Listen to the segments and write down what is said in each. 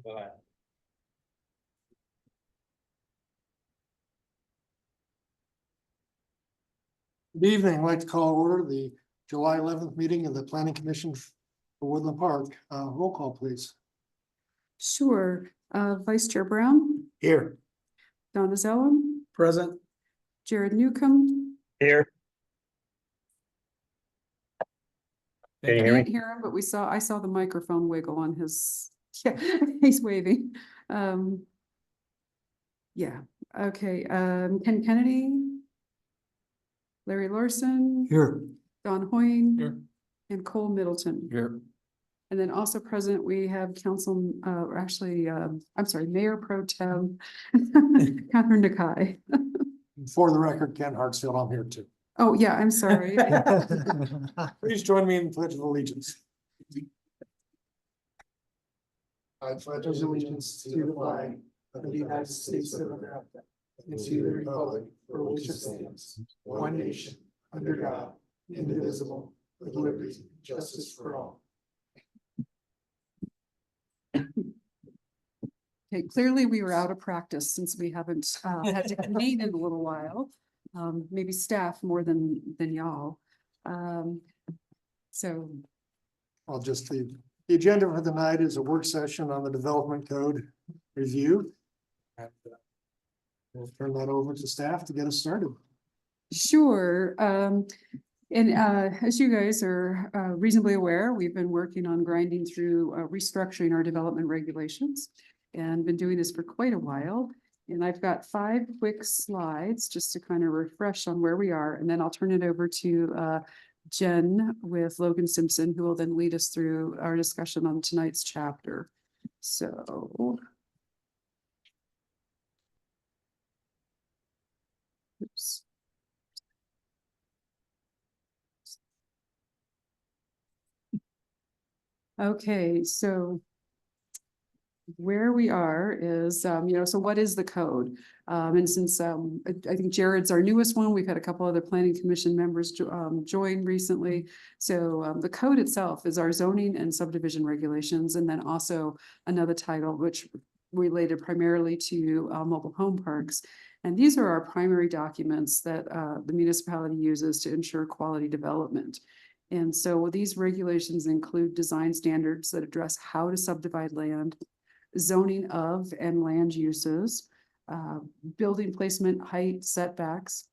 Good evening. I'd like to call order the July 11th meeting of the Planning Commission for Woodland Park. Roll call, please. Sure. Vice Chair Brown, Here. Donna Zellum, Present. Jared Newcomb. Here. Can you hear Can't me? hear him, but I saw the microphone wiggle on his, yeah, he's waving. Yeah, okay, Ken Kennedy. Larry Larson, Here. Don Hoyne. Here. And Cole Middleton. Here. And then also present, we have Mayor Pro Tem Catherine Nakai. For the record, Ken Hartsfield, I'm here too. Oh, yeah, I'm sorry. Please join me in the Pledge of Allegiance. I pledge allegiance to the flag of the United States of America and to the republic for which it stands, one nation, under God, indivisible, with liberty and justice for all. Okay, clearly we were out of practice since we haven't had to meet in a little while. Maybe staff more than y'all. So. I'll just leave. The agenda for the night is a work session on the development code review. And we'll turn that over to staff to get us started. Sure. As you guys are reasonably aware, we've been working on grinding through restructuring our development regulations and been doing this for quite a while. And I've got 5 quick slides just to kind of refresh on where we are. And then I'll turn it over to Jen with Logan Simpson, who will then lead us through our discussion on tonight's chapter. So. Oops. Okay, so where we are is, so what is the code? And since I think Jared's our newest one, we've had a couple other planning commission members join recently. So the code itself is our zoning and subdivision regulations, and then also another title which related primarily to mobile home parks. And these are our primary documents that the municipality uses to ensure quality development. And so these regulations include design standards that address how to subdivide land, zoning of and land uses, building placement, height, setbacks,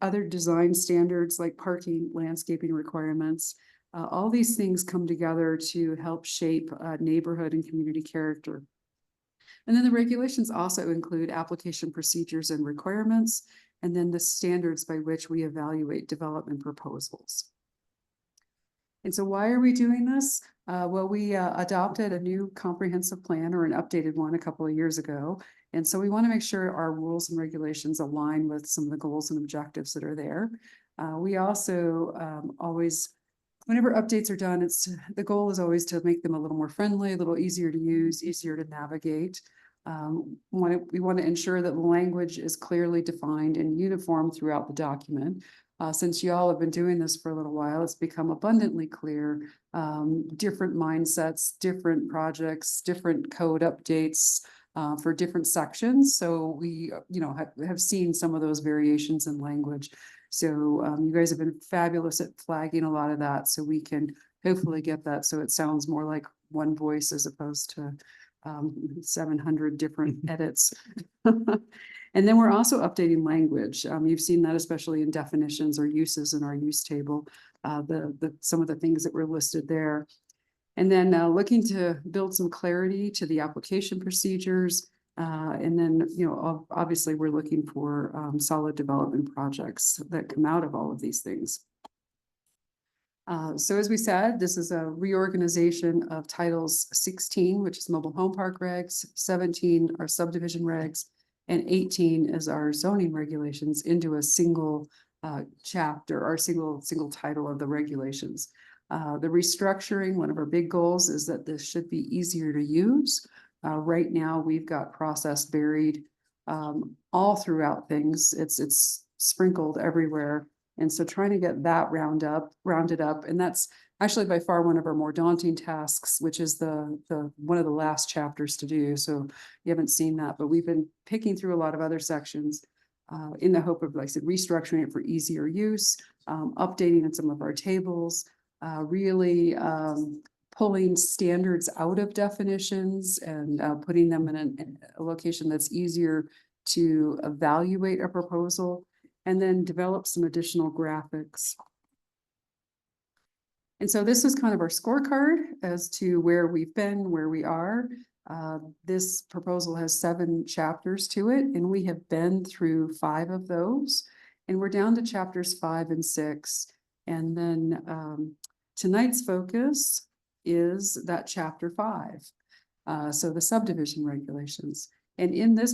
other design standards like parking, landscaping requirements. All these things come together to help shape neighborhood and community character. And then the regulations also include application procedures and requirements, and then the standards by which we evaluate development proposals. And so why are we doing this? Well, we adopted a new comprehensive plan, or an updated one, a couple of years ago. And so we want to make sure our rules and regulations align with some of the goals and objectives that are there. We also always, whenever updates are done, the goal is always to make them a little more friendly, a little easier to use, easier to navigate. We want to ensure that the language is clearly defined and uniform throughout the document. Since y'all have been doing this for a little while, it's become abundantly clear, different mindsets, different projects, different code updates for different sections. So we, have seen some of those variations in language. So you guys have been fabulous at flagging a lot of that, so we can hopefully get that so it sounds more like one voice as opposed to 700 different edits. And then we're also updating language. You've seen that especially in definitions or uses in our use table, some of the things that were listed there. And then looking to build some clarity to the application procedures. And then, obviously we're looking for solid development projects that come out of all of these things. So as we said, this is a reorganization of titles 16, which is mobile home park regs, 17 are subdivision regs, and 18 is our zoning regulations into a single chapter or single title of the regulations. The restructuring, one of our big goals is that this should be easier to use. Right now, we've got process buried all throughout things. It's sprinkled everywhere. And so trying to get that rounded up, and that's actually by far one of our more daunting tasks, which is the one of the last chapters to do. So you haven't seen that, but we've been picking through a lot of other sections in the hope of, like I said, restructuring it for easier use, updating in some of our tables, really pulling standards out of definitions and putting them in a location that's easier to evaluate a proposal, and then develop some additional graphics. And so this is kind of our scorecard as to where we've been, where we are. This proposal has 7 chapters to it, and we have been through 5 of those. And we're down to chapters 5 and 6. And then tonight's focus is that chapter 5. So the subdivision regulations. And in this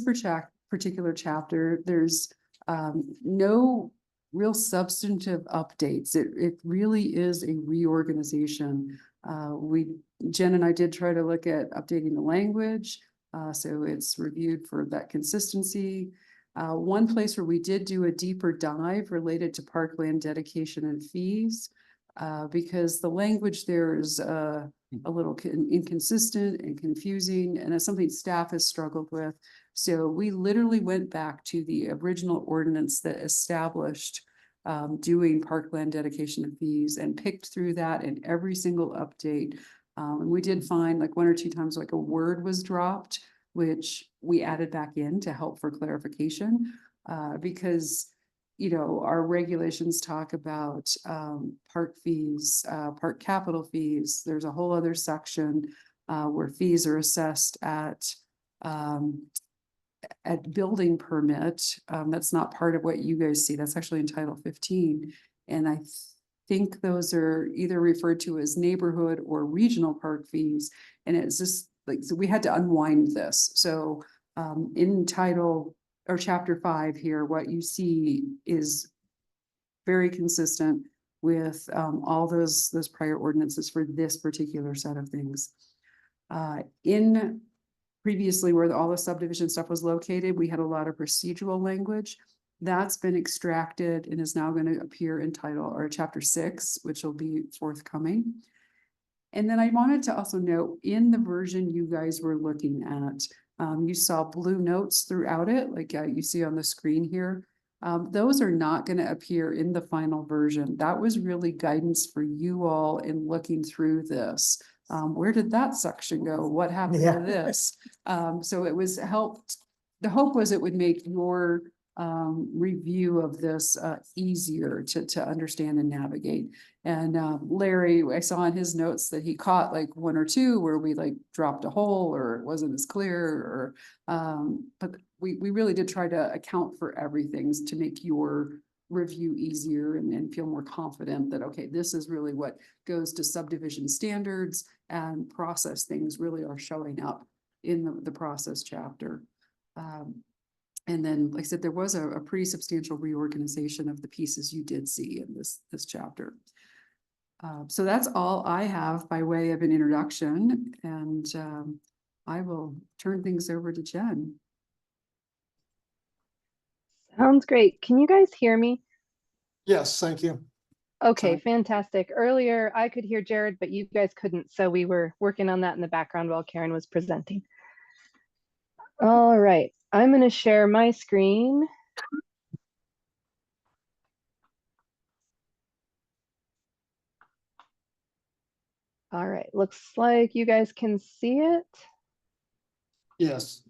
particular chapter, there's no real substantive updates. It really is a reorganization. Jen and I did try to look at updating the language. So it's reviewed for that consistency. One place where we did do a deeper dive related to parkland dedication and fees, because the language there is a little inconsistent and confusing, and it's something staff has struggled with. So we literally went back to the original ordinance that established doing parkland dedication and fees and picked through that in every single update. And we did find like 1 or 2 times like a word was dropped, which we added back in to help for clarification, because you know, our regulations talk about park fees, park capital fees. There's a whole other section where fees are assessed at building permit. That's not part of what you guys see. That's actually in Title 15. And I think those are either referred to as neighborhood or regional park fees. And it's just like, so we had to unwind this. So in Title or Chapter 5 here, what you see is very consistent with all those prior ordinances for this particular set of things. In previously where all the subdivision stuff was located, we had a lot of procedural language. That's been extracted and is now going to appear in Title or Chapter 6, which will be forthcoming. And then I wanted to also note, in the version you guys were looking at, you saw blue notes throughout it, like you see on the screen here. Those are not going to appear in the final version. That was really guidance for you all in looking through this. Where did that section go? What happened to this? So it was helped. The hope was it would make your review of this easier to understand and navigate. And Larry, I saw in his notes that he caught like 1 or 2 where we like dropped a hole or it wasn't as clear, or but we really did try to account for everything to make your review easier and feel more confident that, okay, this is really what goes to subdivision standards, and process things really are showing up in the process chapter. And then, like I said, there was a pretty substantial reorganization of the pieces you did see in this chapter. So that's all I have by way of an introduction, and I will turn things over to Jen. Sounds great. Can you guys hear me? Yes, thank you. Okay, Sorry. fantastic. Earlier I could hear Jared, but you guys couldn't. So we were working on that in the background while Karen was presenting. All right, I'm going to share my screen. All right, looks like you guys can see it. Yes.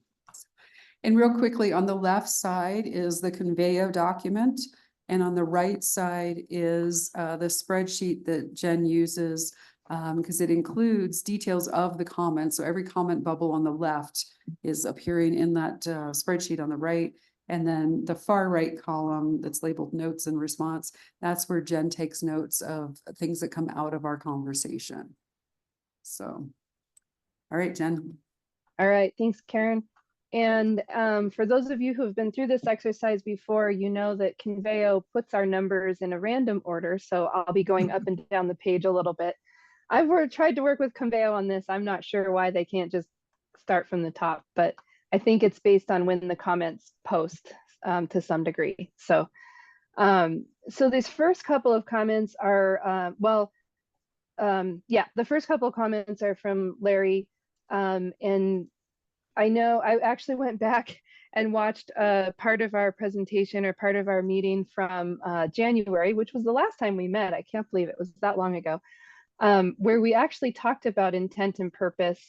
And real quickly, on the left side is the Conveyo document, and on the right side is the spreadsheet that Jen uses, because it includes details of the comments. So every comment bubble on the left is appearing in that spreadsheet on the right. And then the far right column that's labeled notes and response, that's where Jen takes notes of things that come out of our conversation. So, all right, Jen. All right, thanks, Karen. And for those of you who have been through this exercise before, you know that Conveyo puts our numbers in a random order. So I'll be going up and down the page a little bit. I've tried to work with Conveyo on this. I'm not sure why they can't just start from the top, but I think it's based on when the comments post to some degree. So, so these first couple of comments are, well, yeah, the first couple comments are from Larry. And I know I actually went back and watched part of our presentation or part of our meeting from January, which was the last time we met. I can't believe it was that long ago, where we actually talked about intent and purpose.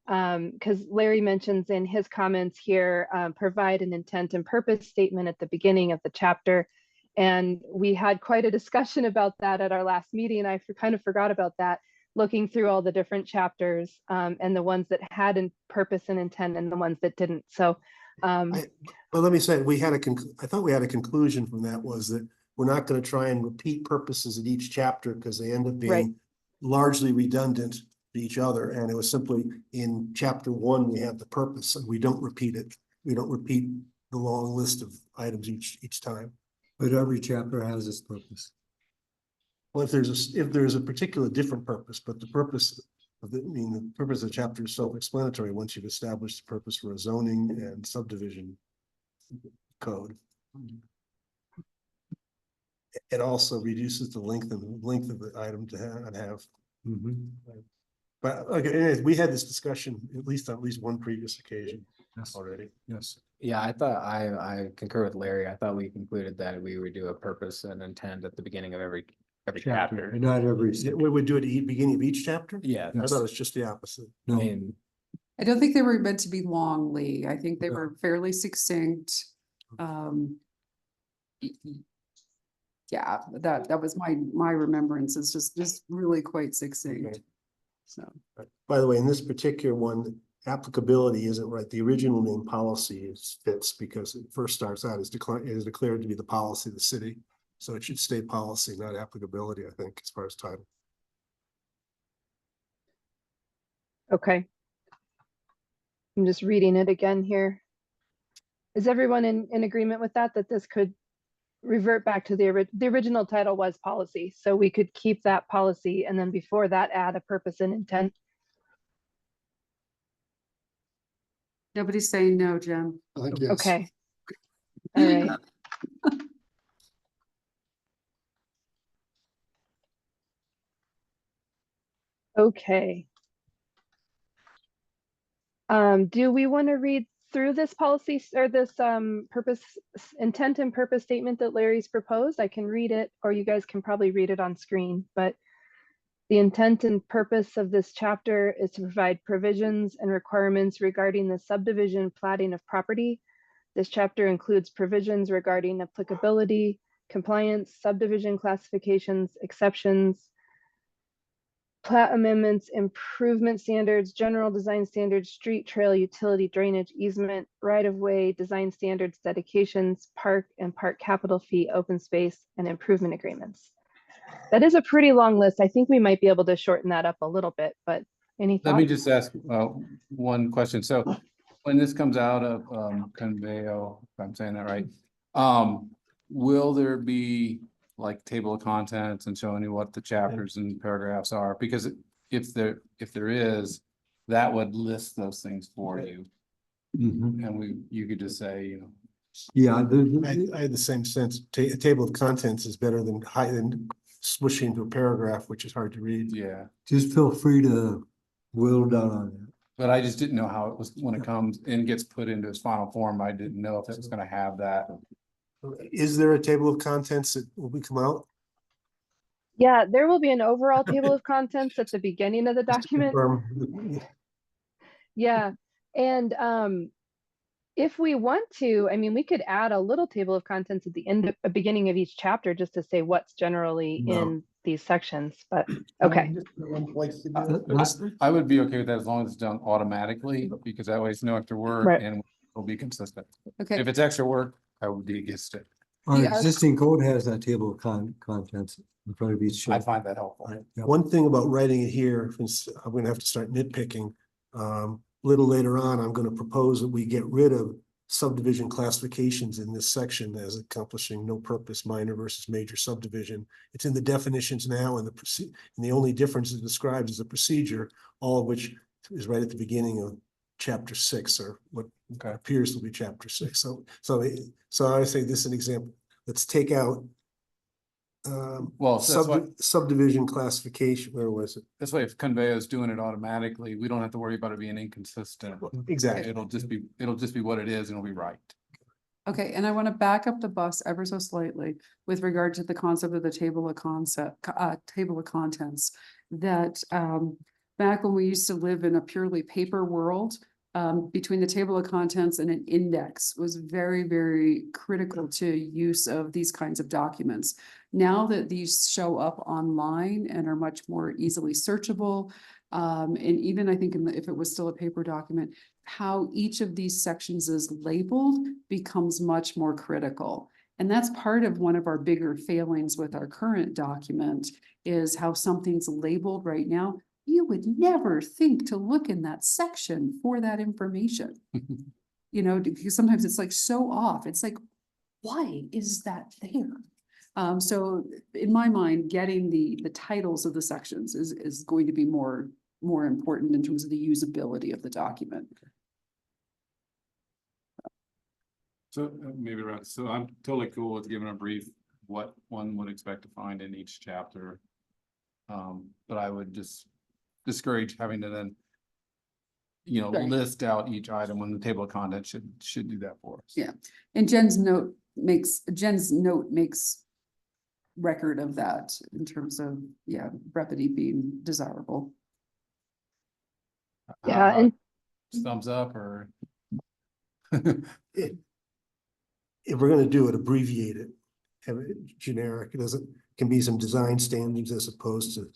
Because Larry mentions in his comments here, provide an intent and purpose statement at the beginning of the chapter. And we had quite a discussion about that at our last meeting. I kind of forgot about that, looking through all the different chapters, and the ones that had in purpose and intent and the ones that didn't. So, Well, let me say, I thought we had a conclusion from that was that we're not going to try and repeat purposes in each chapter because they end up being Right. largely redundant to each other. And it was simply in chapter 1, we have the purpose and we don't repeat it. We don't repeat the long list of items each time. But every chapter has its purpose. Well, if there's a particular different purpose, but the purpose of the purpose of the chapter is self-explanatory once you've established the purpose for a zoning and subdivision code. It also reduces the length of the item to have. But okay, anyways, we had this discussion at least on one previous occasion Yes. already. Yes. Yeah, I thought I concur with Larry. I thought we concluded that we would do a purpose and intent at the beginning of every chapter. And not every. We would do it at the beginning of each chapter? Yeah, I thought it was just the opposite. I No, mean, I don't think they were meant to be long, Lee. I think they No. were fairly succinct. y- y- Yeah, that was my remembrance. It's just really quite succinct. Okay. So, By the way, in this particular one, applicability isn't right. The original name policy fits because it first starts out as declared to be the policy of the city. So it should stay policy, not applicability, I think, as far as title. Okay. I'm just reading it again here. Is everyone in agreement with that this could revert back to the original title was policy? So we could keep that policy and then before that add a purpose and intent. nobody's saying no, Jen. I think yes. Okay. All right. Okay. Do we want to read through this policy or this intent and purpose statement that Larry's proposed? I can read it, or you guys can probably read it on screen, but the intent and purpose of this chapter is to provide provisions and requirements regarding the subdivision platting of property. This chapter includes provisions regarding applicability, compliance, subdivision classifications, exceptions, plat amendments, improvement standards, general design standards, street, trail, utility, drainage, easement, right-of-way, design standards, dedications, park and park capital fee, open space, and improvement agreements. That is a pretty long list. I think we might be able to shorten that up a little bit, but any Let me thoughts? just ask one question. So when this comes out of Conveo, if I'm saying that right, will there be like table of contents and showing you what the chapters and paragraphs are? Because if there is, that would list those things for you. And you could just say, you know. Yeah, I had the same sense. A table of contents is better than swishing into a paragraph, which is hard to read. Yeah, just feel free to whittle down on that. but I just didn't know how it was when it comes and gets put into its final form. I didn't know if it was gonna have that. Is there a table of contents that will come out? Yeah, there will be an overall table of contents at the beginning of the document. Confirm. Yeah, and if we want to, I mean, we could add a little table of contents at the beginning of each chapter just to say what's generally No. in these sections, but okay. I would be okay with that as long as it's done automatically, because that way it's no extra work Right. and will be consistent. Okay, If it's extra work, I would be against it. Our Yeah. existing code has that table of contents in front of each. I chapter. find that helpful. Right. Yep. One thing about writing it here, since I'm gonna have to start nitpicking, little later on, I'm gonna propose that we get rid of subdivision classifications in this section as accomplishing no purpose, minor versus major subdivision. It's in the definitions now, and the only difference it describes is a procedure, all of which is right at the beginning of chapter 6, or what Okay. appears to be chapter 6. So I say this is an example. Let's take out Well, so that's why, subdivision classification, where was it? that's why if Conveo is doing it automatically, we don't have to worry about it being inconsistent. Exactly. It'll just be what it is and it'll be right. Okay, and I want to back up the bus ever so slightly with regard to the concept of the table of table of contents. That back when we used to live in a purely paper world, between the table of contents and an index was very, very critical to use of these kinds of documents. Now that these show up online and are much more easily searchable, and even I think if it was still a paper document, how each of these sections is labeled becomes much more critical. And that's part of one of our bigger failings with our current document is how something's labeled right now. You would never think to look in that section for that information. You know, because sometimes it's like so off. It's like, why is that there? So in my mind, getting the titles of the sections is going to be more important in terms of the usability of the document. So maybe right. So I'm totally cool with giving a brief what one would expect to find in each chapter. But I would just discourage having to then, Right. list out each item when the table of contents should do that for us. Yeah. And Jen's note makes record of that in terms of, brevity being desirable. Yeah, and Thumbs up or? If we're gonna do it, abbreviate it, have it generic, it doesn't, can be some design standards as opposed to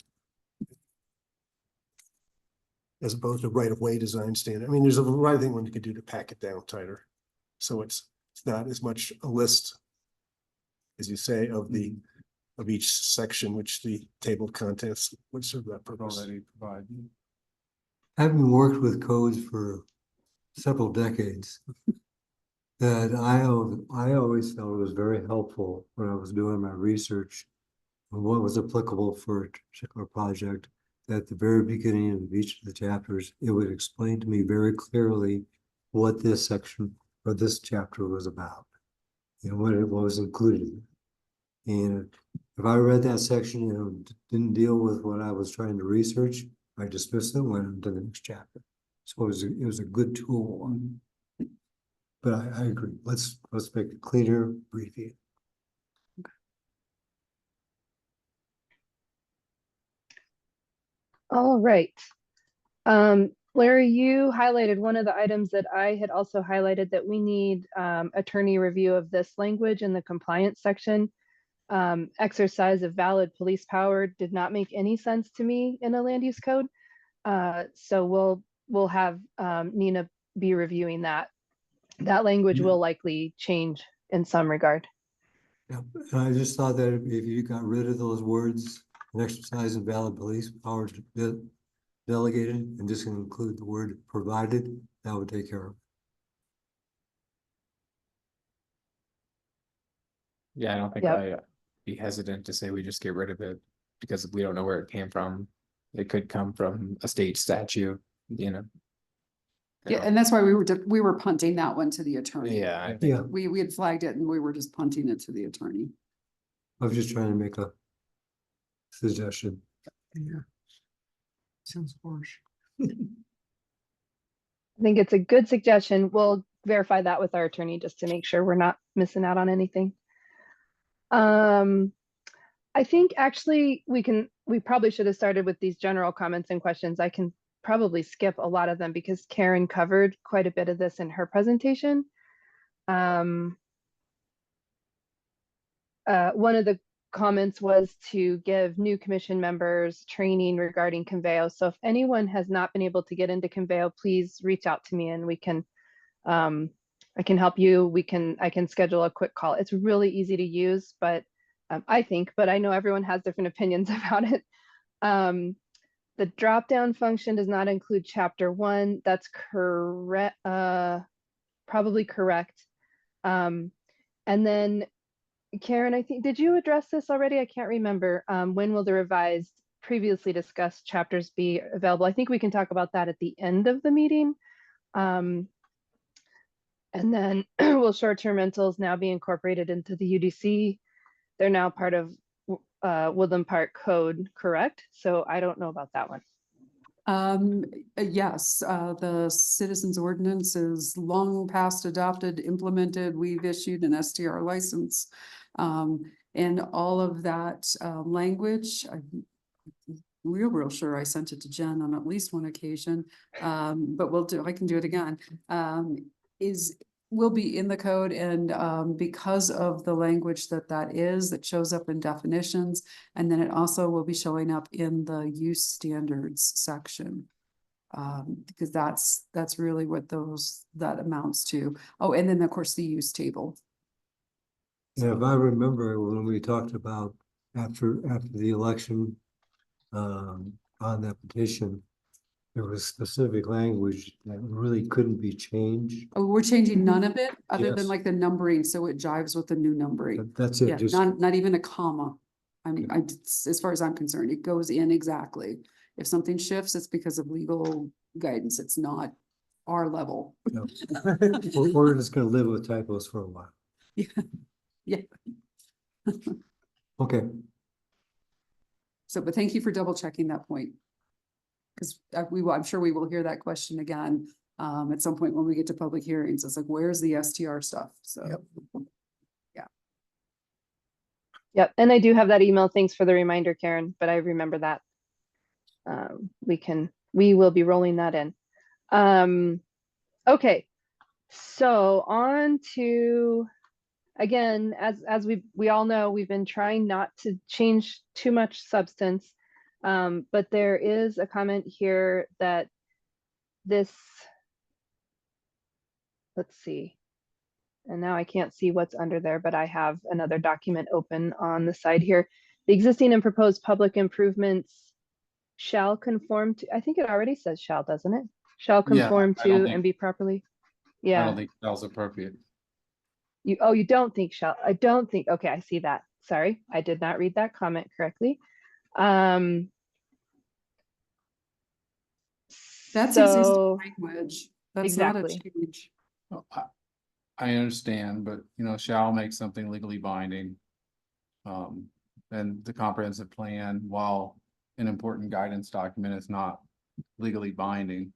right-of-way design standard. I mean, there's a variety of things one could do to pack it down tighter. So it's not as much a list, as you say, of each section, which the table of contents would serve that purpose. Already provide. Having worked with codes for several decades, that I always felt it was very helpful when I was doing my research on what was applicable for a particular project. At the very beginning of each of the chapters, it would explain to me very clearly what this section or this chapter was about and what it was included in. And if I read that section and it didn't deal with what I was trying to research, I dismissed it and went into the next chapter. So it was a good tool. But I agree. Let's make it cleaner, abbreviate. all right. Larry, you highlighted one of the items that I had also highlighted, that we need attorney review of this language in the compliance section. Exercise of valid police power did not make any sense to me in a land use code. So we'll have Nina be reviewing that. That language will likely change in some regard. Yeah, and I just thought that if you got rid of those words, an exercise of valid police powers delegated, and just include the word provided, that would take care of it. Yeah, I don't think Yep. I'd be hesitant to say we just get rid of it because we don't know where it came from. It could come from a state statute, Yeah, and that's why we were punting that one to the attorney. Yeah, I think Yeah, We had flagged it and we were just punting it to the attorney. I was just trying to make a suggestion. Yeah. Sounds harsh. I think it's a good suggestion. We'll verify that with our attorney just to make sure we're not missing out on anything. I think actually we probably should have started with these general comments and questions. I can probably skip a lot of them because Karen covered quite a bit of this in her presentation. One of the comments was to give new commission members training regarding Conveo. So if anyone has not been able to get into Conveo, please reach out to me and we can, I can help you. I can schedule a quick call. It's really easy to use, but I think, but I know everyone has different opinions about it. The drop-down function does not include chapter 1. That's correct, probably correct. And then Karen, I think, did you address this already? I can't remember. When will the revised previously discussed chapters be available? I think we can talk about that at the end of the meeting. And then will short-term rentals now be incorporated into the UDC? They're now part of Woodland Park code, correct? So I don't know about that one. Yes, the citizens ordinance is long past adopted, implemented. We've issued an STR license. And all of that, language, I'm real sure I sent it to Jen on at least one occasion. But I can do it again. Will be in the code, and because of the language that shows up in definitions, and then it also will be showing up in the use standards section. Because that's really what that amounts to. Oh, and then of course the use table. Yeah, if I remember when we talked about after the election, on that petition, there was specific language that really couldn't be changed. Oh, we're changing none of it other than Yes. like the numbering, so it jives with the new numbering. But that's Yeah, it, just, not even a comma. I mean, as far as I'm concerned, it goes in exactly. If something shifts, it's because of legal guidance. It's not our level. no. We're just gonna live with typos for a while. Yeah. Okay, So, but thank you for double checking that point. Because I'm sure we will hear that question again, at some point when we get to public hearings. It's like, where's the STR stuff? So. Yep. Yep, and I do have that email. Thanks for the reminder, Karen, but I remember that. We will be rolling that in. Okay, so on to, again, as we all know, we've been trying not to change too much substance. But there is a comment here that let's see. And now I can't see what's under there, but I have another document open on the side here. The existing and proposed public improvements shall conform to, I think it already says shall, doesn't it? Shall Yeah, conform I don't to think- and be properly. I Yeah, don't think that was appropriate. you don't think shall, I don't think, okay, I see that. Sorry, I did not read that comment correctly. That's So, existing language. That's not a exactly. change. Well, I understand, but shall make something legally binding. And the comprehensive plan, while an important guidance document, is not legally binding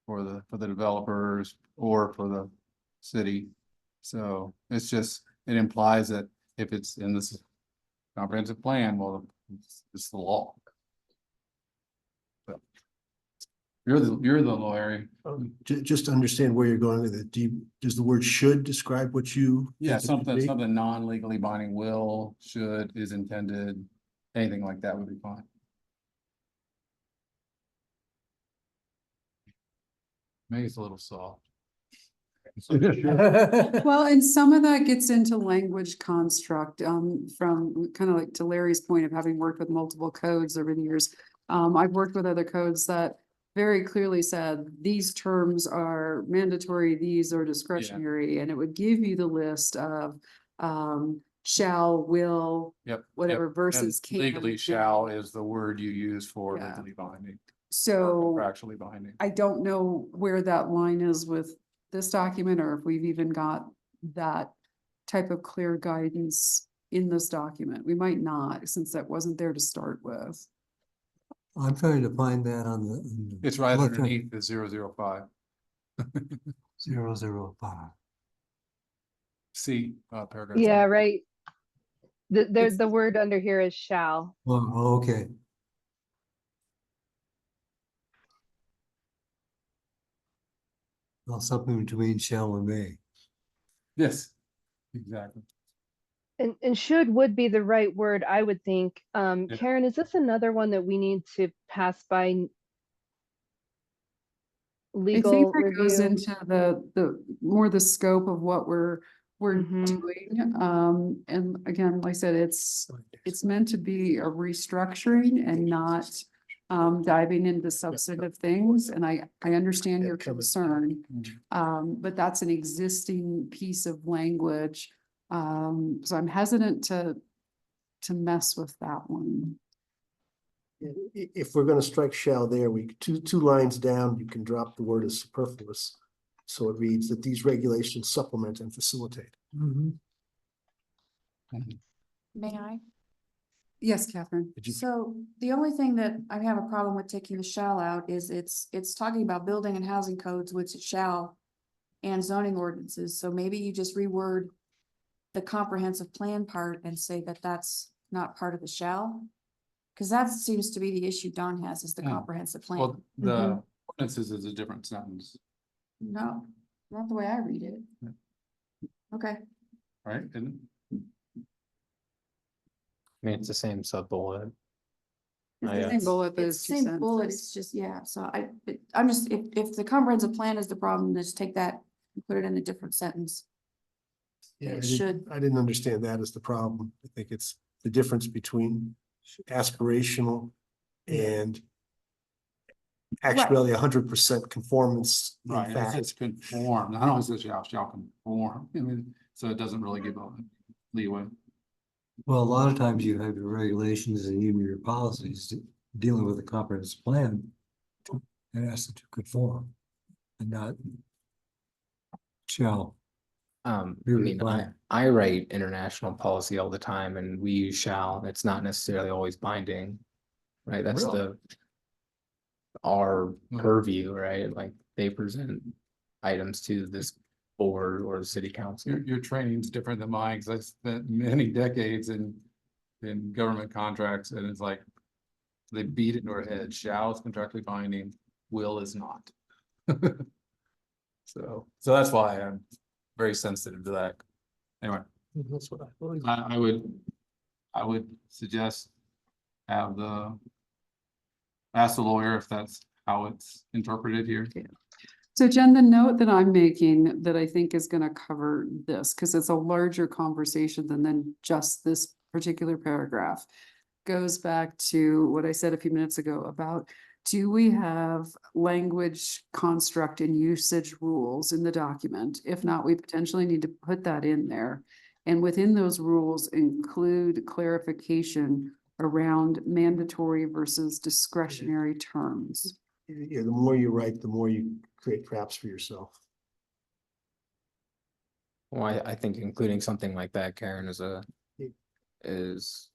for the developers or for the city. So it's just, it implies that if it's in this comprehensive plan, well, it's the law. But you're the lawyer. Just to understand where you're going with it, does the word should describe what you? Yeah, think it should be? something non-legally binding, will, should, is intended, anything like that would be fine. Maybe it's a little soft. Well, and some of that gets into language construct, from kind of like to Larry's point of having worked with multiple codes over the years. I've worked with other codes that very clearly said, these terms are mandatory, these are discretionary, and it would give you the list of, shall, will, Yep. whatever And versus can. legally shall is the word you use for Yeah. legally binding, So or actually binding. I don't know where that line is with this document, or if we've even got that type of clear guidance in this document. We might not, since that wasn't there to start with. I'm trying to find that on the. It's right left-hand underneath the 005. 005. C, paragraph. Yeah, 10. right. It's- The word under here is shall. Oh, okay. Well, something between shall and may. Yes, exactly. And should would be the right word, I would think. Yeah. Karen, is this another one that we need to pass by I legal think that goes review? into the more the scope of what we're Mhm. doing. And again, like I said, it's meant to be a restructuring and not diving into substantive things. And I understand your concern. But that's an existing piece of language. So I'm hesitant to mess with that one. If we're gonna strike shall there, two lines down, you can drop the word as superfluous. So it reads that these regulations supplement and facilitate. May I? Yes, Catherine. Did you- So the only thing that I have a problem with taking the shall out is it's talking about building and housing codes, which it shall, and zoning ordinances. So maybe you just reword the comprehensive plan part and say that that's not part of the shall. Cause that seems to be the issue Don has, is the Yeah. comprehensive plan. Well, the ordinances is a different sentence, No, not the way I read it. Yeah. Okay, right? And I mean, it's the same sub bullet. It's Oh, the yeah. same bullet, but it's it's the two same bullet, sentences. it's just, yeah, so I'm just, if the comprehensive plan is the problem, just take that and put it in a different sentence. Yeah, It should. I didn't understand that as the problem. I think it's the difference between aspirational and actually 100% conformance in right, fact. it's conform, not always says shall conform, I mean, so it doesn't really give a leeway. Well, a lot of times you have your regulations and even your policies dealing with the comprehensive plan. And ask it to conform and not shall. I You're mean, right. I write international policy all the time and we use shall, it's not necessarily always binding. Right, that's Really? our purview, right? Like they present items to this board or the city council. Your training's different than mine, because I spent many decades in government contracts, and it's like they beat it into our head, shall is contractually binding, will is not. So that's why I'm very sensitive to that. Anyway, That's what I thought. I would suggest have ask the lawyer if that's how it's interpreted here. So Jen, the note that I'm making that I think is gonna cover this, because it's a larger conversation than just this particular paragraph. Goes back to what I said a few minutes ago about, do we have language construct and usage rules in the document? If not, we potentially need to put that in there. And within those rules include clarification around mandatory versus discretionary terms. Yeah, the more you write, the more you create traps for yourself. Well, I think including something like that, Karen, is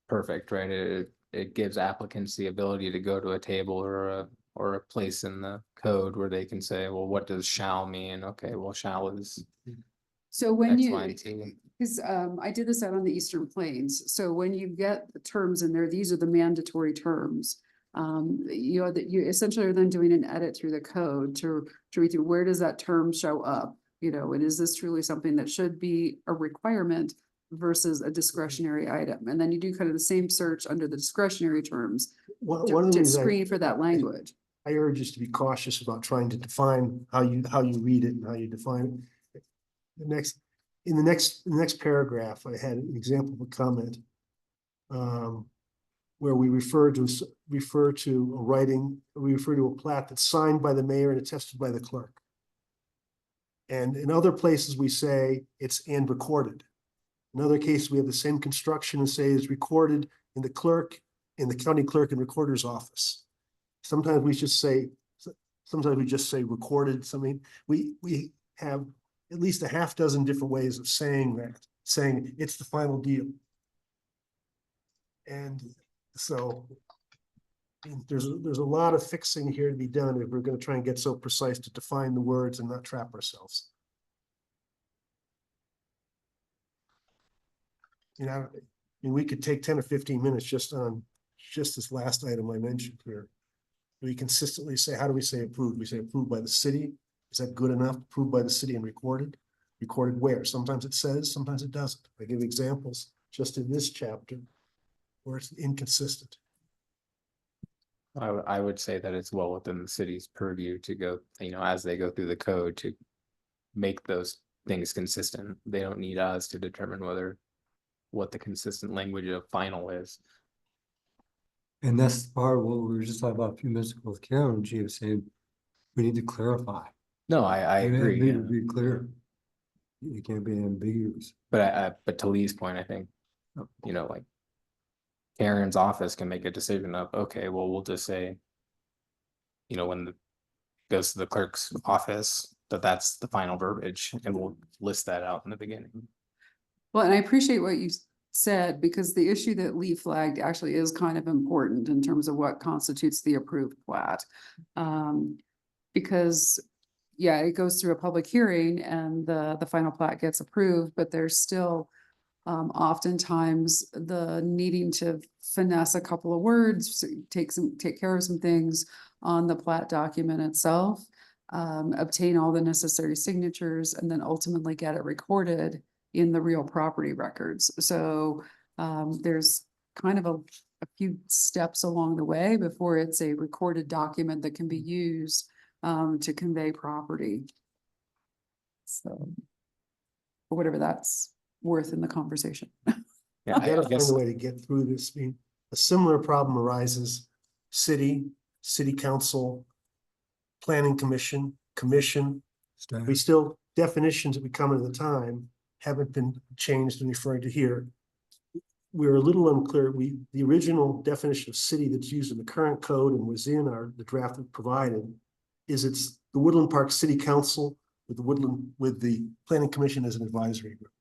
perfect, right? It gives applicants the ability to go to a table or a place in the code where they can say, well, what does shall mean? Okay, well, shall is So when X, you, Y, and Z. because I did this out on the Eastern Plains, so when you get the terms in there, these are the mandatory terms. You know, that you essentially are then doing an edit through the code to read through, where does that term show up? You know, and is this truly something that should be a requirement versus a discretionary item? And then you do kind of the same search under the discretionary terms One of the to things screen for that language. I urge us to be cautious about trying to define how you read it and how you define it. In the next paragraph, I had an example of a comment. Where we refer to a writing, we refer to a plat that's signed by the mayor and attested by the clerk. And in other places, we say it's and recorded. In other cases, we have the same construction and say it's recorded in the county clerk and recorder's office. Sometimes we just say recorded, something, we have at least a half dozen different ways of saying that, saying it's the final deal. And so there's a lot of fixing here to be done if we're going to try and get so precise to define the words and not trap ourselves. You know, I mean, we could take 10 or 15 minutes just this last item I mentioned here. We consistently say, how do we say approved? We say approved by the city. Is that good enough? Approved by the city and recorded? Recorded where? Sometimes it says, sometimes it doesn't. I give examples just in this chapter where it's inconsistent. I would say that it's well within the city's purview to go, you know, as they go through the code to make those things consistent. They don't need us to determine what the consistent language of final is. And that's part of what we were just talking about a few minutes ago with Karen. She was saying, we need to clarify. No, I It agree, need yeah. to be clear. It can't be ambiguous. But to Lee's point, I think, you know, like Karen's office can make a decision of, okay, well, we'll just say, you know, when it goes to the clerk's office, that's the final verbiage, and we'll list that out in the beginning. Well, and I appreciate what you said, because the issue that Lee flagged actually is kind of important in terms of what constitutes the approved plat. Because, yeah, it goes through a public hearing and the final plat gets approved, but there's still oftentimes the needing to finesse a couple of words, take care of some things on the plat document itself, obtain all the necessary signatures, and then ultimately get it recorded in the real property records. So there's kind of a few steps along the way before it's a recorded document that can be used to convey property. So, or whatever that's worth in the conversation. Yeah, We gotta I guess, find a way to get through this. I mean, a similar problem arises, city council, planning commission. Staff. We still, definitions that we come at the time haven't been changed and referring to here. We're a little unclear. The original definition of city that's used in the current code and was in the draft we provided is it's the Woodland Park City Council with the planning commission as an advisory group.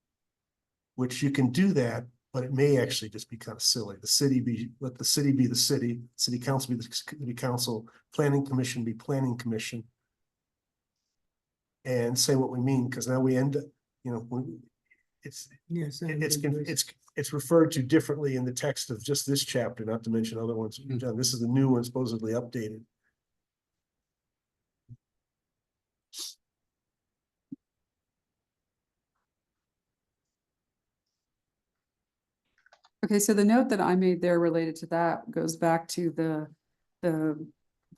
Which you can do that, but it may actually just be kind of silly. Let the city be the city council be the city council, planning commission be planning commission. And say what we mean, because now we end up, it's referred to differently in the text of just this chapter, not to mention other ones we've done. This is the new one supposedly updated. Okay, so the note that I made there related to that goes back to the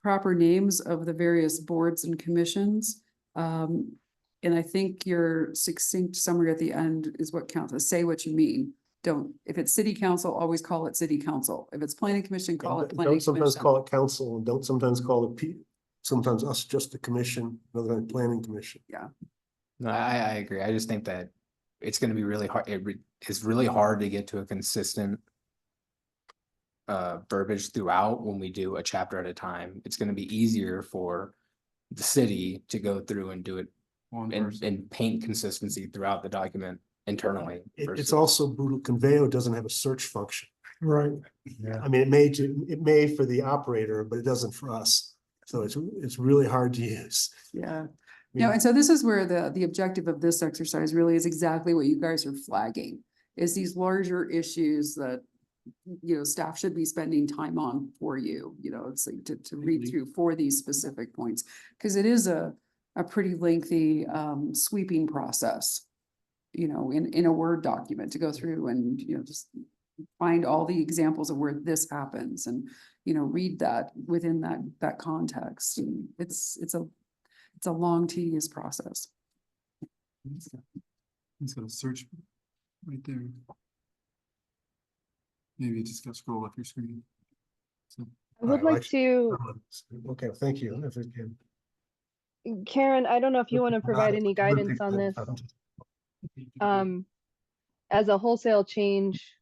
proper names of the various boards and commissions. And I think your succinct summary at the end is what counts. Say what you mean. If it's city council, always call it city council. If it's planning commission, call it planning Don't sometimes commission. call it council and don't sometimes call it sometimes us just the commission, other than planning commission. no, I agree. I just think that it's gonna be really hard. It's really hard to get to a consistent verbiage throughout when we do a chapter at a time. It's gonna be easier for the city to go through and do it and paint consistency throughout the document internally. It's versus- also brutal. Conveyo doesn't have a search function. Right. I mean, it may for the operator, but it doesn't for us. So it's really hard to use. Yeah. I No, mean, and so this is where the objective of this exercise really is exactly what you guys are flagging, is these larger issues that, staff should be spending time on for you, it's like to read through for these specific points. Because it is a pretty lengthy sweeping process, in a Word document to go through and, just find all the examples of where this happens and, read that within that context. And it's a long, tedious process. It's got a search right there. Maybe you just gotta scroll up your screen. I would Alright, like to, Okay, thank you. If it can. Karen, I don't know if you want to provide any guidance on this. As a wholesale change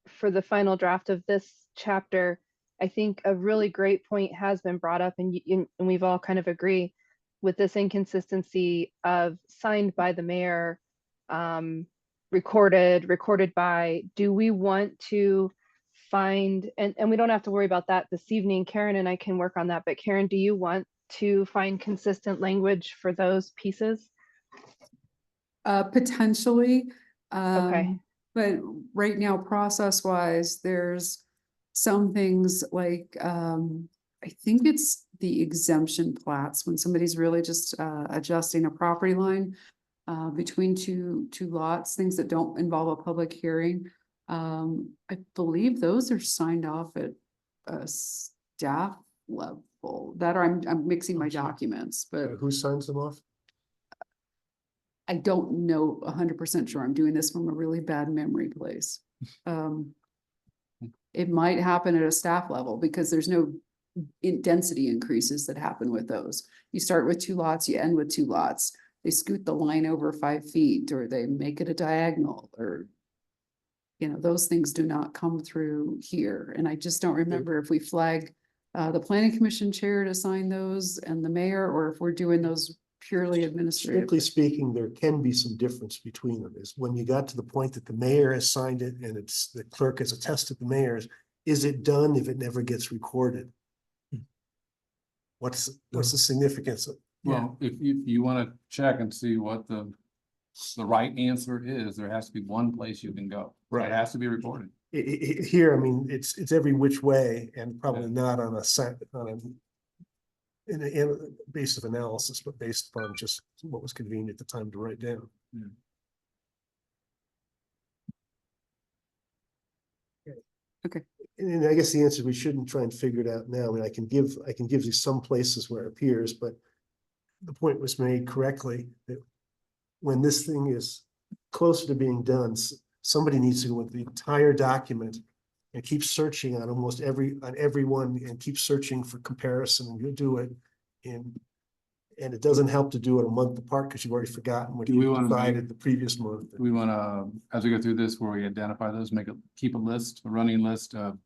for the final draft of this chapter, I think a really great point has been brought up and we've all kind of agree with this inconsistency of signed by the mayor, recorded by. Do we want to find, and we don't have to worry about that this evening, Karen and I can work on that, but Karen, do you want to find consistent language for those pieces? Potentially. Okay. But right now, process wise, there's some things like, I think it's the exemption plats when somebody's really just adjusting a property line between two lots, things that don't involve a public hearing. I believe those are signed off at a staff level. That or I'm mixing my documents, but Who signs them off? I don't know 100% sure. I'm doing this from a really bad memory place. It might happen at a staff level because there's no density increases that happen with those. You start with 2 lots, you end with 2 lots. They scoot the line over 5 feet or they make it a diagonal or, those things do not come through here. And I just don't remember if we flag the planning commission chair to sign those and the mayor, or if we're doing those purely administrative. Strictly speaking, there can be some difference between them, is when you got to the point that the mayor has signed it and it's, the clerk has attested the mayor's, is it done if it never gets recorded? What's the significance of? Well, if you wanna check and see what the right answer is, there has to be one place you can go. Right. It has to be recorded. Here, I mean, it's every which way and probably not on in a basis of analysis, but based upon just what was convenient at the time to write down. Yeah. Okay. And I guess the answer, we shouldn't try and figure it out now. I mean, I can give you some places where it appears, but the point was made correctly that when this thing is closer to being done, somebody needs to go with the entire document and keep searching on almost every one and keep searching for comparison, and you'll do it. And it doesn't help to do it a month apart because you've already forgotten what Do we you wanna decided the previous month. We wanna, as we go through this, where we identify those, keep a list, a running list of,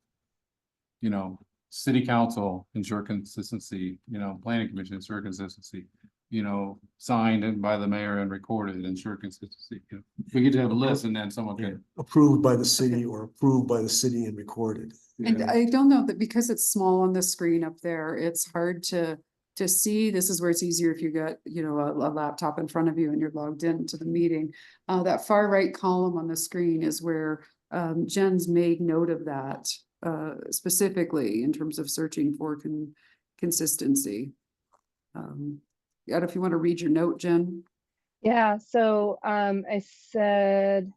you know, city council, ensure consistency, you know, planning commission, ensure consistency, you know, signed in by the mayor and recorded, ensure consistency. You know, we get to have a list and then someone can. Approved by the city or approved by the city and recorded. And Yeah. I don't know that because it's small on the screen up there, it's hard to see. This is where it's easier if you got, you know, a laptop in front of you and you're logged into the meeting. That far right column on the screen is where Jen's made note of that specifically in terms of searching for consistency. I don't know if you want to read your note, Jen. Yeah, so I said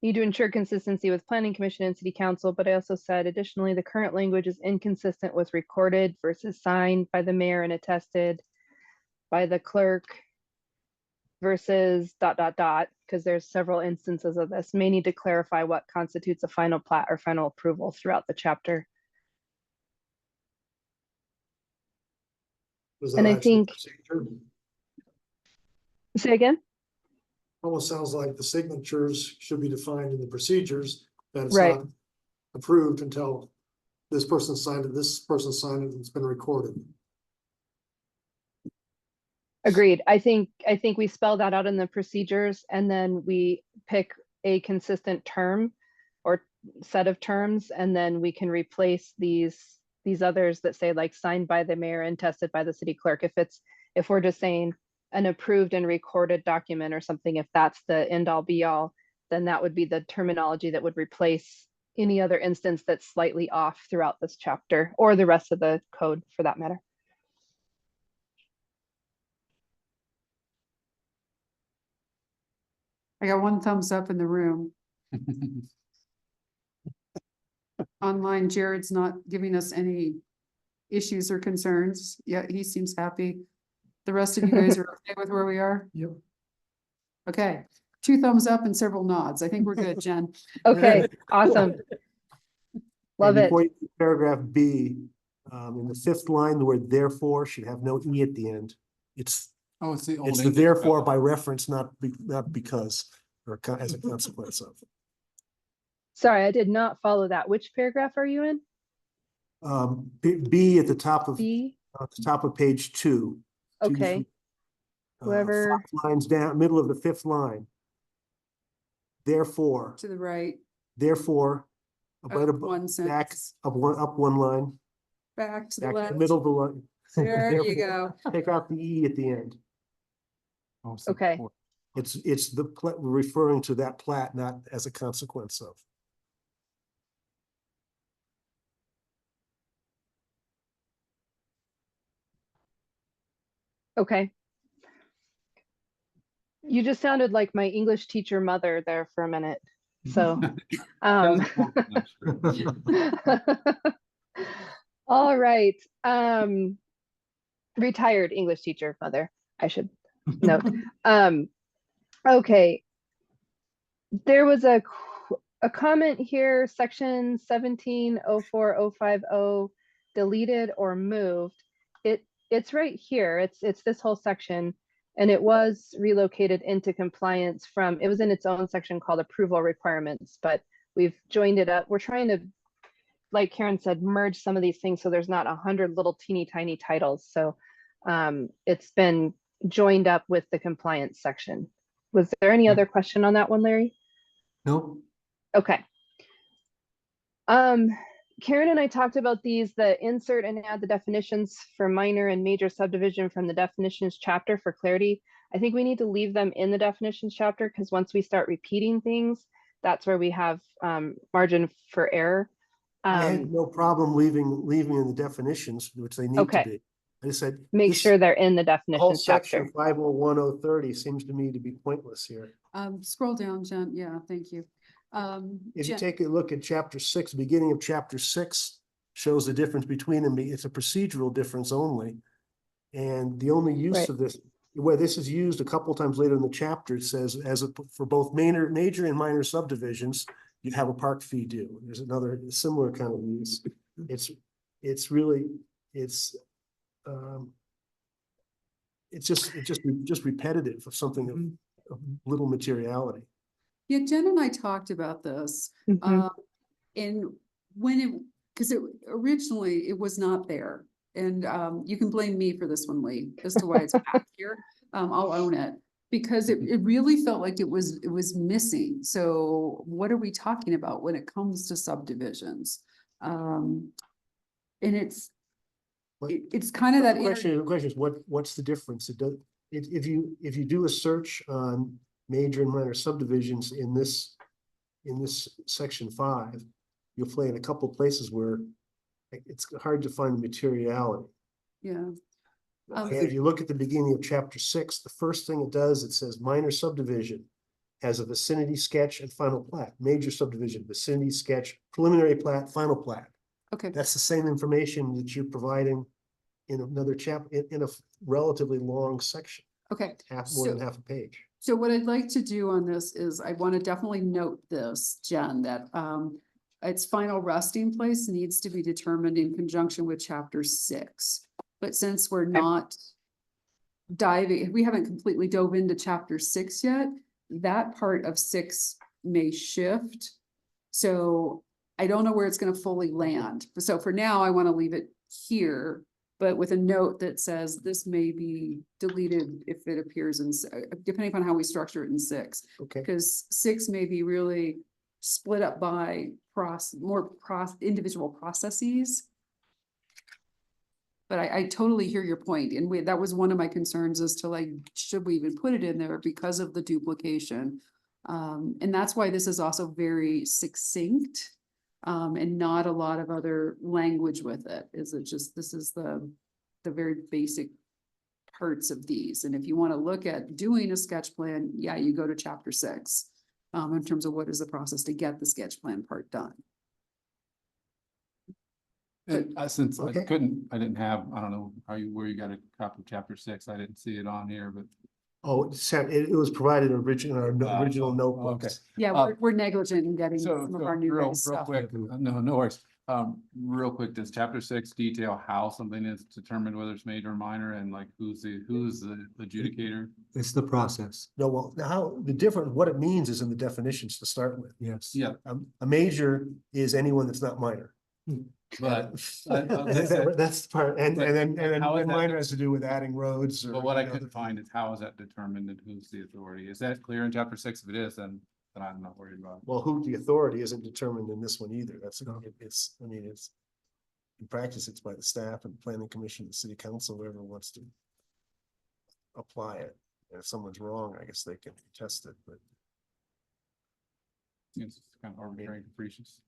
need to ensure consistency with planning commission and city council, but I also said additionally, the current language is inconsistent with recorded versus signed by the mayor and attested by the clerk versus ... because there's several instances of this. May need to clarify what constitutes a final plat or final approval throughout the chapter. Was And that I actually think- procedure? Say again? Almost sounds like the signatures should be defined in the procedures, that it's Right. not approved until this person signed it, this person signed it, and it's been recorded. Agreed. I think we spell that out in the procedures and then we pick a consistent term or set of terms, and then we can replace these others that say like signed by the mayor and tested by the city clerk. If we're just saying an approved and recorded document or something, if that's the end all be all, then that would be the terminology that would replace any other instance that's slightly off throughout this chapter or the rest of the code for that matter. I got one thumbs up in the room. Online, Jared's not giving us any issues or concerns. Yeah, he seems happy. The rest of you guys are okay with where we are? Yep. Okay, 2 thumbs up and several nods. I think we're good, Jen. Okay, awesome. Love And it. before you do paragraph B, in the 5th line, the word therefore should have no E at the end. It's Oh, it's the old. the English therefore spelling. by reference, not because, or as a consequence of. Sorry, I did not follow that. Which paragraph are you in? B at the top of B? page 2. Okay, whoever- 5 lines down, middle of the 5th line. Therefore, To the right, right above, one back, sentence, up one line, back to the back to left. the middle of the line. There you Therefore, go. Take out the E at the end. Oh, so Okay. poor. It's referring to that plat, not as a consequence of. Okay. You just sounded like my English teacher mother there for a minute. So, all right. Retired English teacher mother, I should note. Okay. There was a comment here, section 1704.050, deleted or moved. It's right here. It's this whole section, and it was relocated into compliance from, it was in its own section called approval requirements, but we've joined it up. We're trying to, like Karen said, merge some of these things so there's not 100 little teeny tiny titles. So it's been joined up with the compliance section. Was there any other question on that one, Larry? Nope. Okay. Karen and I talked about these, the insert and add the definitions for minor and major subdivision from the definitions chapter for clarity. I think we need to leave them in the definitions chapter because once we start repeating things, that's where we have margin for error. I had no problem leaving in the definitions, which they need to Okay. be. I just said. Make this- sure they're in the The whole definitions chapter. section 501-030 seems to me to be pointless here. Scroll down, Jen. Yeah, thank you. If you Jen- take a look at chapter 6, beginning of chapter 6 shows the difference between them. It's a procedural difference only. And the only use Right. of this, where this is used a couple times later in the chapter, it says for both major and minor subdivisions, you'd have a park fee due. There's another similar kind of use. It's really, it's just repetitive of something of little materiality. Yeah, Jen and I talked about this. Mhm. And when it, because originally it was not there. And you can blame me for this one, Lee, as to why it's back here. I'll own it. Because it really felt like it was missing. So what are we talking about when it comes to subdivisions? And it's kind of that. The question is, what's the difference? If you do a search on major and minor subdivisions in this section 5, you'll find a couple places where it's hard to find the materiality. Yeah. And if you look at the beginning of chapter 6, the first thing it does, it says minor subdivision has a vicinity sketch and final plat. Major subdivision, vicinity sketch, preliminary plat, final plat. Okay. That's the same information that you're providing in another chapter, in a relatively long section, Okay. more than half a page. So what I'd like to do on this is I want to definitely note this, Jen, that its final resting place needs to be determined in conjunction with chapter 6. But since we're not we haven't completely dove into chapter 6 yet, that part of 6 may shift. So I don't know where it's going to fully land. So for now, I want to leave it here, but with a note that says this may be deleted if it appears in, depending upon how we structure it in 6. Okay. Because 6 may be really split up by individual processes. But I totally hear your point, and that was one of my concerns as to like, should we even put it in there because of the duplication? And that's why this is also very succinct, and not a lot of other language with it. Is it just, this is the very basic parts of these. And if you want to look at doing a sketch plan, yeah, you go to chapter 6, in terms of what is the process to get the sketch plan part done. And since Okay. I didn't have, I don't know, where you got a copy of chapter 6, I didn't see it on here, but. Oh, it was provided in original okay. notebooks. Yeah, we're negligent in getting So, some of our new real guys stuff. quick, no worries. Real quick, does chapter 6 detail how something is determined, whether it's major or minor, and like who's the adjudicator? It's the process. No, well, what it means is in the definitions to start with. Yes. Yeah, A major is anyone that's not minor. but That's the part, and then How is that- minor has to do with adding roads or. but what I you know, couldn't find is how is that determined and who's the authority? Is that clear in chapter 6? If it is, then I'm not worried about it. Well, who the authority isn't determined in this one either. It's in practice, it's by the staff and planning commission, the city council, whoever wants to apply it. And if someone's wrong, I guess they can test it, but It's kind of arbitrary and capricious.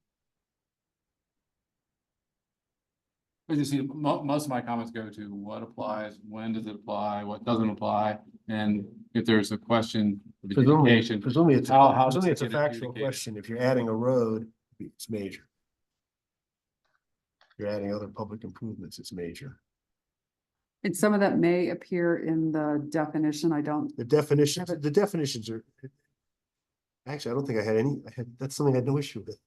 But you see, most of my comments go to what applies, when does it apply, what doesn't apply, and if there's a question of adjudication. presumably it's How does presumably it it's a get factual adjudicated? question. If you're adding a road, it's major. If you're adding other public improvements, it's major. And some of that may appear in the definition. I don't, The definitions are. Actually, I don't think that's something I had no issue with.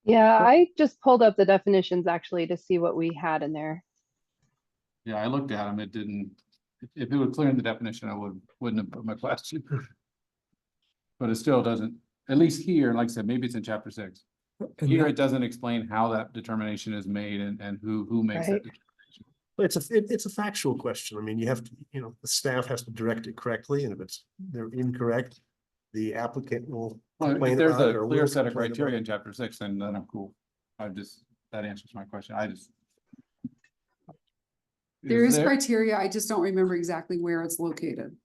Yeah, I just pulled up the definitions actually to see what we had in there. Yeah, I looked at them, it didn't, if it would clear in the definition, I wouldn't have put my question. But it still doesn't, at least here, like I said, maybe it's in chapter 6. And Here, that- it doesn't explain how that determination is made and who makes that Right. determination. But it's a factual question. I mean, you have to, the staff has to direct it correctly, and if they're incorrect, the applicant will Well, if complain there's about a it or clear will set of complain about criteria it. in chapter 6, then I'm cool. That answers my question. There is criteria, I just don't remember exactly where it's located.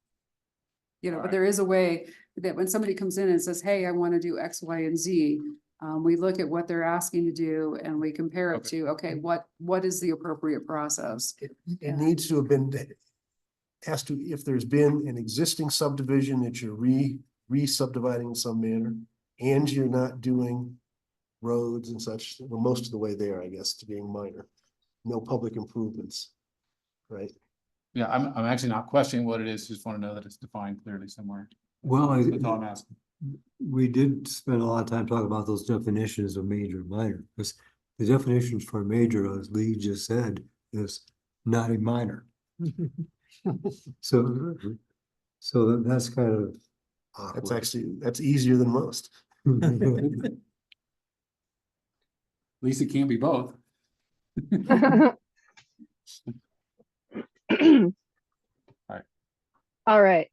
You know, but Alright. there is a way that when somebody comes in and says, hey, I want to do X, Y, and Z. We look at what they're asking to do and we compare it to, okay, what is the appropriate process? It needs to have been, if there's been an existing subdivision that you're re-subdividing in some manner, and you're not doing roads and such, well, most of the way there, I guess, to being minor. No public improvements, right? Yeah, I'm actually not questioning what it is, just want to know that it's defined clearly somewhere. Well, That's all I'm asking. we did spend a lot of time talking about those definitions of major and minor, because the definitions for major, as Lee just said, is not a minor. So, that's kind of That's awkward. actually, that's easier than most. At least it can't be both. All right.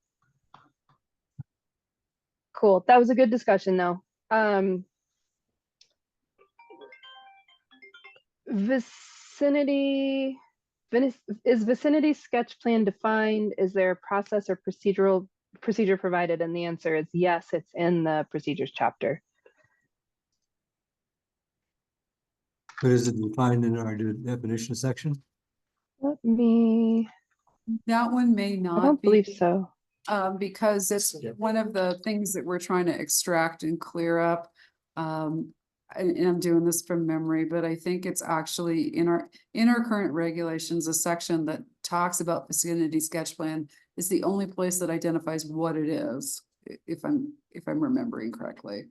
Cool. That was a good discussion though. Vicinity, is vicinity sketch plan defined? Is there a process or procedure provided? And the answer is yes, it's in the procedures chapter. But is it defined in our definition section? Let me, That one may I not don't be. believe so. Because it's Yeah. one of the things that we're trying to extract and clear up. And I'm doing this from memory, but I think it's actually in our current regulations, a section that talks about vicinity sketch plan is the only place that identifies what it is, if I'm remembering correctly.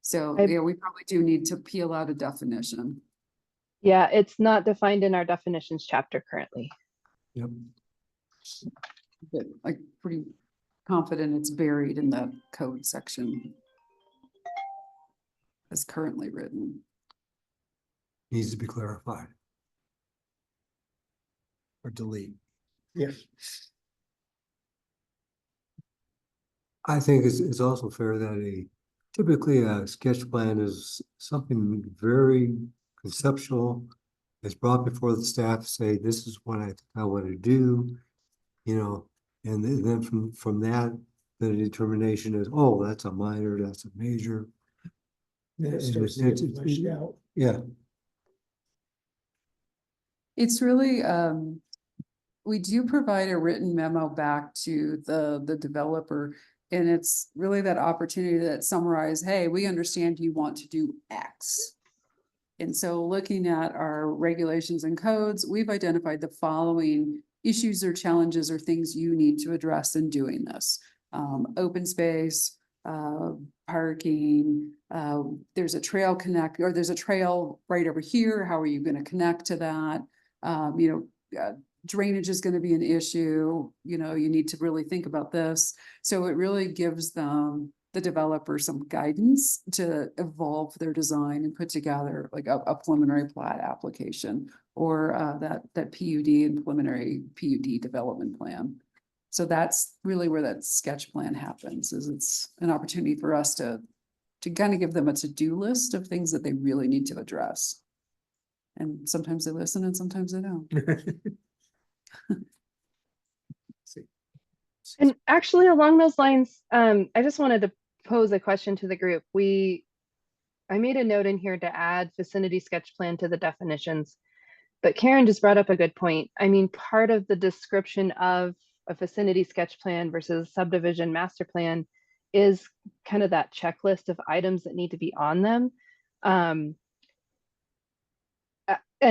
So, I- yeah, we probably do need to peel out a definition. Yeah, it's not defined in our definitions chapter currently. Yep. But I'm pretty confident it's buried in that code section as currently written. Needs to be clarified. Or delete. Yeah. I think it's also fair that typically a sketch plan is something very conceptual. It's brought before the staff to say, this is what I think I want to do, and then from that, the determination is, oh, that's a minor, that's a major. Then it And starts to it's- get it's- fleshed out. Yeah, It's really, we do provide a written memo back to the developer. And it's really that opportunity that summarize, hey, we understand you want to do X. And so looking at our regulations and codes, we've identified the following issues or challenges or things you need to address in doing this. Open space, parking, there's a trail there's a trail right over here. How are you going to connect to that? Drainage is going to be an issue. You need to really think about this. So it really gives them, the developer, some guidance to evolve their design and put together like a preliminary plat application or that PUD and preliminary PUD development plan. So that's really where that sketch plan happens, is it's an opportunity for us to kind of give them a to-do list of things that they really need to address. And sometimes they listen and sometimes they don't. And actually along those lines, I just wanted to pose a question to the group. I made a note in here to add vicinity sketch plan to the definitions, but Karen just brought up a good point. I mean, part of the description of a vicinity sketch plan versus subdivision master plan is kind of that checklist of items that need to be on them. And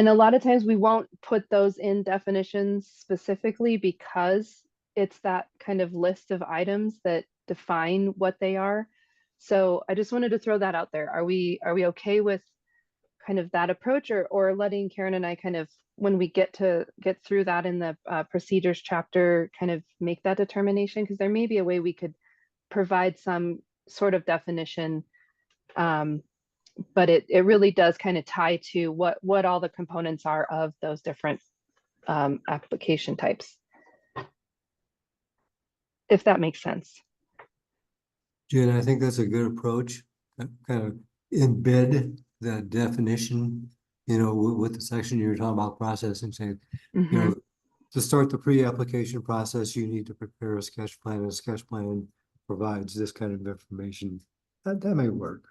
a lot of times we won't put those in definitions specifically because it's that kind of list of items that define what they are. So I just wanted to throw that out there. Are we okay with kind of that approach, or letting Karen and I kind of, when we get through that in the procedures chapter, kind of make that determination? Because there may be a way we could provide some sort of definition, but it really does kind of tie to what all the components are of those different application types. If that makes sense. Jen, I think that's a good approach, kind of embed that definition, with the section you're talking about processing, saying, Mhm. to start the pre-application process, you need to prepare a sketch plan, and a sketch plan provides this kind of information. That may work,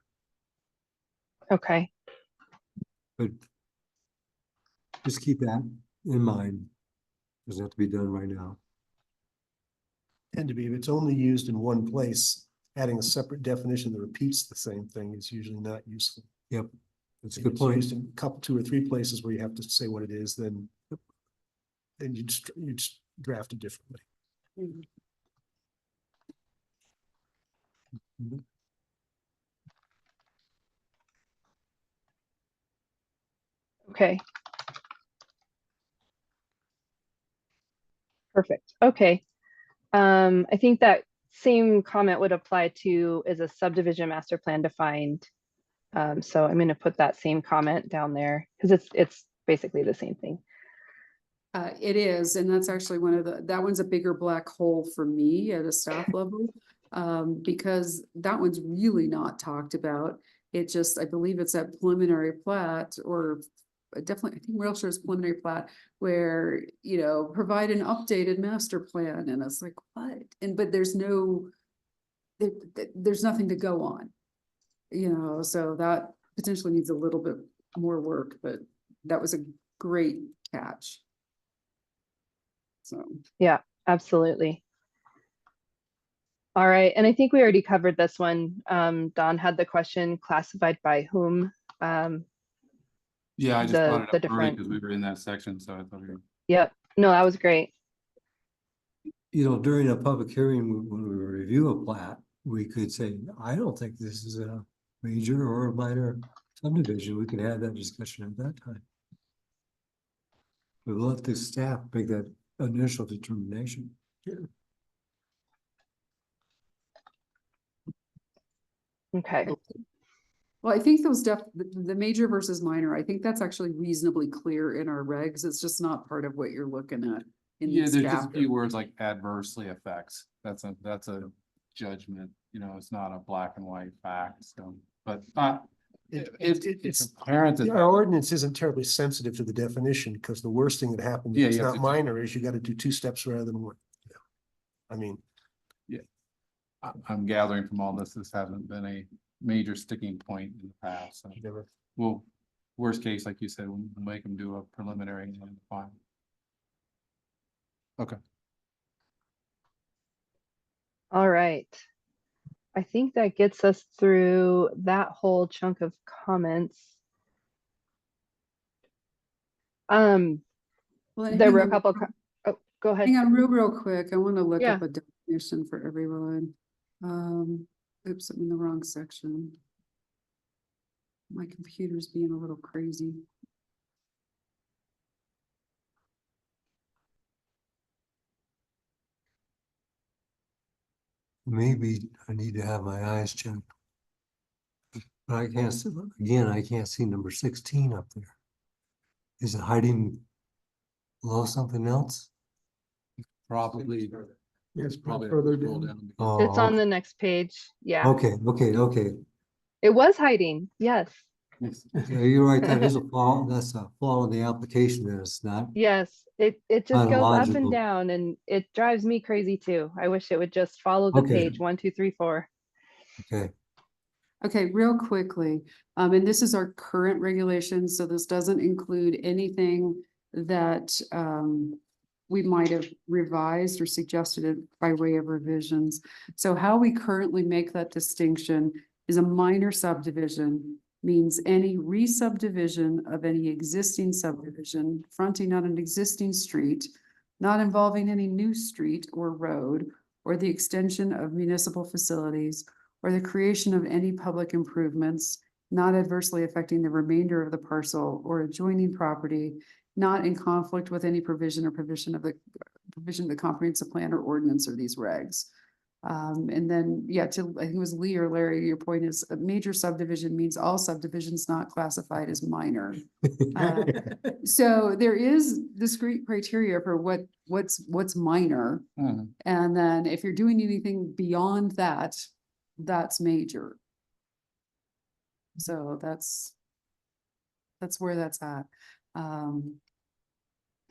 Okay, but just keep that in mind. Doesn't have to be done right now. And to be, if it's only used in one place, adding a separate definition that repeats the same thing is usually not useful. Yep, that's a If good it's point. used in a couple, 2 or 3 places where you have to say what it is, then you just draft it differently. okay. Perfect, okay. I think that same comment would apply to, is a subdivision master plan defined? So I'm gonna put that same comment down there, because it's basically the same thing. It is, and that's actually one of that one's a bigger black hole for me at a staff level. Because that one's really not talked about. It just, I believe it's that preliminary plat, or definitely, I think Wilshire's preliminary plat, where, provide an updated master plan, and it's like, what? But there's there's nothing to go on. So that potentially needs a little bit more work, but that was a great catch. So. Yeah, absolutely. All right, and I think we already covered this one. Don had the question, classified by whom? Yeah, I just The brought it up early different, because we were in that section, so I thought we were. yep, no, that was great. During a public hearing, when we review a plat, we could say, I don't think this is a major or a minor subdivision. We can have that discussion at that time. We'll let the staff make that initial determination. Okay, Well, I think those the major versus minor, I think that's actually reasonably clear in our regs. It's just not part of what you're looking at. Yeah, this there's just a chapter. few words like adversely affects. That's a judgment, it's not a black and white fact, so, but it's apparent that. Our ordinance isn't terribly sensitive to the definition, because the worst thing that happens, if Yeah, it's you have not to- minor, is you gotta do 2 steps rather than 1. I mean, I'm gathering from all this hasn't been a major sticking point in the past, so. never. Well, worst case, like you said, we'll make them do a preliminary and then final. Okay. all right. I think that gets us through that whole chunk of comments. Well, There were a hang on. couple, oh, go ahead. Hang on real quick. I want to look Yeah. up a definition for everyone. Oops, I'm in the wrong section. My computer's being a little crazy. Maybe I need to have my eyes checked. But I can't see, again, I can't see number 16 up there. Is it hiding below something else? Probably. Yes, Probably further scroll down. Oh, It's on okay. the next page, yeah. Okay. It was hiding, yes, Yeah, you're right. That is a flaw. That's a flaw in the application. That it's not. yes. It just Not goes up and logical. down, and it drives me crazy too. I wish it would just follow the Okay. page 1, 2, 3, 4. Okay. Okay, real quickly, and this is our current regulation, so this doesn't include anything that we might have revised or suggested it by way of revisions. So how we currently make that distinction is a minor subdivision means any re-subdivision of any existing subdivision fronting on an existing street, not involving any new street or road, or the extension of municipal facilities, or the creation of any public improvements, not adversely affecting the remainder of the parcel or adjoining property, not in conflict with any provision of the comprehensive plan or ordinance or these regs. And then, yeah, I think it was Lee or Larry, your point is a major subdivision means all subdivisions not classified as minor. So there is discrete criteria for what's minor. Mhm. And then if you're doing anything beyond that, that's major. So that's where that's at.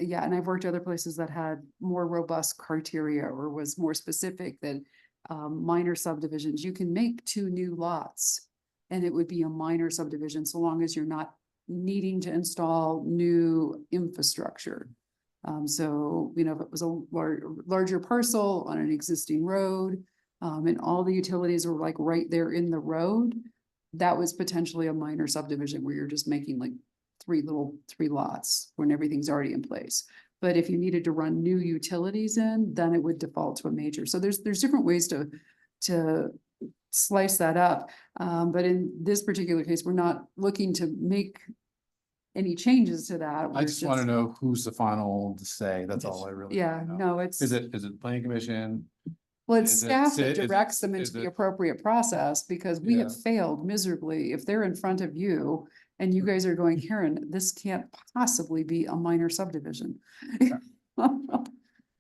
Yeah, and I've worked other places that had more robust criteria or was more specific than minor subdivisions. You can make 2 new lots and it would be a minor subdivision so long as you're not needing to install new infrastructure. So, you know, if it was a larger parcel on an existing road, and all the utilities were like right there in the road, that was potentially a minor subdivision where you're just making like 3 lots when everything's already in place. But if you needed to run new utilities in, then it would default to a major. So there's different ways to slice that up. But in this particular case, we're not looking to make any changes to that. I We're just want to know who's the final to say. That's all I really. Yeah, wanna know. no, it's. Is it planning commission? Well, it's Is it staff ci- that is it- directs them is into the it- appropriate process because we have failed miserably. If they're in front of you and you guys are going, Karen, this can't possibly be a minor subdivision.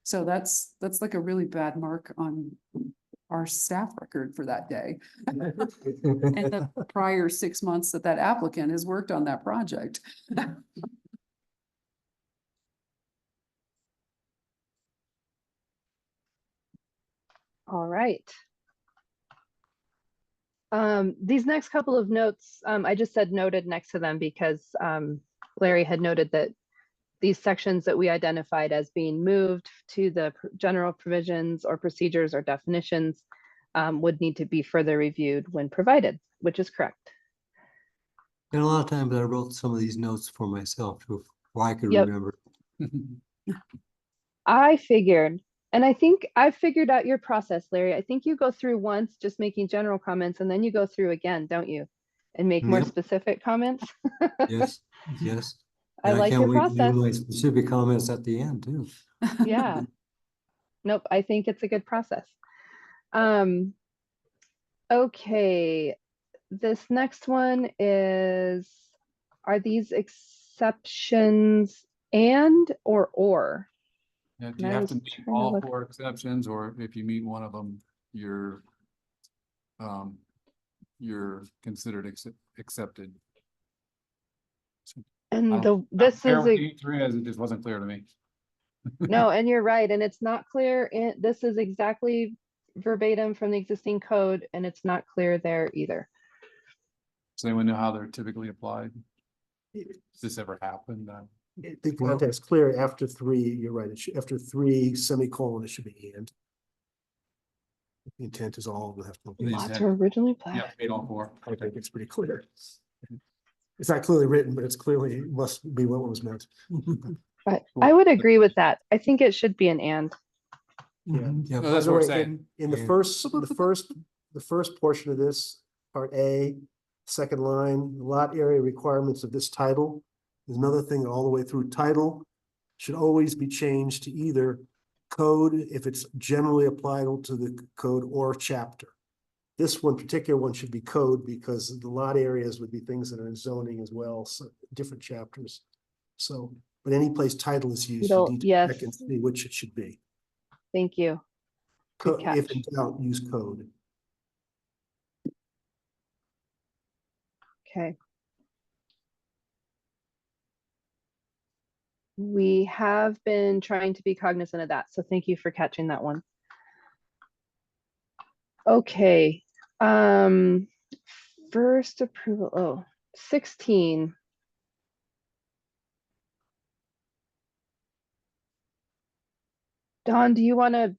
So that's like a really bad mark on our staff record for that day. And the prior 6 months that applicant has worked on that project. All right. These next couple of notes, I just said noted next to them because Larry had noted that these sections that we identified as being moved to the general provisions or procedures or definitions would need to be further reviewed when provided, which is correct. And a lot of times I wrote some of these notes for myself so I could Yep. remember. I figured, and I think I've figured out your process, Larry. I think you go through once just making general comments and then you go through again, don't you? And make more Yep. specific comments. Yes, yes. I And like can't your wait to do process. my specific comments at the end too. Yeah. Nope, I think it's a good process. Okay, this next one is, are these exceptions and or? Yeah, do And you I have was to meet trying to all look- 4 exceptions, or if you meet one of them, you're considered accepted? And don't this care is what a, the answer is, it just wasn't clear to me. no, and you're right, and it's not clear, this is exactly verbatim from the existing code, and it's not clear there either. Does anyone know how they're typically applied? Does this ever happen? The content's clear after 3, you're right, after 3 semicolon, it should be and. The intent is all will have to. These Lots have- were originally Yeah, planned. made all 4. I think it's pretty clear. It's not clearly written, but it's clearly must be what was meant. But Cool. I would agree with that. I think it should be an and. Yeah. Yeah. No, that's By the what we're way, saying. In the Yeah. first portion of this, part A, second line, lot area requirements of this title. There's another thing all the way through title should always be changed to either code if it's generally applicable to the code or chapter. This particular one should be code because the lot areas would be things that are in zoning as well, so different chapters. So, but any place title is used, you need to Yes. check and see which it should be. Thank you. Good If in catch. doubt, use code. Okay. We have been trying to be cognizant of that, so thank you for catching that one. Okay, first approval, 16. Don, do you want to,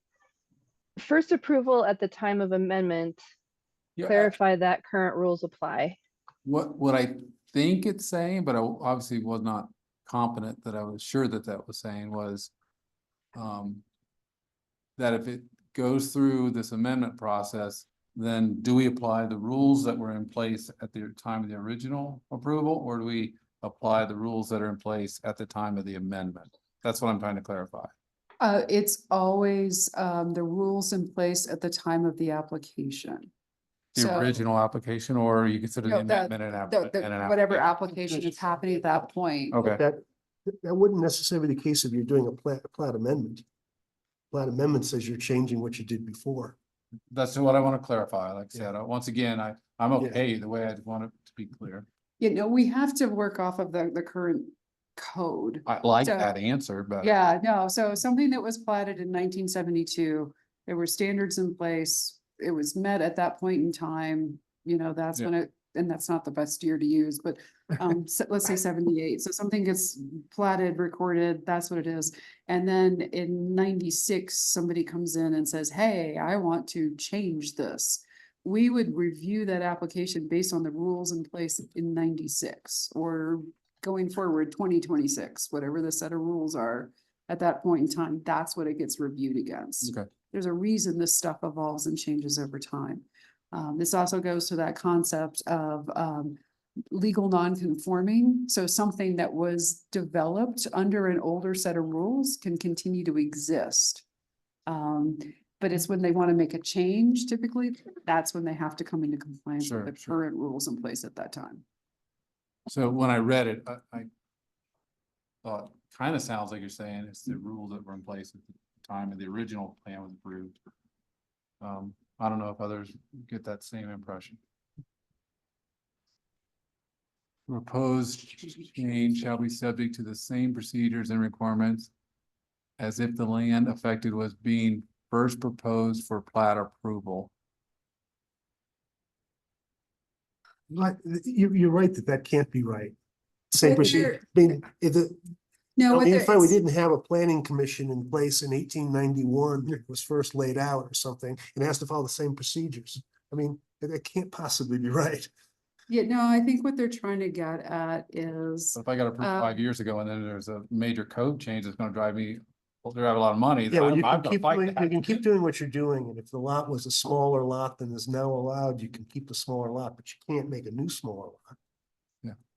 first approval at the time of amendment, Yeah, clarify that current rules apply? what I think it's saying, but I obviously was not competent that I was sure that was saying was that if it goes through this amendment process, then do we apply the rules that were in place at the time of the original approval, or do we apply the rules that are in place at the time of the amendment? That's what I'm trying to clarify. It's always, the rules in place at the time of the application. The So- original application, or you consider the No, the- amendment and Whatever application? application is happening at that point. Okay, That wouldn't necessarily be the case if you're doing a plat amendment. Plat amendment says you're changing what you did before. that's what I want to clarify. Like I said, once again, I'm Yeah. okay the way I want it to be clear. You know, we have to work off of the current code. I like So- that answer, but. Yeah, no, so something that was platted in 1972, there were standards in place. It was met at that point in time, you know, that's Yeah. when it, and that's not the best year to use, but let's say 78. So something gets platted, recorded, that's what it is. And then in 96, somebody comes in and says, hey, I want to change this. We would review that application based on the rules in place in 96 or going forward, 2026, whatever the set of rules are at that point in time, that's what it gets reviewed against. Okay. There's a reason this stuff evolves and changes over time. This also goes to that concept of, legal non-conforming. So something that was developed under an older set of rules can continue to exist. But it's when they want to make a change typically, that's when they have to come into compliance Sure, with the sure. current rules in place at that time. So when I read it, I thought, kind of sounds like you're saying it's the rules that were in place at the time of the original plan was approved. I don't know if others get that same impression. Proposed change shall be subject to the same procedures and requirements as if the land affected was being first proposed for plat approval. Like, you're right that can't be right. Same But procedure. I mean, if it, No, what if we there is- didn't have a planning commission in place in 1891, it was first laid out or something, and it has to follow the same procedures. I mean, that can't possibly be right. Yeah, no, I think what they're trying to get at is, So if I got approved 5 years ago and then there's a major code change that's gonna drive me, drive a lot of money. Yeah, well, you I'm can gonna keep fight doing, you that. can keep doing what you're doing, and if the lot was a smaller lot than is now allowed, you can keep the smaller lot, but you can't make a new smaller lot.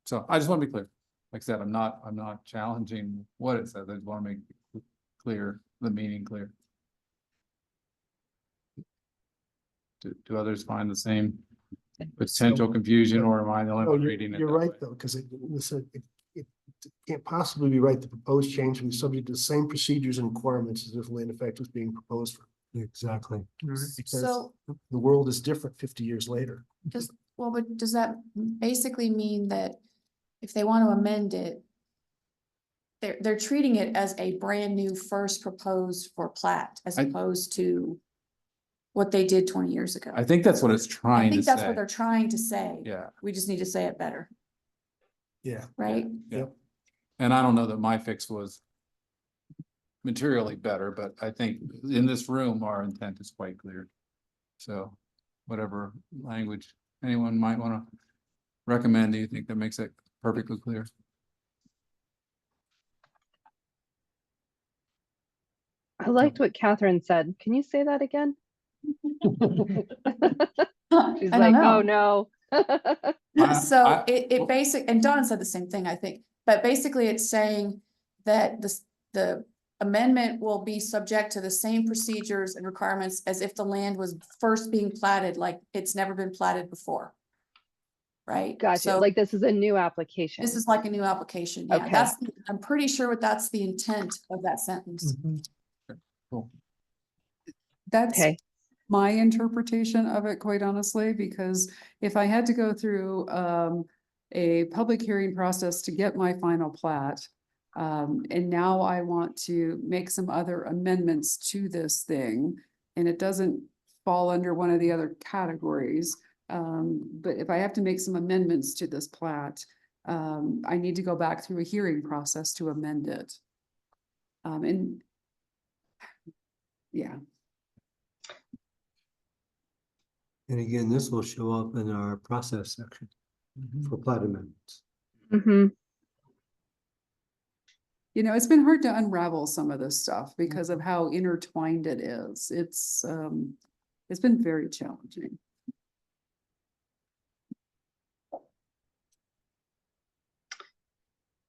So I just want to be clear. Like I said, I'm not challenging what it says. I just want to make clear, the meaning clear. Do others find the same potential confusion, or am I the only Oh, one you're, reading it? you're that right, way? though, because it can't possibly be right. The proposed change will be subject to the same procedures and requirements as if land effect was being proposed for. Exactly. Because So the world is different 50 years later. well, but does that basically mean that if they want to amend it, they're treating it as a brand new first proposed for plat as I- opposed to what they did 20 years ago? I think that's what it's I trying to think that's what say. they're trying to say. Yeah, We just need to say it better, Yeah. right? yeah. And I don't know that my fix was materially better, but I think in this room, our intent is quite clear. So whatever language anyone might want to recommend, do you think that makes it perfectly clear? I liked what Catherine said. Can you say that again? She's I like, don't oh know. no. So it basic, and Don said the same thing, I think, but basically it's saying that the amendment will be subject to the same procedures and requirements as if the land was first being platted, like it's never been platted before. Right? Gotcha. So Like this is a new application. this is like a new application. Yeah, Okay. that's, I'm pretty sure that's the intent of that sentence. Cool. that's Okay. my interpretation of it, quite honestly, because if I had to go through, a public hearing process to get my final plat, and now I want to make some other amendments to this thing, and it doesn't fall under one of the other categories. But if I have to make some amendments to this plat, I need to go back through a hearing process to amend it. And yeah, And again, this will show up in our process section for plat amendments. Mm-hmm. you know, it's been hard to unravel some of this stuff because of how intertwined it is. It's been very challenging.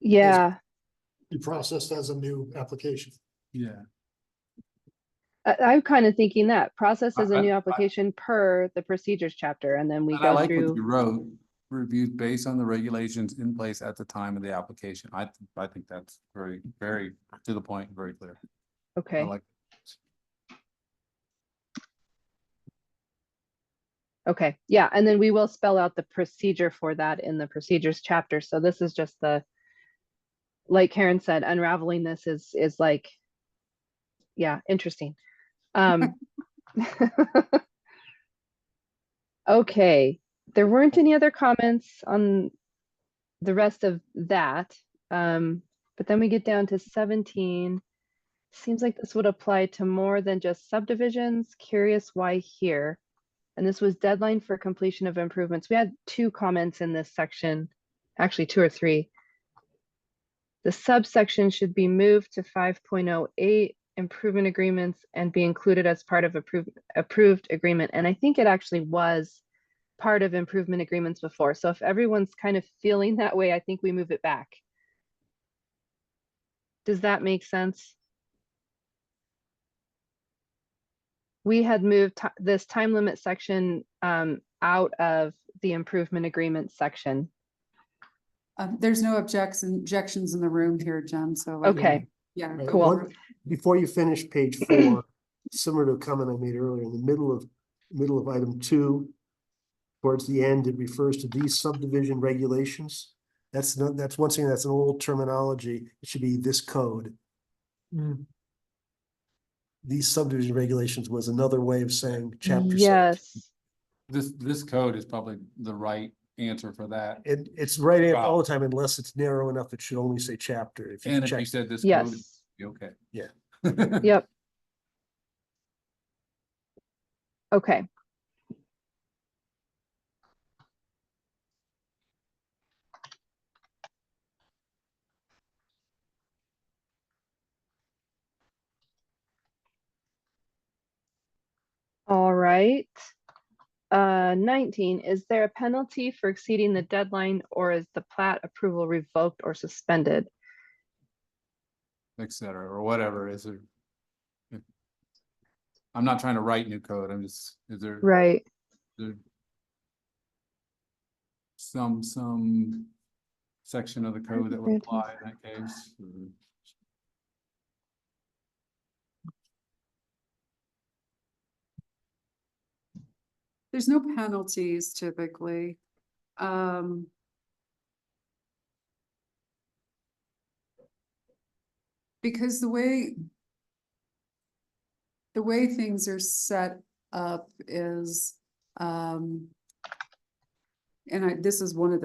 Yeah. Be processed as a new application. Yeah. I'm kind of thinking that process is a new I- application per the procedures chapter, and then we And I go like what you through. wrote, reviewed based on the regulations in place at the time of the application. I think that's very, very to the point, very clear. I Okay, like. okay, yeah, and then we will spell out the procedure for that in the procedures chapter. So this is just like Karen said, unraveling this is like, yeah, interesting. Okay, there weren't any other comments on the rest of that. But then we get down to 17. Seems like this would apply to more than just subdivisions. Curious why here. And this was deadline for completion of improvements. We had 2 comments in this section, actually 2 or 3. The subsection should be moved to 5.08 improvement agreements and be included as part of approved agreement. And I think it actually was part of improvement agreements before. So if everyone's kind of feeling that way, I think we move it back. Does that make sense? We had moved this time limit section out of the improvement agreement section. There's no objections in the room here, Jen, so. Okay, Yeah. Right, Cool. Before you finish page 4, similar to a comment I made earlier, in the middle of item 2, towards the end, it refers to these subdivision regulations. That's one thing, that's an old terminology. It should be this code. These subdivision regulations was another way of saying chapter 17. yes, This code is probably the right answer for that. It's right all the time unless it's narrow enough, it should only say chapter. If you And if check, you said this code, yes, you okay. Yeah. yep. Okay. All right. 19, is there a penalty for exceeding the deadline, or is the plat approval revoked or suspended? Et cetera, or whatever, is there? I'm not trying to write new code, I'm just, is there? Right. there some section of the code that would apply in that case? Or- There's no penalties typically. Because the way things are set up is, and this is one of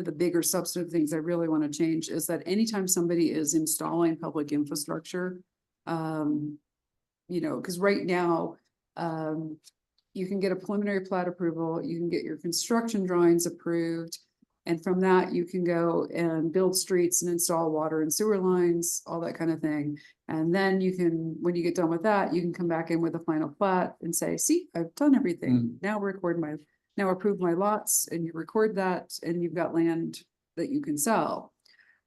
the bigger substantive things I really want to change, is that anytime somebody is installing public infrastructure, because right now, you can get a preliminary plat approval, you can get your construction drawings approved. And from that, you can go and build streets and install water and sewer lines, all that kind of thing. And then you can, when you get done with that, you can come back in with a final plat and say, see, I've done everything. Now approve my lots, and you record that, and you've got land that you can sell.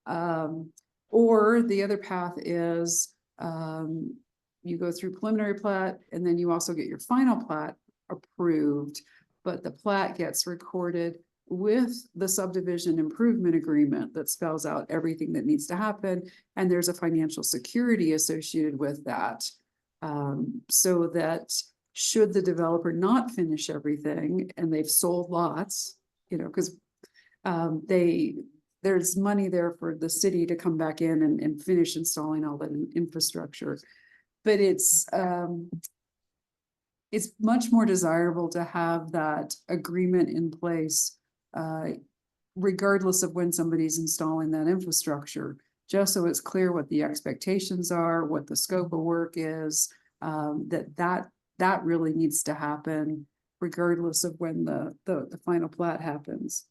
Or the other path is, you go through preliminary plat, and then you also get your final plat approved, but the plat gets recorded with the subdivision improvement agreement that spells out everything that needs to happen, and there's a financial security associated with that. So that should the developer not finish everything and they've sold lots, because there's money there for the city to come back in and finish installing all that infrastructure. But it's much more desirable to have that agreement in place, regardless of when somebody's installing that infrastructure, just so it's clear what the expectations are, what the scope of work is, that really needs to happen regardless of when the final plat happens.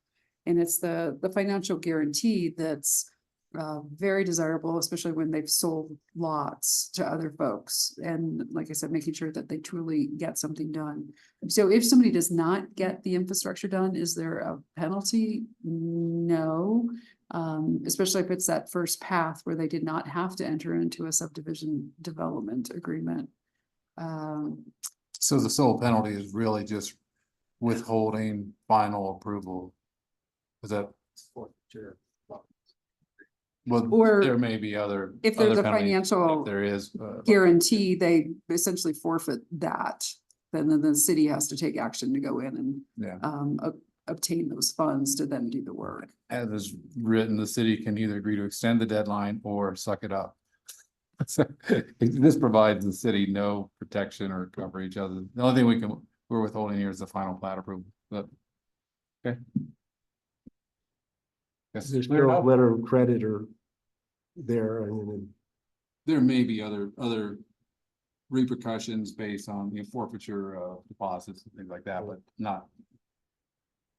And it's the financial guarantee that's very desirable, especially when they've sold lots to other folks. And like I said, making sure that they truly get something done. So if somebody does not get the infrastructure done, is there a penalty? No, especially if it's that first path where they did not have to enter into a subdivision development agreement. So the sole penalty is really just withholding final approval. Is that? Well, Or there may be other. if there's other a penalties, financial if there is. guarantee, they essentially forfeit that. Then the city has to take action to go in and Yeah, obtain those funds to then do the work. as is written, the city can either agree to extend the deadline or suck it up. So, this provides the city no protection or coverage other, the only thing we're withholding here is the final plat approval, but. Okay. Guess There's clear no enough. letter of credit or there, and then There may be other repercussions based on the forfeiture deposits and things like that, but not.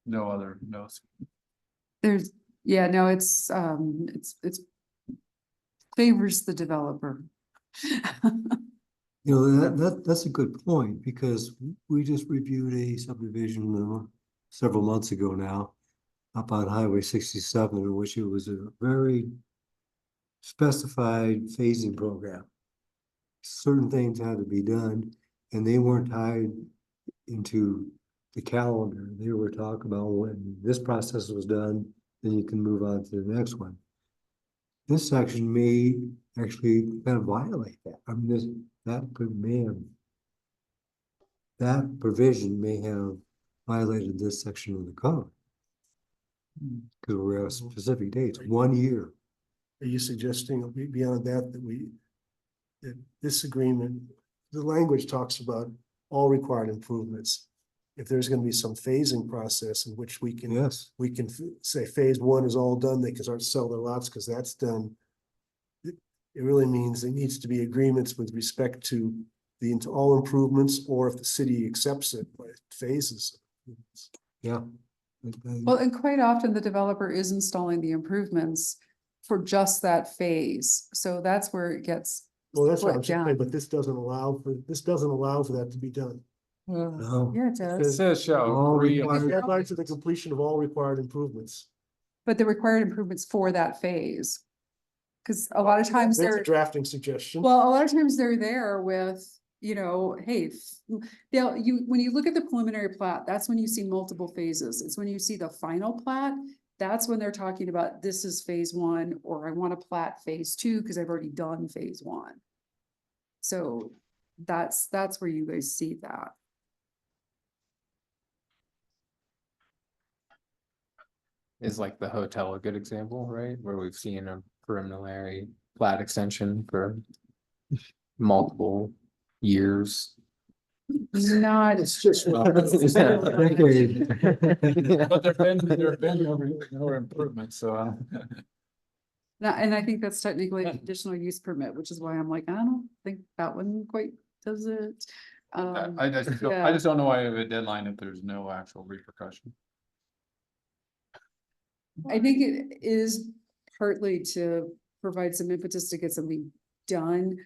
No other, no. There's, yeah, no, it's favors the developer. You know, that's a good point, because we just reviewed a subdivision several months ago now up on Highway 67, in which it was a very specified phasing program. Certain things had to be done, and they weren't tied into the calendar. They were talking about when this process was done, then you can move on to the next one. This section may actually kind of violate that. I mean, that provision may have violated this section of the code. Because we're at specific dates, 1 year. are you suggesting beyond that, that this agreement, the language talks about all required improvements. If there's gonna be some phasing process in which we can. Yes. We can say phase one is all done, they can start to sell their lots because that's done. It really means there needs to be agreements with respect to into all improvements, or if the city accepts it, by phases. Yeah. Well, and quite often the developer is installing the improvements for just that phase. So that's where it gets. Well, that's what I'm split down. saying, but this doesn't allow for that to be done. No. Yeah, it It does. says shall All agree. required- Deadline to the completion of all required improvements. But the required improvements for that phase. Cause a lot of times That's they're, a drafting suggestion. well, a lot of times they're there with, you know, hey, when you look at the preliminary plat, that's when you see multiple phases. It's when you see the final plat, that's when they're talking about this is phase one, or I want to plat phase two, because I've already done phase one. So that's where you guys see that. Is like the hotel a good example, right? Where we've seen a preliminary plat extension for multiple years. Not, It's just. Decade. But there've been no improvements, so. and I think that's technically a conditional use permit, which is why I'm like, I don't think that one quite does it. I just don't know why I have a deadline if there's no actual repercussion. I think it is partly to provide some impetus to get something done.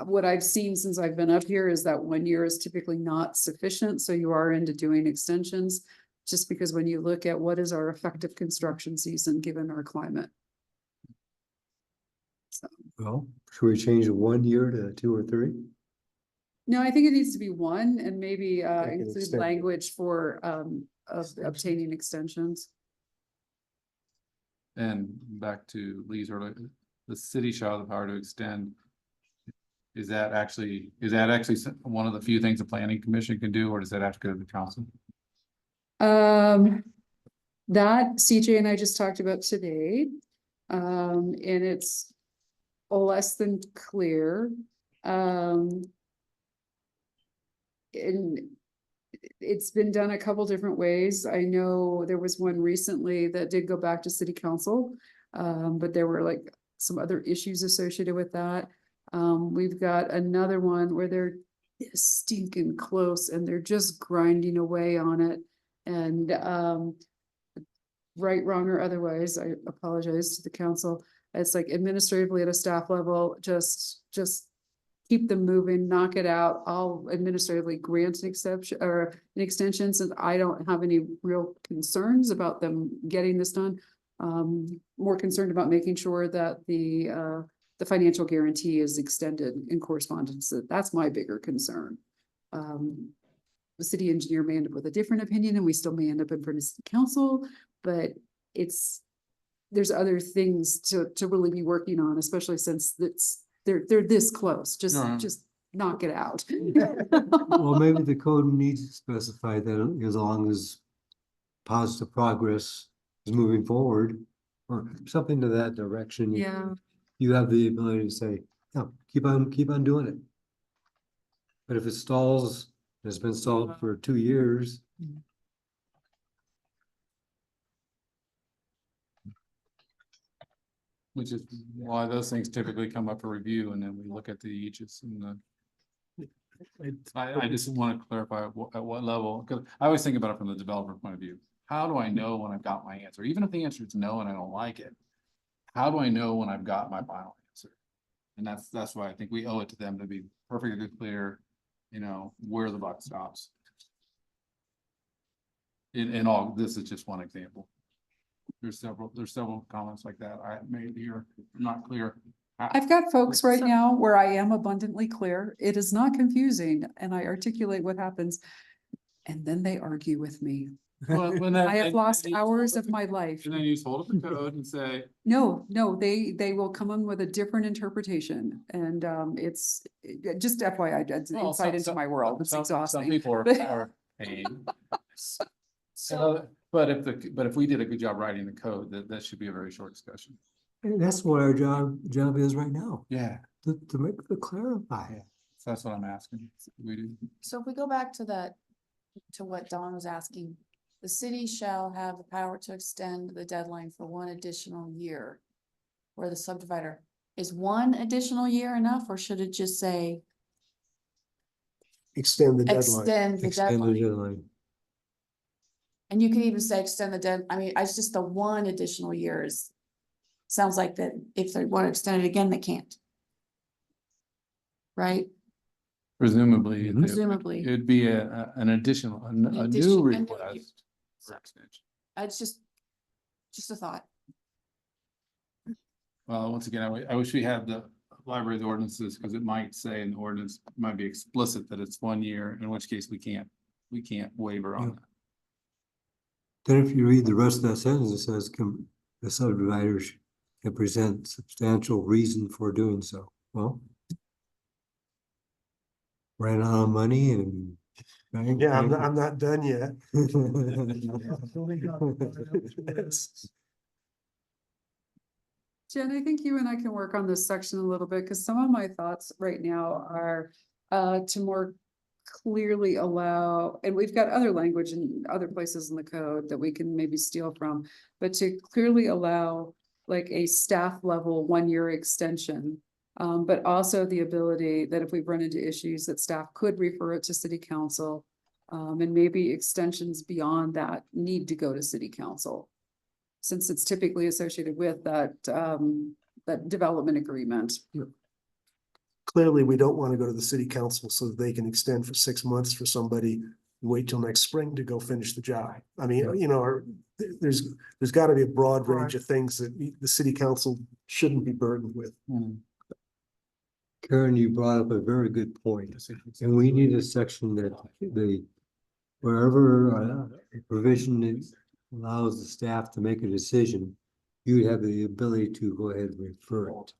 What I've seen since I've been up here is that 1 year is typically not sufficient, so you are into doing extensions. Just because when you look at what is our effective construction season, given our climate. So, Well, should we change the 1 year to 2 or 3? no, I think it needs to be one, and maybe Make it include extended. language for of obtaining extensions. And back to Lee's earlier, the city shall have the power to extend. Is that actually one of the few things the planning commission can do, or does that have to go to the council? That CJ and I just talked about today. And it's less than clear. And it's been done a couple different ways. I know there was one recently that did go back to city council. But there were like some other issues associated with that. We've got another one where they're stinking close and they're just grinding away on it. And right, wrong, or otherwise, I apologize to the council. It's like administratively at a staff level, just keep them moving, knock it out. I'll administratively grant an exception or an extension, since I don't have any real concerns about them getting this done. More concerned about making sure that the the financial guarantee is extended in correspondence. That's my bigger concern. The city engineer may end up with a different opinion and we still may end up in front of city council, but there's other things to really be working on, especially since they're this close, just knock it out. Well, maybe the code needs to specify that as long as positive progress is moving forward or something to that direction. Yeah, You have the ability to say, yeah, keep on doing it. But if it stalls, it's been stalled for 2 years. Which is why those things typically come up for review and then we look at the aegis and the. I just want to clarify at what level, because I always think about it from the developer point of view. How do I know when I've got my answer? Even if the answer is no and I don't like it, how do I know when I've got my final answer? And that's why I think we owe it to them to be perfectly clear, where the buck stops. In all, this is just one example. There's several comments like that I made here, not clear. I've got folks right now where I am abundantly clear. It is not confusing and I articulate what happens. And then they argue with me. I have lost hours of my life. And then you just hold up the code and say, No, they will come in with a different interpretation and it's just FYI, it's well, insight into my world. It's some exhausting. people are paying. But if we did a good job writing the code, that should be a very short discussion. And that's what our job is right now, Yeah. to make it clarify. So that's what I'm asking. We do. So if we go back to what Don was asking, the city shall have the power to extend the deadline for 1 additional year. Where the subdivider, is 1 additional year enough, or should it just say Extend the deadline. extend the Extend the deadline? deadline. And you could even say extend the I mean, it's just the 1 additional years. Sounds like that if they want to extend it again, they can't. Right? Presumably, Presumably. it'd be an additional, a new addition- request. For extension. It's just a thought. Well, once again, I wish we had the library of the ordinances, because it might say in the ordinance, it might be explicit that it's 1 year, in which case we can't waiver on that. Then if you read the rest of that sentence, it says the subdividers can present substantial reason for doing so. Well, ran out of money and. Yeah, I'm not done yet. Jen, I think you and I can work on this section a little bit, because some of my thoughts right now are to more clearly allow, and we've got other language in other places in the code that we can maybe steal from, but to clearly allow like a staff level 1-year extension. But also the ability that if we run into issues that staff could refer it to city council. And maybe extensions beyond that need to go to city council. Since it's typically associated with that development agreement. Clearly, we don't want to go to the city council so that they can extend for 6 months for somebody, and wait till next spring to go finish the job. I mean, there's got to be a broad range of things that the city council shouldn't be burdened with. Karen, you brought up a very good point, and we need a section that wherever a provision allows the staff to make a decision, you have the ability to go ahead and refer it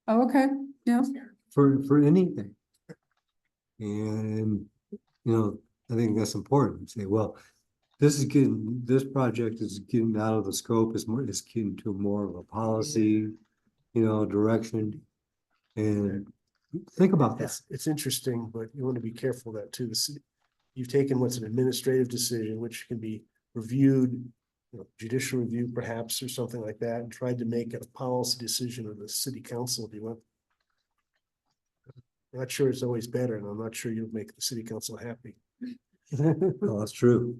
Oh, okay, yeah. for anything. And, I think that's important. Say, well, this project is getting out of the scope, it's getting to more of a policy, direction. And think about that. It's interesting, but you want to be careful of that too. You've taken what's an administrative decision, which can be reviewed, judicial review perhaps, or something like that, and tried to make it a policy decision of the city council. If you want, I'm not sure it's always better, and I'm not sure you'll make the city council happy. Well, that's true.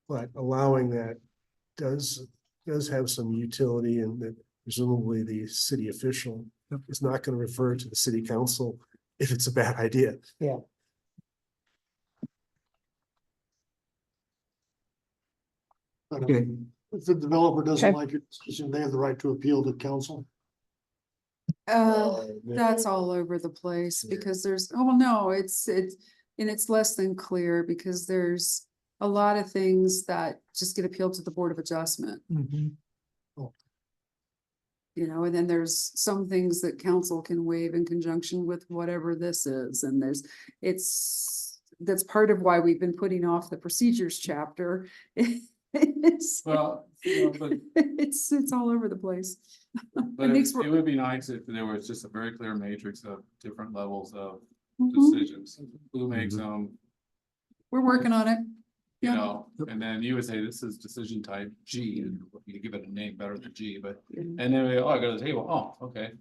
But allowing that does have some utility, and that presumably the city official is not going to refer to the city council if it's a bad idea. Yeah. Okay, If the developer doesn't Okay. like your decision, they have the right to appeal to council. That's all over the place because there's, oh, no, and it's less than clear because there's a lot of things that just get appealed to the Board of Adjustment. You know, and then there's some things that council can waive in conjunction with whatever this is, and that's part of why we've been putting off the procedures chapter. It's, Well, but it's all over the place. But It it makes it would be nice if there was just a very clear matrix of different levels of Mhm. decisions. Who makes them, We're working on it. you Yeah. know, and then you would say this is decision type G, and you give it a name better than G, but, Yeah. and then we, oh, I go to the table, oh, okay.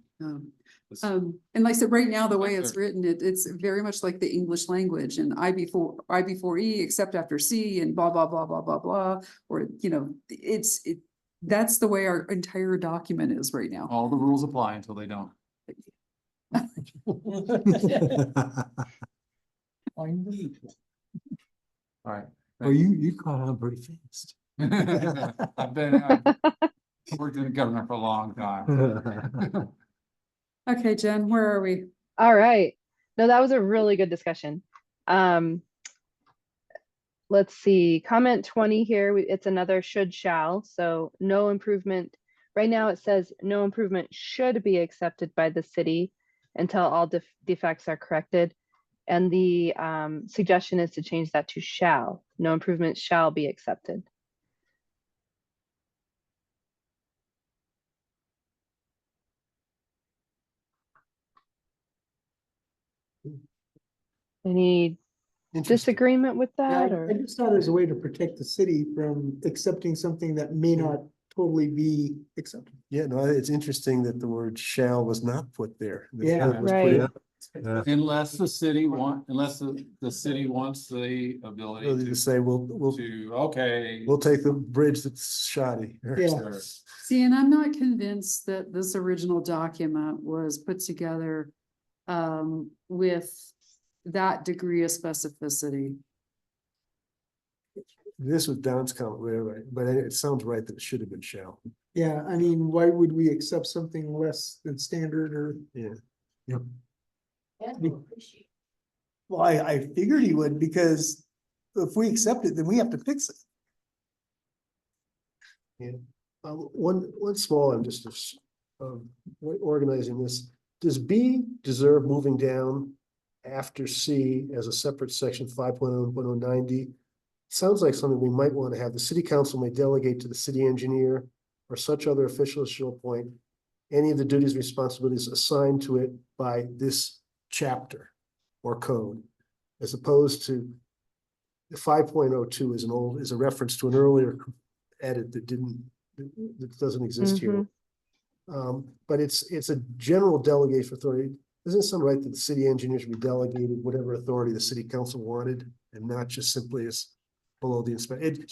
This- And like I said, right now, the way Like it's there- written, it's very much like the English language and I before E except after C and blah, blah, blah, blah, blah, blah. Or, you know, that's the way our entire document is right now. All the rules apply until they don't. All right. Well, you caught on pretty fast. I've worked in the government for a long time. Okay, Jen, where are we? All right. No, that was a really good discussion. Let's see, comment 20 here, it's another should shall, so no improvement. Right now it says no improvement should be accepted by the city until all defects are corrected. And the suggestion is to change that to shall. No improvement shall be accepted. Any Interesting. disagreement with that, I or? just thought it was a way to protect the city from accepting something that may not totally be accepted. Yeah, no, it's interesting that the word shall was not put there. Yeah. It was put Right. in. Unless the city unless the city wants the ability Ability to say, we'll okay. take the bridge that's shoddy. Yeah. Sure. See, and I'm not convinced that this original document was put together with that degree of specificity. This was Don's comment, right, but it sounds right that it should have been shall. Yeah, I mean, why would we accept something less than standard or? Yeah. Well, I figured he would, because if we accept it, then we have to fix it. One small, I'm just organizing this. Does B deserve moving down after C as a separate section 5.0.090? Sounds like something we might want to have. The city council may delegate to the city engineer or such other official shall appoint any of the duties and responsibilities assigned to it by this chapter or code, as opposed to the 5.02 is a reference to an earlier edit that doesn't exist here. But it's a general delegation authority. Doesn't it sound right that the city engineer should be delegated whatever authority the city council wanted and not just simply as below the inspector? It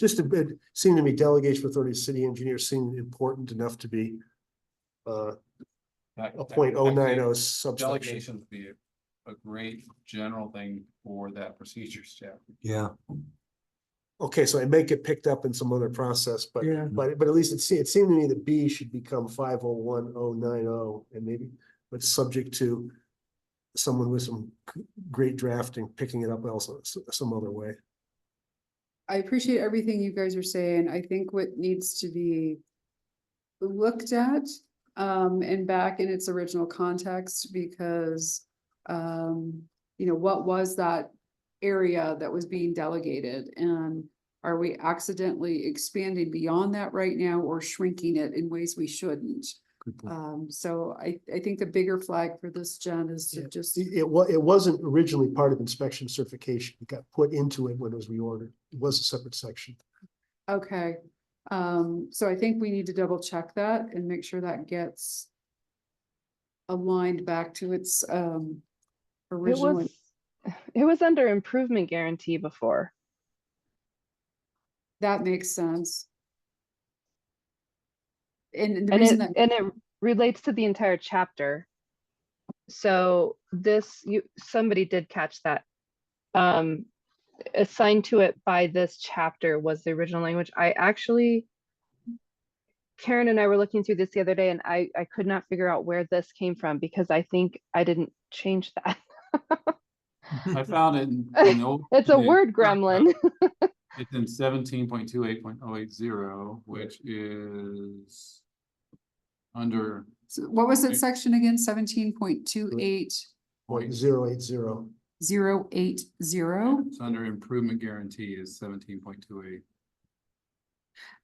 seemed to me delegation authority to city engineer seemed important enough to be a .090 subsection. Delegation would be a great general thing for that procedures chapter. Yeah, Okay, so I may get picked up in some other process, but Yeah. but at least it seemed to me that B should become 501.090 and maybe, but subject to someone with some great drafting, picking it up also some other way. I appreciate everything you guys are saying. I think what needs to be looked at and back in its original context, because you know, what was that area that was being delegated, and are we accidentally expanding beyond that right now or shrinking it in ways we shouldn't? Good point. So I think the bigger flag for this, Jen, is to just, It wasn't originally part of inspection certification. It got put into it when it was reordered. It was a separate section. okay. So I think we need to double check that and make sure that gets aligned back to its original. It was under improvement guarantee before. That makes sense. And the And reason it, that, relates to the entire chapter. So somebody did catch that. Assigned to it by this chapter was the original language. I actually Karen and I were looking through this the other day and I could not figure out where this came from because I think I didn't change that. I found it in the old. It's a in the word current gremlin. code. It's in 17.28.080, which is under So what was Okay. it section again? 17.28. 0.080. 080. it's under improvement guarantee is 17.28.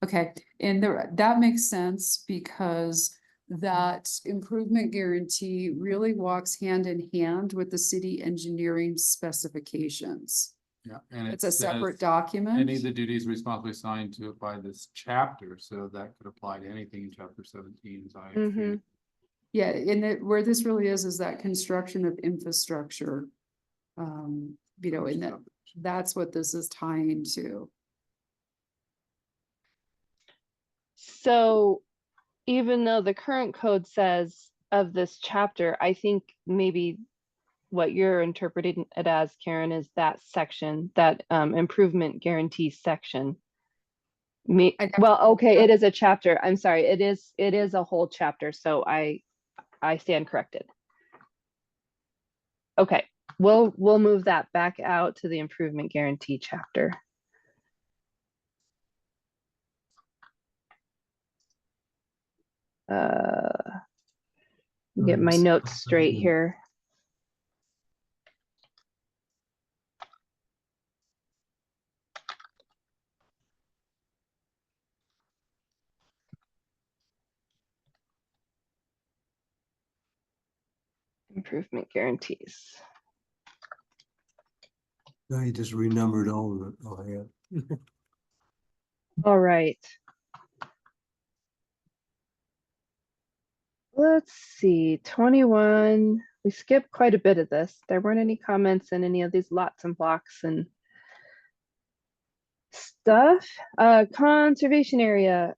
Okay, and there, that makes sense because that improvement guarantee really walks hand in hand with the city engineering specifications. Yeah, and It's a separate Any of document. the duties responsibly assigned to it by this chapter, so that could apply to anything in chapter 17 as I understand Mhm. it. Yeah, and it, where this really is that construction of infrastructure. You know, and that's what this is tying to. So even though the current code says of this chapter, I think maybe what you're interpreting it as, Karen, is that section, that improvement guarantee section. I'd have to- Well, okay, it is a chapter. I'm sorry. It is a whole chapter. So I stand corrected. Okay, we'll move that back out to the improvement guarantee chapter. Get my notes straight here. Improvement guarantees. Now you just renumbered all of it. Oh, yeah. All right. Let's see, 21. We skipped quite a bit of this. There weren't any comments in any of these lots and blocks and stuff. Conservation area.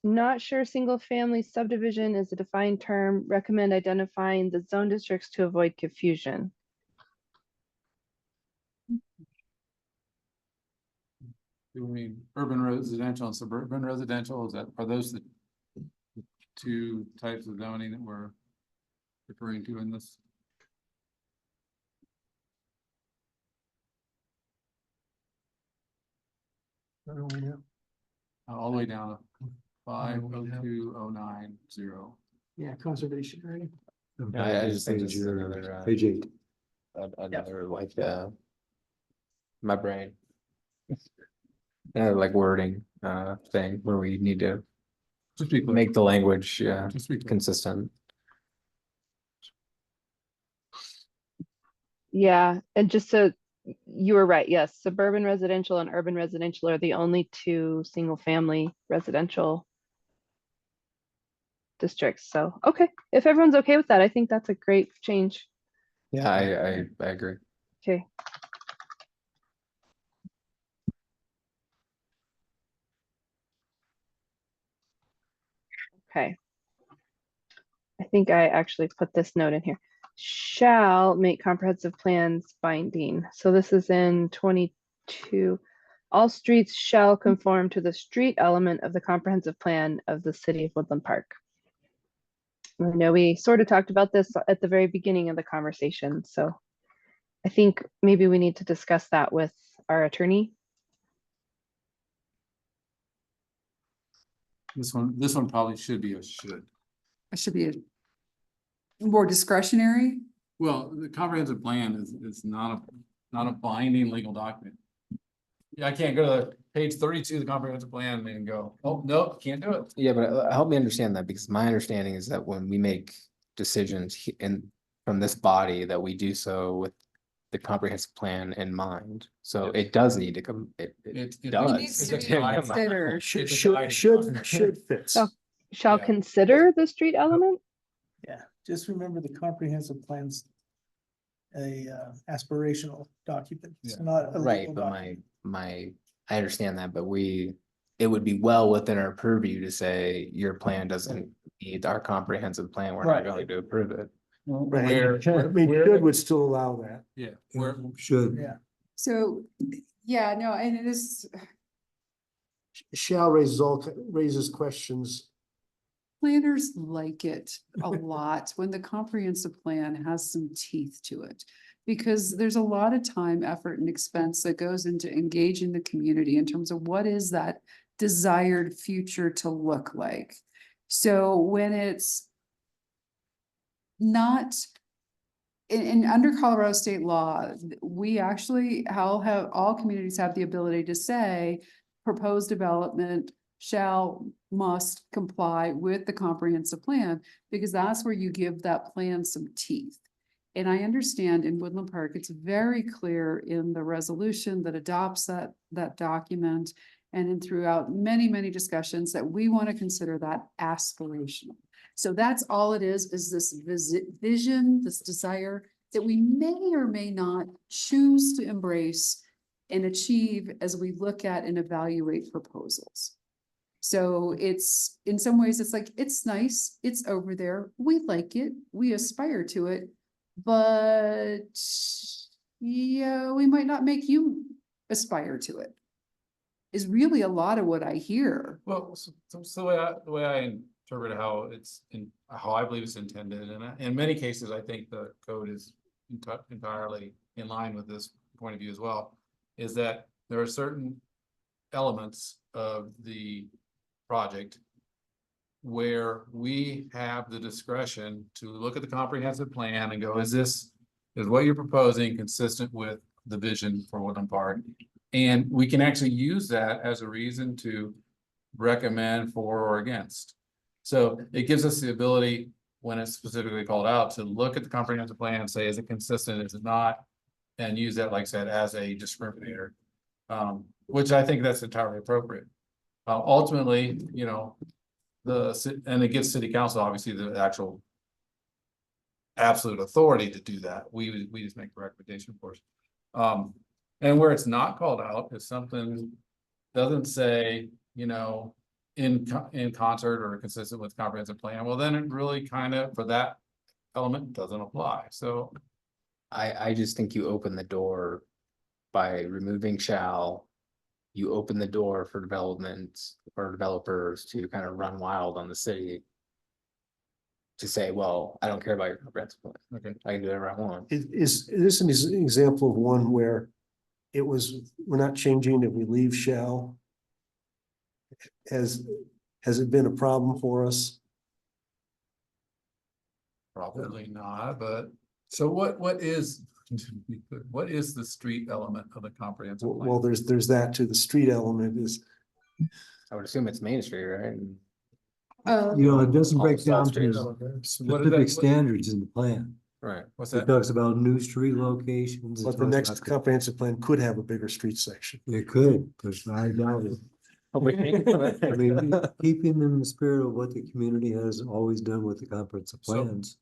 Not sure single family subdivision is a defined term. Recommend identifying the zone districts to avoid confusion. Do we mean urban residential and suburban residential? Are those the two types of zoning that we're referring to in this? All the way down to 502090. Yeah, conservation, right? I just think this Page, is another, Page 8. another like, my brain. Like wording, thing where we need to Just be clear. make the language, Just be clear. consistent. Yeah, and just so you were right, yes, suburban residential and urban residential are the only two single family residential districts. So, okay, if everyone's okay with that, I think that's a great change. Yeah, I agree. Okay. Okay. I think I actually put this note in here. Shall make comprehensive plans binding. So this is in 22. All streets shall conform to the street element of the comprehensive plan of the city of Woodland Park. I know we sort of talked about this at the very beginning of the conversation, so I think maybe we need to discuss that with our attorney. This one probably should be a should. It should be a more discretionary. Well, the comprehensive plan is not a binding legal document. Yeah, I can't go to page 32 of the comprehensive plan and go, oh, no, can't do it. Yeah, but help me understand that, because my understanding is that when we make decisions from this body, that we do so with the comprehensive plan in mind. So it does need to come, it It does. needs to be Yeah. considered. Should fits. Oh. Shall Yeah. consider the street element? Yeah, just remember the comprehensive plan's a aspirational document. It's Yeah. not a Right, legal but document. I understand that, but it would be well within our purview to say your plan doesn't meet our comprehensive plan, we're not Right. going to approve it. Right, I mean, should would still allow that. Yeah, where, Should. Yeah, So, yeah, no, and it is. shall raises questions. Planners like it a lot when the comprehensive plan has some teeth to it. Because there's a lot of time, effort and expense that goes into engaging the community in terms of what is that desired future to look like. So when it's not in under Colorado state law, we actually all communities have the ability to say proposed development must comply with the comprehensive plan, because that's where you give that plan some teeth. And I understand in Woodland Park, it's very clear in the resolution that adopts that document and in throughout many, many discussions that we want to consider that aspirational. So that's all it is this vision, this desire that we may or may not choose to embrace and achieve as we look at and evaluate proposals. So it's, in some ways, it's like, it's nice, it's over there, we like it, we aspire to it, but yeah, we might not make you aspire to it. Is really a lot of what I hear. Well, so the way I interpret how how I believe it's intended, and in many cases, I think the code is entirely in line with this point of view as well, is that there are certain elements of the project where we have the discretion to look at the comprehensive plan and go, is what you're proposing consistent with the vision for Woodland Park? And we can actually use that as a reason to recommend for or against. So it gives us the ability, when it's specifically called out, to look at the comprehensive plan and say, is it consistent, is it not? And use that, like I said, as a discriminator, which I think that's entirely appropriate. Ultimately, you know, and it gives city council obviously the actual absolute authority to do that. We just make the recommendation, of course. And where it's not called out, if something doesn't say, you know, in concert or consistent with comprehensive plan, well, then it really kind of, for that element, doesn't apply. So I just think you open the door by removing shall. You open the door for development or developers to kind of run wild on the city. To say, well, I don't care about your comprehensive plan. okay. I can do whatever I want. Is this an example of one where we're not changing if we leave shall? Has it been a problem for us? Probably not, but so what is the street element of the comprehensive plan? Well, there's that too. The street element is, I would assume it's Main Street, right? You know, it doesn't All break the side down streets. to So what is specific that? standards in the plan. Right. What's It that? talks about new street locations. it but the talks next about- comprehensive plan could have a bigger street section. It could, but I doubt it. I mean, keeping in the spirit of what the community has always done with the comprehensive So- plans,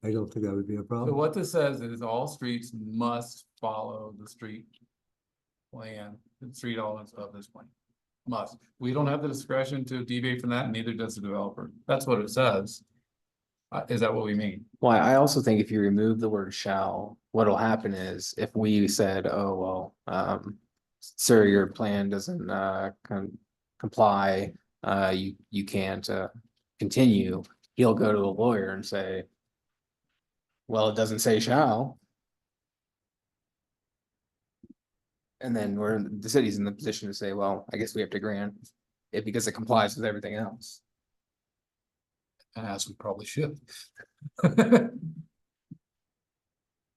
I don't think that would be a So problem. what this says is all streets must follow the street plan, the street elements of this plan. Must. We don't have the discretion to deviate from that, and neither does the developer. That's what it says. Is that what we mean? Well, I also think if you remove the word shall, what'll happen is if we said, oh, well, sir, your plan doesn't comply, you can't continue, he'll go to a lawyer and say, well, it doesn't say shall. And then the city's in the position to say, well, I guess we have to grant it because it complies with everything else. As we probably should. I'd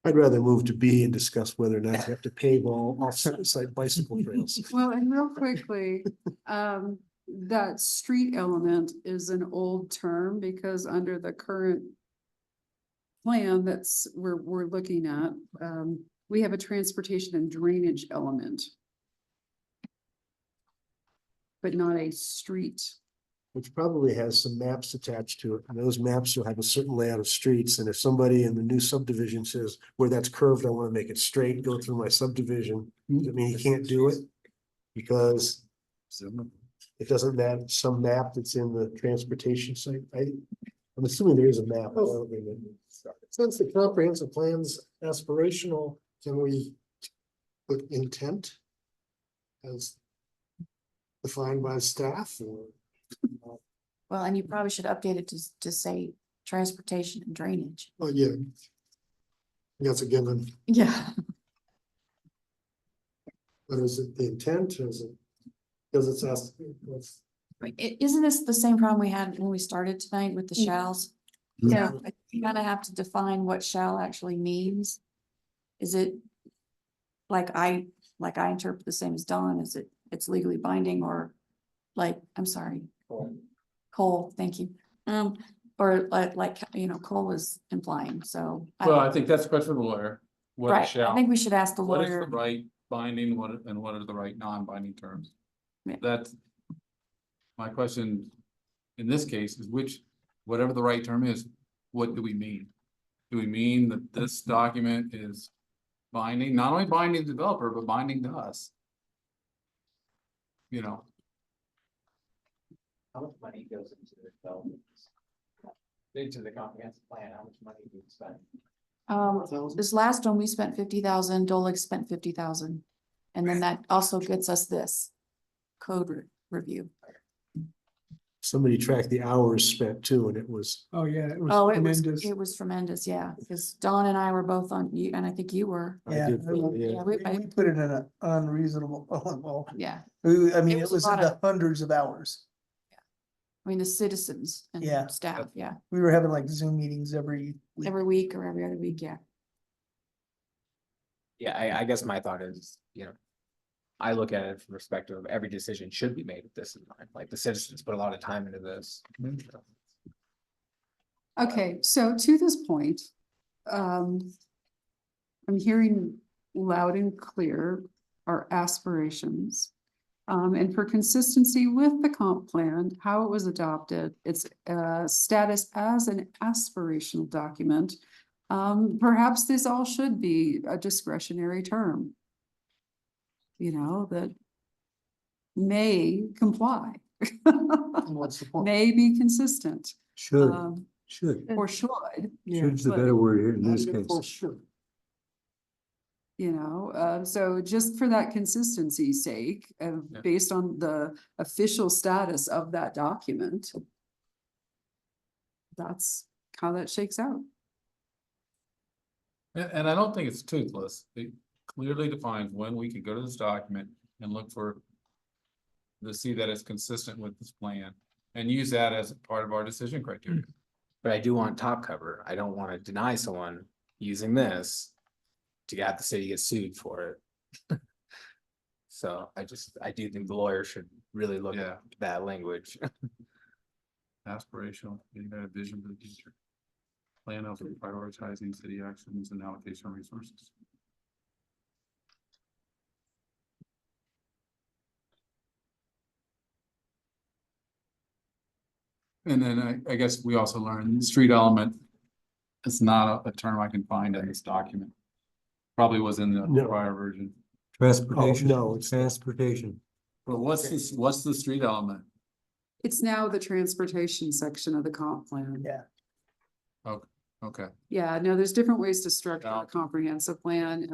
rather move to B and discuss whether or not you have to pave all off-site bicycle trails. Well, and real quickly, that street element is an old term because under the current plan we're looking at, we have a transportation and drainage element. But not a street. Which probably has some maps attached to it, and those maps will have a certain layout of streets, and if somebody in the new subdivision says, where that's curved, I wanna make it straight, go through my subdivision, I mean, he can't do it. Because it doesn't match some map that's in the transportation site, I'm assuming there is a map. I don't remember. Since the comprehensive plan's aspirational, can we put intent as defined by staff or? Well, and you probably should update it to say transportation and drainage. Oh, yeah. That's a given, Yeah. but is it the intent, is it? Because it's asked, Isn't this the same problem we had when we started tonight with the shalls? Yeah. You kind of have to define what shall actually means. Is it like I interpret the same as Don, is it's legally binding or like, I'm sorry. Cole, thank you. Or like, Cole was implying, so. Well, I think that's a question for the lawyer. What Right, I shall, think we should ask the what is lawyer. the right binding, what are the right non-binding terms? Yeah. That's my question in this case is whatever the right term is, what do we mean? Do we mean that this document is binding, not only binding the developer, but binding to us? You know, How much money goes into the development? Into the comprehensive plan, how much money do you spend? This last one, we spent 50,000, Dolex spent 50,000. And then that also gets us this code review. Somebody tracked the hours spent too, and it was, oh, yeah, it was Oh, tremendous. it was tremendous, yeah, because Don and I were both on, you, and I think you were. I Yeah, did, Yeah, we put it in an unreasonable, well, yeah, I mean, It it was a was lot in the of- hundreds of hours. I mean, the citizens Yeah. and staff, yeah, We were having like Zoom meetings every week. every week or every other week, yeah. Yeah, I guess my thought is, I look at it from the perspective of every decision should be made with this in mind, like the citizens put a lot of time into this. Okay, so to this point, I'm hearing loud and clear our aspirations. And for consistency with the comp plan, how it was adopted, its status as an aspirational document. Perhaps this all should be a discretionary term. That may comply. What's the point? May be consistent, Should, um, should. or should. Should's the but- better word here in this For case. sure. So just for that consistency's sake, Yeah. based on the official status of that document. That's how that shakes out. and I don't think it's toothless. It clearly defines when we can go to this document and look to see that it's consistent with this plan and use that as part of our decision criteria. But I do want top cover. I don't want to deny someone using this to have the city get sued for it. So I do think the lawyer should really look Yeah. at that language. Aspirational, getting a vision for the future. Plan of prioritizing city actions and allocation of resources. And then I guess we also learned street element. It's not a term I can find in this document. Probably was in the No. prior version. Transportation. no, it's- Transportation. But what's the street element? It's now the transportation section of the comp plan. Yeah. Okay, Yeah, no, there's different ways to structure Yeah. a comprehensive plan,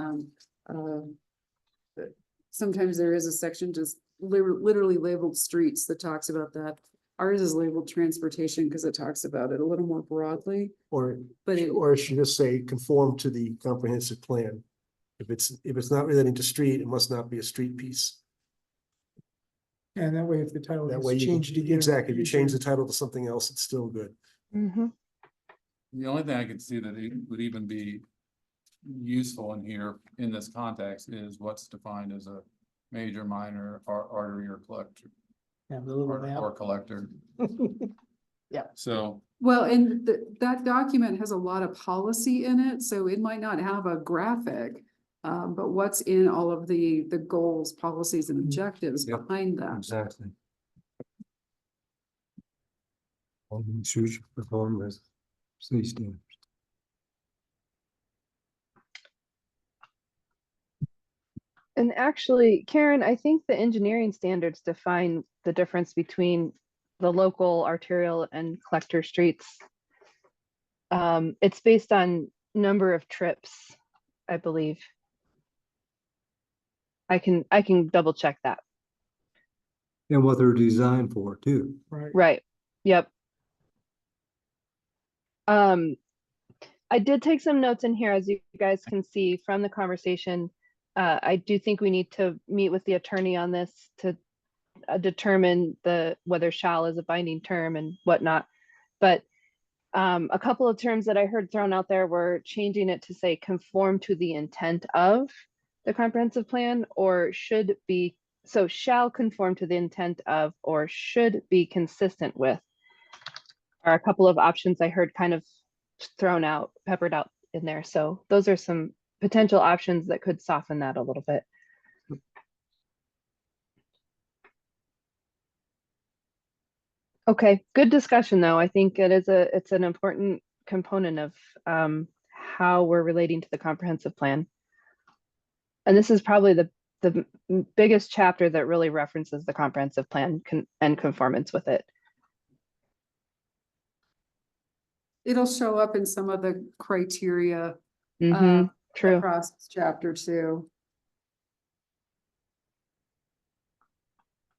but sometimes there is a section just literally labeled streets that talks about that. Ours is labeled transportation because it talks about it a little more broadly, or, but it, or it should just say conform to the comprehensive plan. If it's not relating to street, it must not be a street piece. And that way, if the title That is way you changed again. exactly, if you change the title to something else, it's still good. Mhm. the only thing I could see that it would even be useful in here, in this context, is what's defined as a major, minor, or artery or collector, Yeah, the little or map. collector. Yeah. So, well, and that document has a lot of policy in it, so it might not have a graphic. But what's in all of the goals, policies and objectives Yep. behind that? Exactly. All these should perform as city standards. And actually, Karen, I think the engineering standards define the difference between the local arterial and collector streets. It's based on number of trips, I believe. I can double check that. And what they're designed for too. Right. Right, yep. I did take some notes in here, as you guys can see from the conversation. I do think we need to meet with the attorney on this to determine whether shall is a binding term and whatnot. But a couple of terms that I heard thrown out there were changing it to say conform to the intent of the comprehensive plan, or should be, so shall conform to the intent of, or should be consistent with, are a couple of options I heard kind of thrown out, peppered out in there. So those are some potential options that could soften that a little bit. Okay, good discussion though. I think it's an important component of how we're relating to the comprehensive plan. And this is probably the biggest chapter that really references the comprehensive plan and conformance with it. It'll show up in some of the criteria. Mhm, the true. Process chapter too.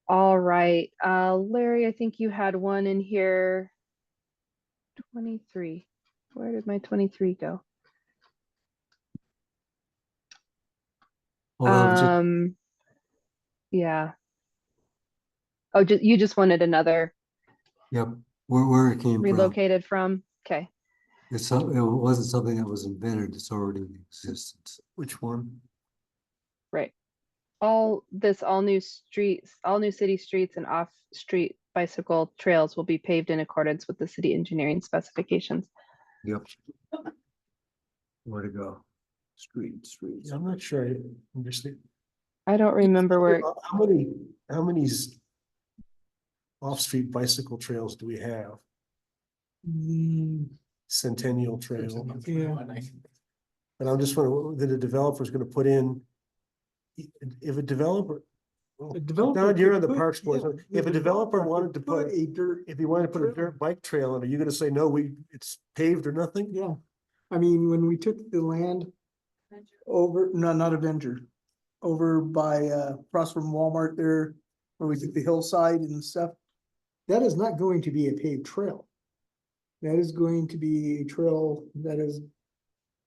All right, Larry, I think you had one in here. 23. Where did my 23 go? Yeah. Oh, you just wanted another Yep, where it came from. relocated from? Okay. It wasn't something that was invented, it's already in existence. Which one? Right. All new streets, all new city streets and off-street bicycle trails will be paved in accordance with the city engineering specifications. Yep. Where to go? Streets. I'm not sure I understand. I don't remember where, How many off-street bicycle trails do we have? Centennial Trail. Yeah. But I'm just wondering, that a developer's gonna put in, if a developer. A developer Now you're on the could put- parks board, so yeah, if the a developer could wanted to put, a dirt, if he wanted to put a dirt bike trail in, are you gonna say, no, it's paved or nothing? yeah. I mean, when we took the land over, no, not Avenger, over by, across from Walmart there, where we took the hillside and stuff, that is not going to be a paved trail. That is going to be a trail that is,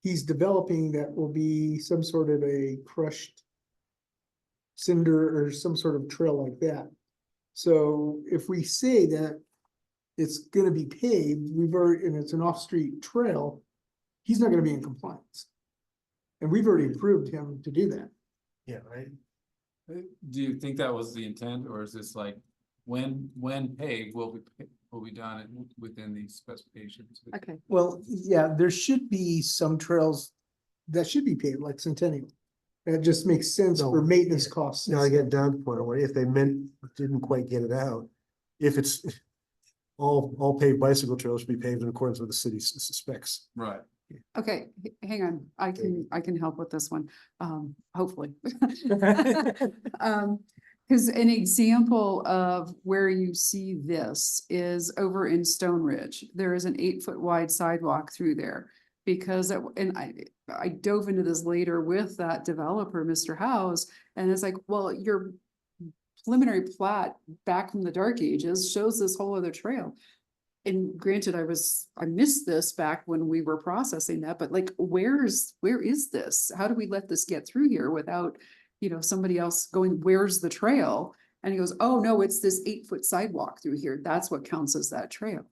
he's developing, that will be some sort of a crushed cinder or some sort of trail like that. So if we say that it's gonna be paved, and it's an off-street trail, he's not gonna be in compliance. And we've already approved him to do that. Yeah, right. Do you think that was the intent, or is this like, when paved will be done within these specifications? Okay. Well, yeah, there should be some trails that should be paved, like Centennial. That just makes sense for No, maintenance costs. Now I get down to the point where if they didn't quite get it out, if it's all paved bicycle trails should be paved in accordance with the city's specs. Right. Okay, hang on, I can help with this one, hopefully. Cause an example of where you see this is over in Stone Ridge. There is an 8-foot wide sidewalk through there. Because, I dove into this later with that developer, Mr. House, and it's like, well, your preliminary plat back from the dark ages shows this whole other trail. And granted, I missed this back when we were processing that, but like, where is this? How do we let this get through here without, somebody else going, where's the trail? And he goes, oh, no, it's this 8-foot sidewalk through here. That's what counts as that trail.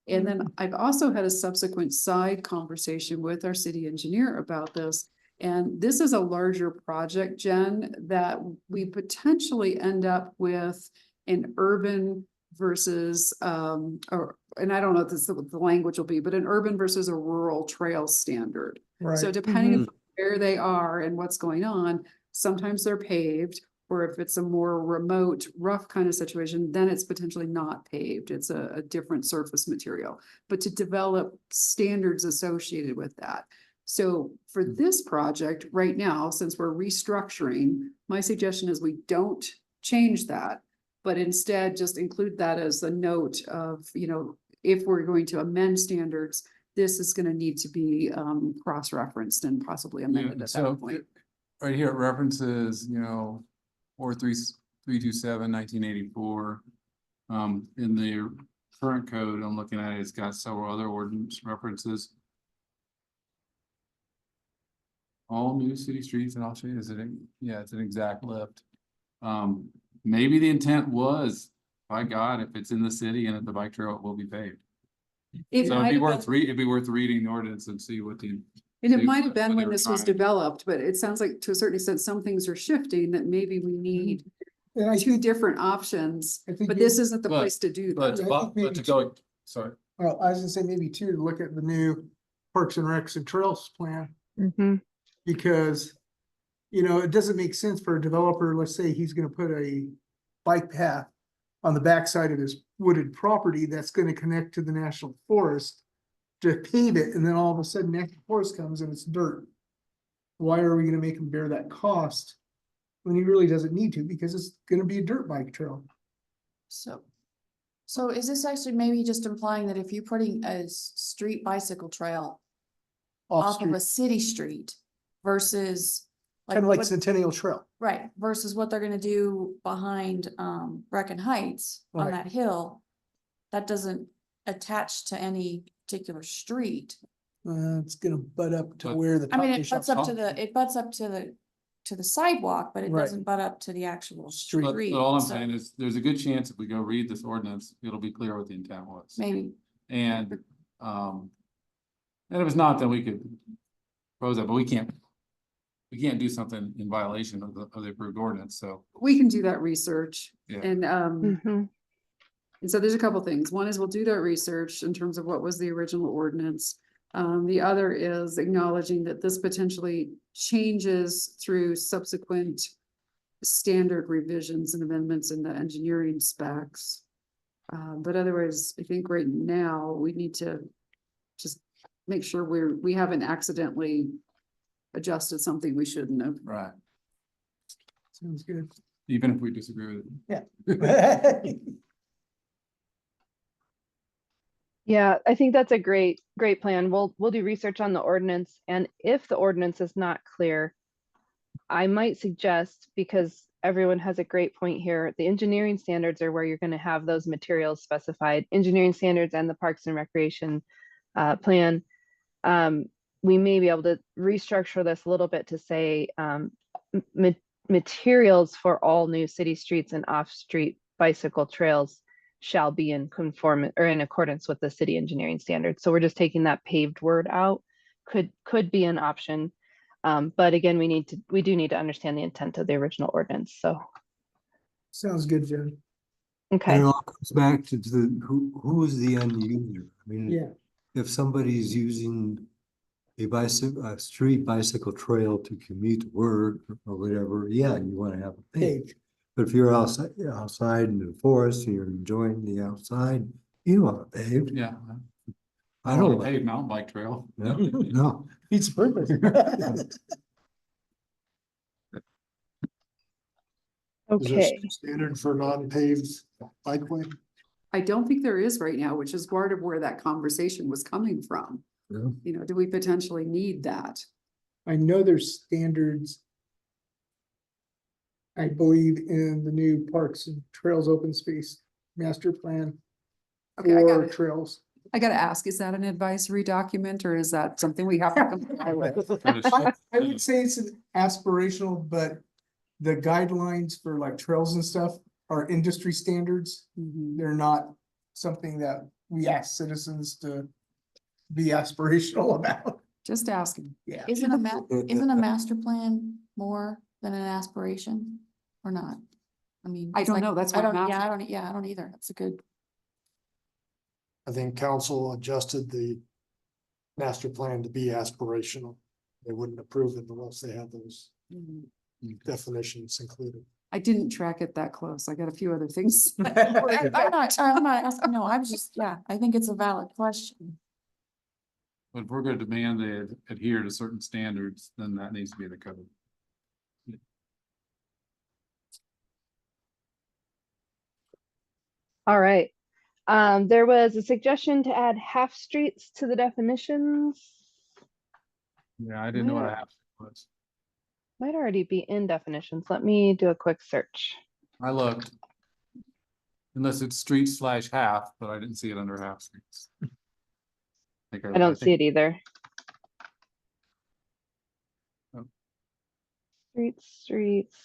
And then I've also had a subsequent side conversation with our city engineer about this. And this is a larger project, Jen, that we potentially end up with an urban versus, and I don't know if this is what the language will be, but an urban versus a rural trail standard. So depending on where they are and what's going on, sometimes they're paved, or if it's a more remote, rough kind of situation, then it's potentially not paved. It's a different surface material, but to develop standards associated with that. So for this project right now, since we're restructuring, my suggestion is we don't change that, but instead just include that as a note of, if we're going to amend standards, this is going to need to be cross-referenced and possibly amended at So that point. right here, it references, 433 327, 1984. In the current code, I'm looking at it, it's got several other ordinance references. All new city streets and all street, is it, yeah, it's an exact lift. Maybe the intent was, by God, if it's in the city and at the bike trail, it will be paved. It So might have been- it'd be worth reading the ordinance and see what the. And it see might have been what they when were this was trying. developed, but it sounds like to a certain extent, some things are shifting that maybe we need And I two think, different options, I think but you- this isn't the But- place to do But, that. I think maybe to go, sorry. well, I was gonna say maybe too, to look at the new Parks and Recs and Trails plan, because, you know, it doesn't make sense for a developer, let's say he's gonna put a bike path on the backside of his wooded property that's gonna connect to the national forest to pave it, and then all of a sudden national forest comes and it's dirt. Why are we gonna make him bear that cost when he really doesn't need to, because it's gonna be a dirt bike trail? So is this actually maybe just implying that if you're putting a street bicycle trail off of a city street versus Kind of like what- Centennial Trail. right, versus what they're gonna do behind Brecken Heights on Right. that hill, that doesn't attach to any particular street. It's gonna butt up to But- where the. I mean, coffee it butts shop's up are. to it butts up to the sidewalk, but it Right. doesn't butt up to the actual Street. street. But all I'm so saying is, there's a good chance if we go read this ordinance, it'll be clear what the intent was. Maybe, And, and if it's not, then we could propose that, but we can't do something in violation of the approved ordinance, so. We can do that research Yeah. and, Mm-hmm. and so there's a couple things. One is we'll do that research in terms of what was the original ordinance. The other is acknowledging that this potentially changes through subsequent standard revisions and amendments in the engineering specs. But otherwise, I think right now we need to just make sure we haven't accidentally adjusted something we shouldn't have. Right. Sounds good. Even if we disagree with it. Yeah. Yeah, I think that's a great plan. We'll do research on the ordinance, and if the ordinance is not clear, I might suggest, because everyone has a great point here, the engineering standards are where you're gonna have those materials specified, engineering standards and the Parks and Recreation plan. We may be able to restructure this a little bit to say materials for all new city streets and off-street bicycle trails shall be in in accordance with the city engineering standards. So we're just taking that paved word out. Could be an option. But again, we do need to understand the intent of the original ordinance. So, Sounds good, Jen. And okay. it all comes back to who is the end user? I mean, Yeah, if somebody's using a street bicycle trail to commute to work or whatever, yeah, you wanna have a paved. paved. But if you're outside in the forest, and you're enjoying the outside, you want it paved. Yeah. I don't want a like, paved mountain bike trail. no, It's perfect. Is there Okay. a standard for non-paved bikeway? I don't think there is right now, which is part of where that conversation was coming from. Yeah. You know, do we potentially need that? I know there's standards. I believe in the new Parks and Trails Open Space Master Plan Okay, I for got it. trails. I gotta ask, is that an advisory document or is that something we have to comply with? I would say it's an aspirational, but the guidelines for like trails and stuff are industry standards. Mhm. They're not something that we ask citizens to be aspirational about. Just asking. Yeah. isn't a master plan more than an aspiration or not? I mean. I it's don't like- know, that's I what I'm don't, asking. I don't either. That's a good, I think council adjusted the master plan to be aspirational. They wouldn't approve it unless they had those Mhm. definitions included. I didn't track it that close. I got a few other things. I'm not asking, no, I was just, yeah, I think it's a valid question. But if we're gonna demand they adhere to certain standards, then that needs to be in the code. All right. There was a suggestion to add half streets to the definitions. Yeah, I didn't know what a Yeah. half was. Might already be in definitions. Let me do a quick search. I looked. Unless it's street/half, but I didn't see it under half streets. I don't see it either. Oh. Streets.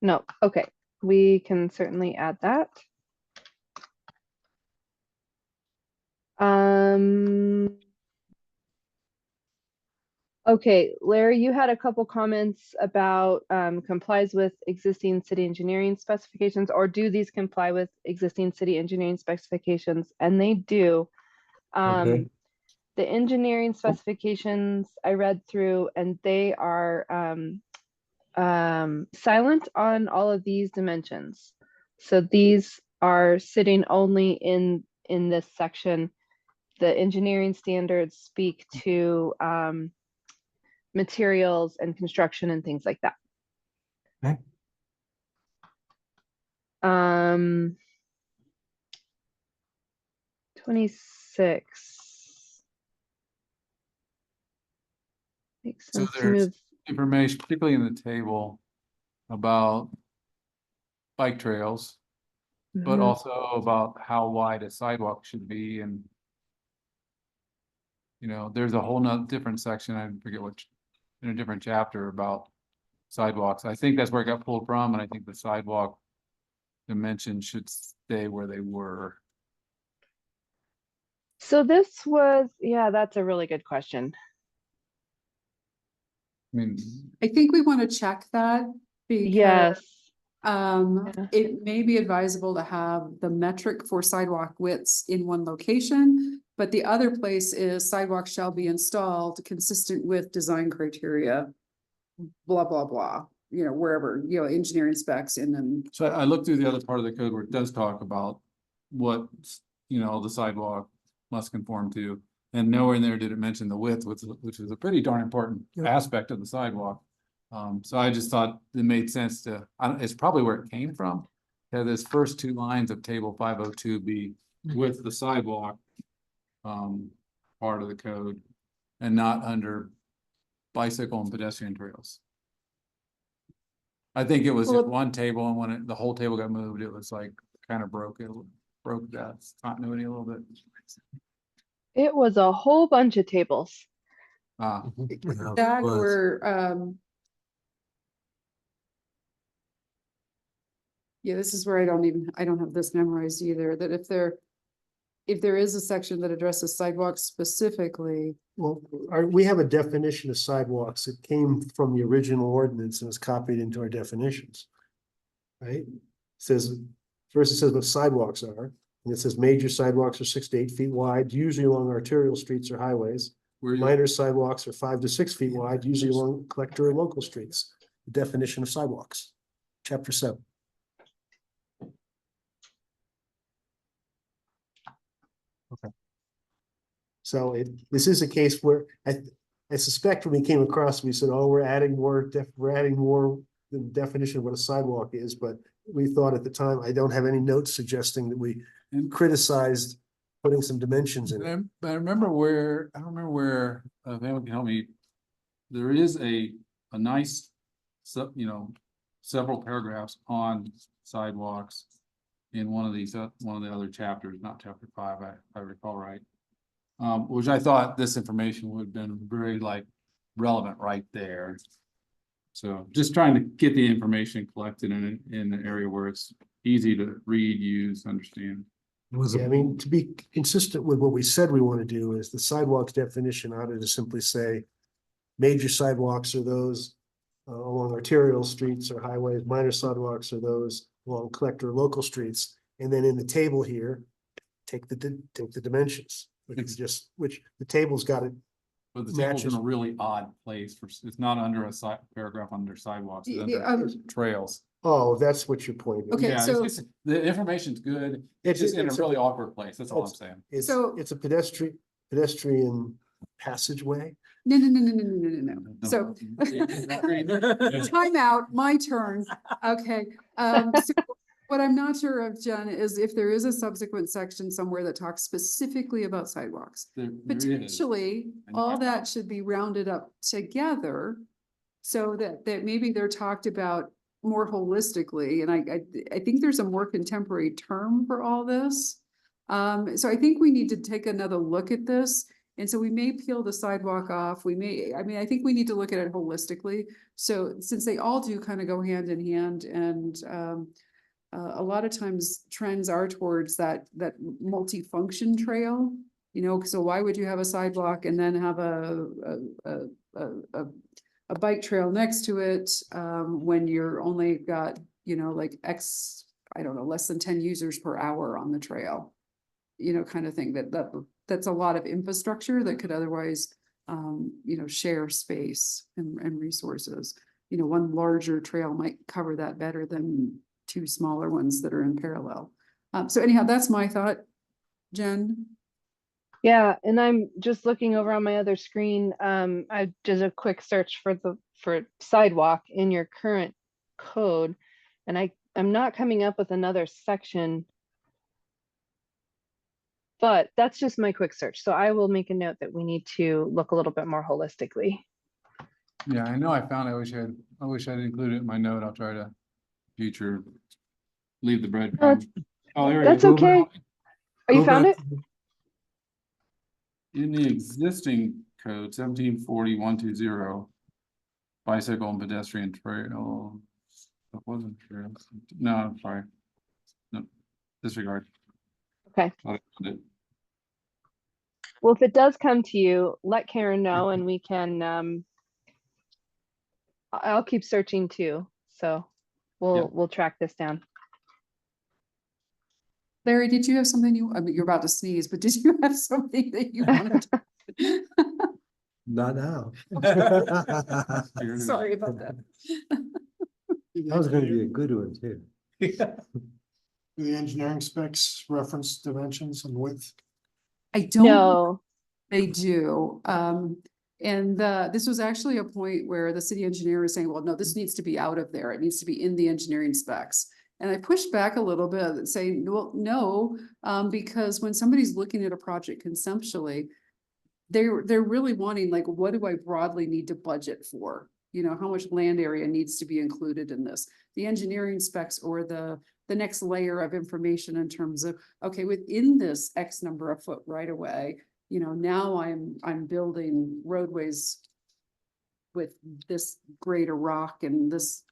No, okay, we can certainly add that. Okay, Larry, you had a couple comments about complies with existing city engineering specifications, or do these comply with existing city engineering specifications? And they do. Okay. The engineering specifications I read through, and they are silent on all of these dimensions. So these are sitting only in this section. The engineering standards speak to materials and construction and things like that. Okay. 26. Makes So sense to there's move. information, particularly in the table, about bike trails, but Mhm. also about how wide a sidewalk should be and there's a whole nother different section, I forget which, in a different chapter about sidewalks. I think that's where it got pulled from, and I think the sidewalk dimensions should stay where they were. So this was, yeah, that's a really good question. I mean, I think we want to check that because Yes. Yeah. it may be advisable to have the metric for sidewalk widths in one location, but the other place is sidewalks shall be installed consistent with design criteria, blah, blah, blah, wherever, engineering specs in them. so I looked through the other part of the code where it does talk about what, the sidewalk must conform to. And nowhere in there did it mention the width, which is a pretty darn important Yep. aspect of the sidewalk. So I just thought it made sense it's probably where it came from. Have this first two lines of table 502 be with the sidewalk part of the code and not under bicycle and pedestrian trails. I think it was Well, just one table, and when the whole table got moved, it was like kind of broke that continuity a little bit. It was a whole bunch of tables. Yeah, That was. or, yeah, this is where I don't have this memorized either, that if there is a section that addresses sidewalks specifically, Well, we have a definition of sidewalks that came from the original ordinance and was copied into our definitions. Right? Says, first it says what sidewalks are, and it says major sidewalks are 6 to 8 feet wide, usually along arterial streets or highways. Where you, Minor sidewalks are 5 to 6 feet wide, usually along collector or local streets. The definition of sidewalks, chapter 7. Okay. So this is a case where I suspect when we came across, we said, oh, we're adding more the definition of what a sidewalk is, but we thought at the time, I don't have any notes suggesting that we criticized putting some dimensions in it. I don't remember where, if anyone can help me. There is a nice, several paragraphs on sidewalks in one of the other chapters, not chapter 5, I recall right. Which I thought this information would have been very relevant right there. So just trying to get the information collected in an area where it's easy to read, use, understand. Yeah, I mean, to be consistent with what we said we want to do is the sidewalks definition ought to simply say major sidewalks are those along arterial streets or highways, minor sidewalks are those along collector local streets. And then in the table here, take the dimensions, which the table's got it. But the table's in Matches. a really odd place it's not under a paragraph under sidewalks, it's Yeah, under trails. Oh, that's what your point is. Okay, Yeah, so- it's just, the information's good, it's just in a really awkward place, that's all I'm saying. It's a pedestrian passageway. no. So time out, my turn. Okay, so what I'm not sure of, Jen, is if there is a subsequent section somewhere that talks specifically about sidewalks. There is. Potentially, I know. all that should be rounded up together so that maybe they're talked about more holistically, and I think there's a more contemporary term for all this. So I think we need to take another look at this. And so we may peel the sidewalk off. I think we need to look at it holistically. So since they all do kind of go hand in hand, and a lot of times trends are towards that multi-function trail, so why would you have a sidewalk and then have a bike trail next to it, when you're only got, like less than 10 users per hour on the trail, kind of thing. That's a lot of infrastructure that could otherwise, share space and resources. One larger trail might cover that better than two smaller ones that are in parallel. So anyhow, that's my thought, Jen. Yeah, and I'm just looking over on my other screen. I did a quick search for sidewalk in your current code, and I'm not coming up with another section. But that's just my quick search. So I will make a note that we need to look a little bit more holistically. Yeah, I know I found, I wish I'd included it in my note. I'll try to leave the bread. No, Oh, there That's go. okay. Oh, you Go found back it? In the existing code 1740-120, bicycle and pedestrian trail. That wasn't true. No, I'm sorry. No, disregard. Okay. I found it. Well, if it does come to you, let Karen know and we can, I'll keep searching too. So we'll track this down. Larry, did you have something you're about to sneeze, but did you have something that you wanted to? Not now. Sorry about that. That was gonna be a good one too. The engineering specs reference dimensions and width. I don't. No, They do. And this was actually a point where the city engineer was saying, well, no, this needs to be out of there. It needs to be in the engineering specs. And I pushed back a little bit saying, well, no, because when somebody's looking at a project conceptually, they're really wanting, like, what do I broadly need to budget for? How much land area needs to be included in this? The engineering specs or the next layer of information in terms of, okay, within this X number of foot right away, now I'm building roadways with this greater rock and this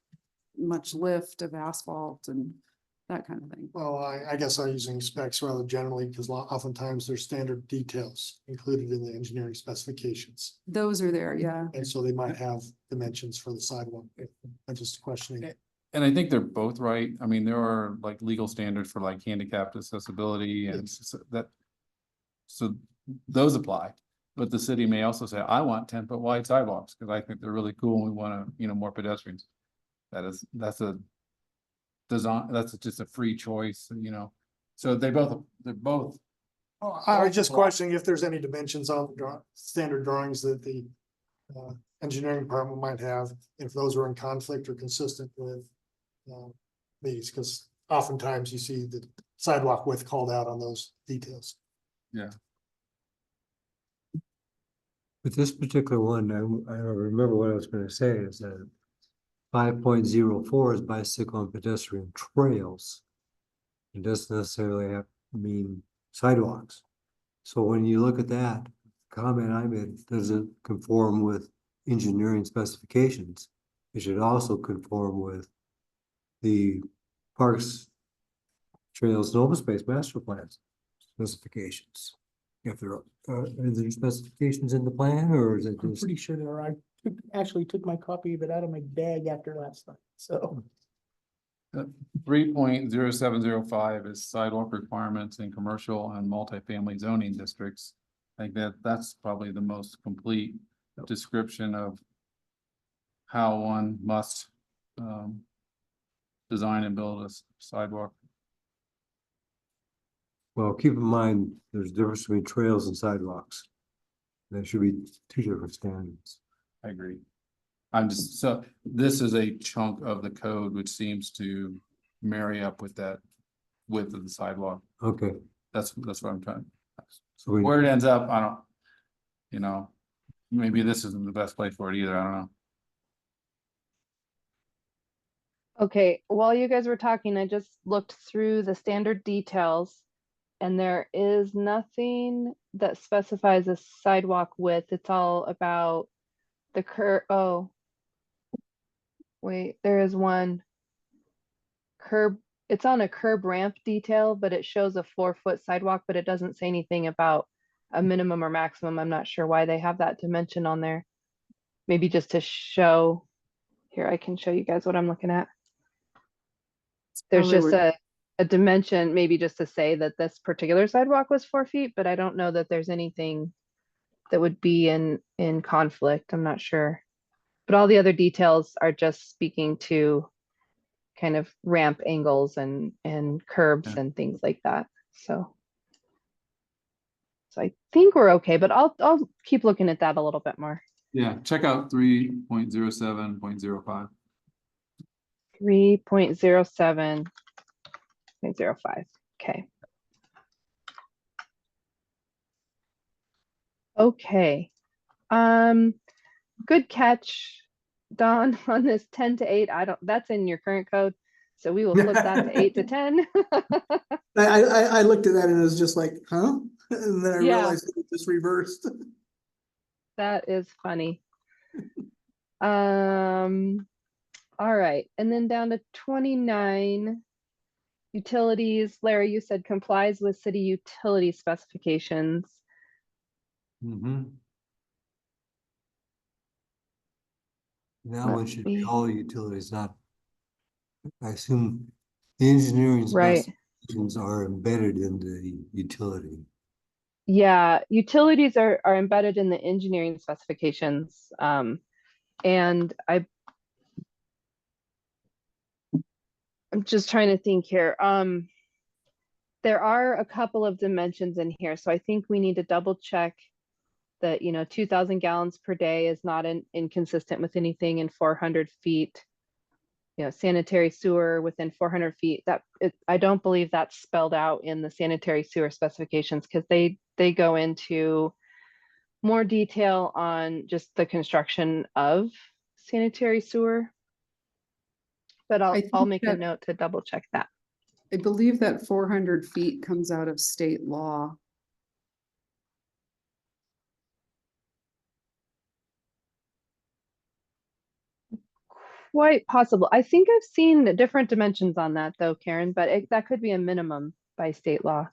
much lift of asphalt and that kind of thing. Well, I guess I'm using specs rather generally because oftentimes there's standard details included in the engineering specifications. Those are there, yeah. And so they might have dimensions for the sidewalk. I'm just questioning. And I think they're both right. I mean, there are like legal standards for like handicapped accessibility and so those apply. But the city may also say, I want 10-foot wide sidewalks because I think they're really cool and we want to, more pedestrians. That's a design, that's just a free choice, So they're both. I was just questioning if there's any dimensions on the standard drawings that the engineering department might have, if those were in conflict or consistent with these, because oftentimes you see the sidewalk width called out on those details. Yeah. With this particular one, I remember what I was gonna say is that 5.04 is bicycle and pedestrian trails. It doesn't necessarily have to mean sidewalks. So when you look at that comment I made, does it conform with engineering specifications? It should also conform with the Parks, Trails, and Open Space Master Plans specifications. If there are there specifications in the plan, or is it I'm just? pretty sure there are. I actually took my copy of it out of my bag after last night, so. 3.0705 is sidewalk requirements in commercial and multifamily zoning districts. I think that's probably the most complete description of how one must design and build a sidewalk. Well, keep in mind, there's a difference between trails and sidewalks. There should be two different standards. I agree. So this is a chunk of the code which seems to marry up with that width of the sidewalk. Okay, That's what I'm trying. so we, Where it ends up, I don't, maybe this isn't the best place for it either. I don't know. Okay, while you guys were talking, I just looked through the standard details and there is nothing that specifies a sidewalk width. It's all about the oh. Wait, there is one curb. It's on a curb ramp detail, but it shows a 4-foot sidewalk, but it doesn't say anything about a minimum or maximum. I'm not sure why they have that dimension on there. Maybe just to show, here, I can show you guys what I'm looking at. There's Probably just a dimension, maybe just to say that this particular sidewalk was 4 feet, but I don't know that there's anything that would be in conflict. I'm not sure. But all the other details are just speaking to kind of ramp angles and curbs Yeah. and things like that. So I think we're okay, but I'll keep looking at that a little bit more. Yeah, check out 3.07.05. 3.07.05. Okay. Okay. Good catch, Don, on this 10 to 8. That's in your current code. So we will flip that to 8 to 10. I looked at that and it was just like, huh? And then I Yeah. realized it just reversed. That is funny. All right, and then down to 29, utilities. Larry, you said complies with city utility specifications. Mm-hmm. That Let one should be me- all utilities, not, I assume the engineering Right. specifications are embedded in the utility. Yeah, utilities are embedded in the engineering specifications. And I'm just trying to think here. There are a couple of dimensions in here, so I think we need to double check that, 2,000 gallons per day is not inconsistent with anything in 400 feet. Sanitary sewer within 400 feet. I don't believe that's spelled out in the sanitary sewer specifications because they go into more detail on just the construction of sanitary sewer. But I I'll think make a that- note to double check that. I believe that 400 feet comes out of state law. Quite possible. I think I've seen different dimensions on that though, Karen, but that could be a minimum by state law.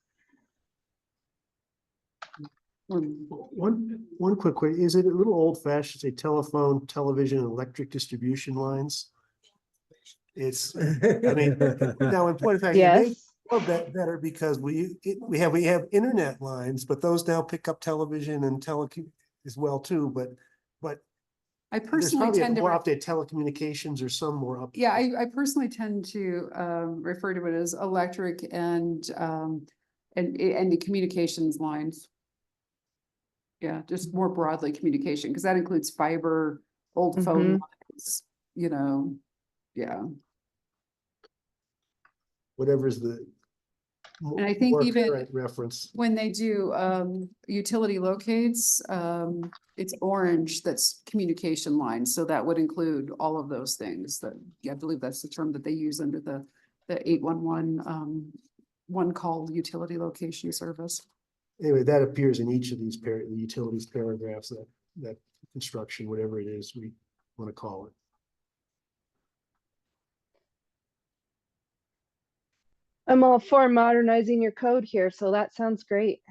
One quick question, is it a little old fashioned, say telephone, television, and electric distribution lines? It's, I mean, now in point of fact, it may Yes. well better because we have internet lines, but those now pick up television and as well too, but I there's personally probably tend to. more updated telecommunications or some more up. Yeah, I personally tend to refer to it as electric and the communications lines. Yeah, just more broadly communication, because that includes fiber, old phone lines, yeah. Whatever's the. And I think more even current reference. when they do utility locates, it's orange, that's communication lines, so that would include all of those things that, yeah, I believe that's the term that they use under the 811 one call utility location service. Anyway, that appears in each of these the utilities paragraphs, that construction, whatever it is we want to call it. I'm all for modernizing your code here, so that sounds great.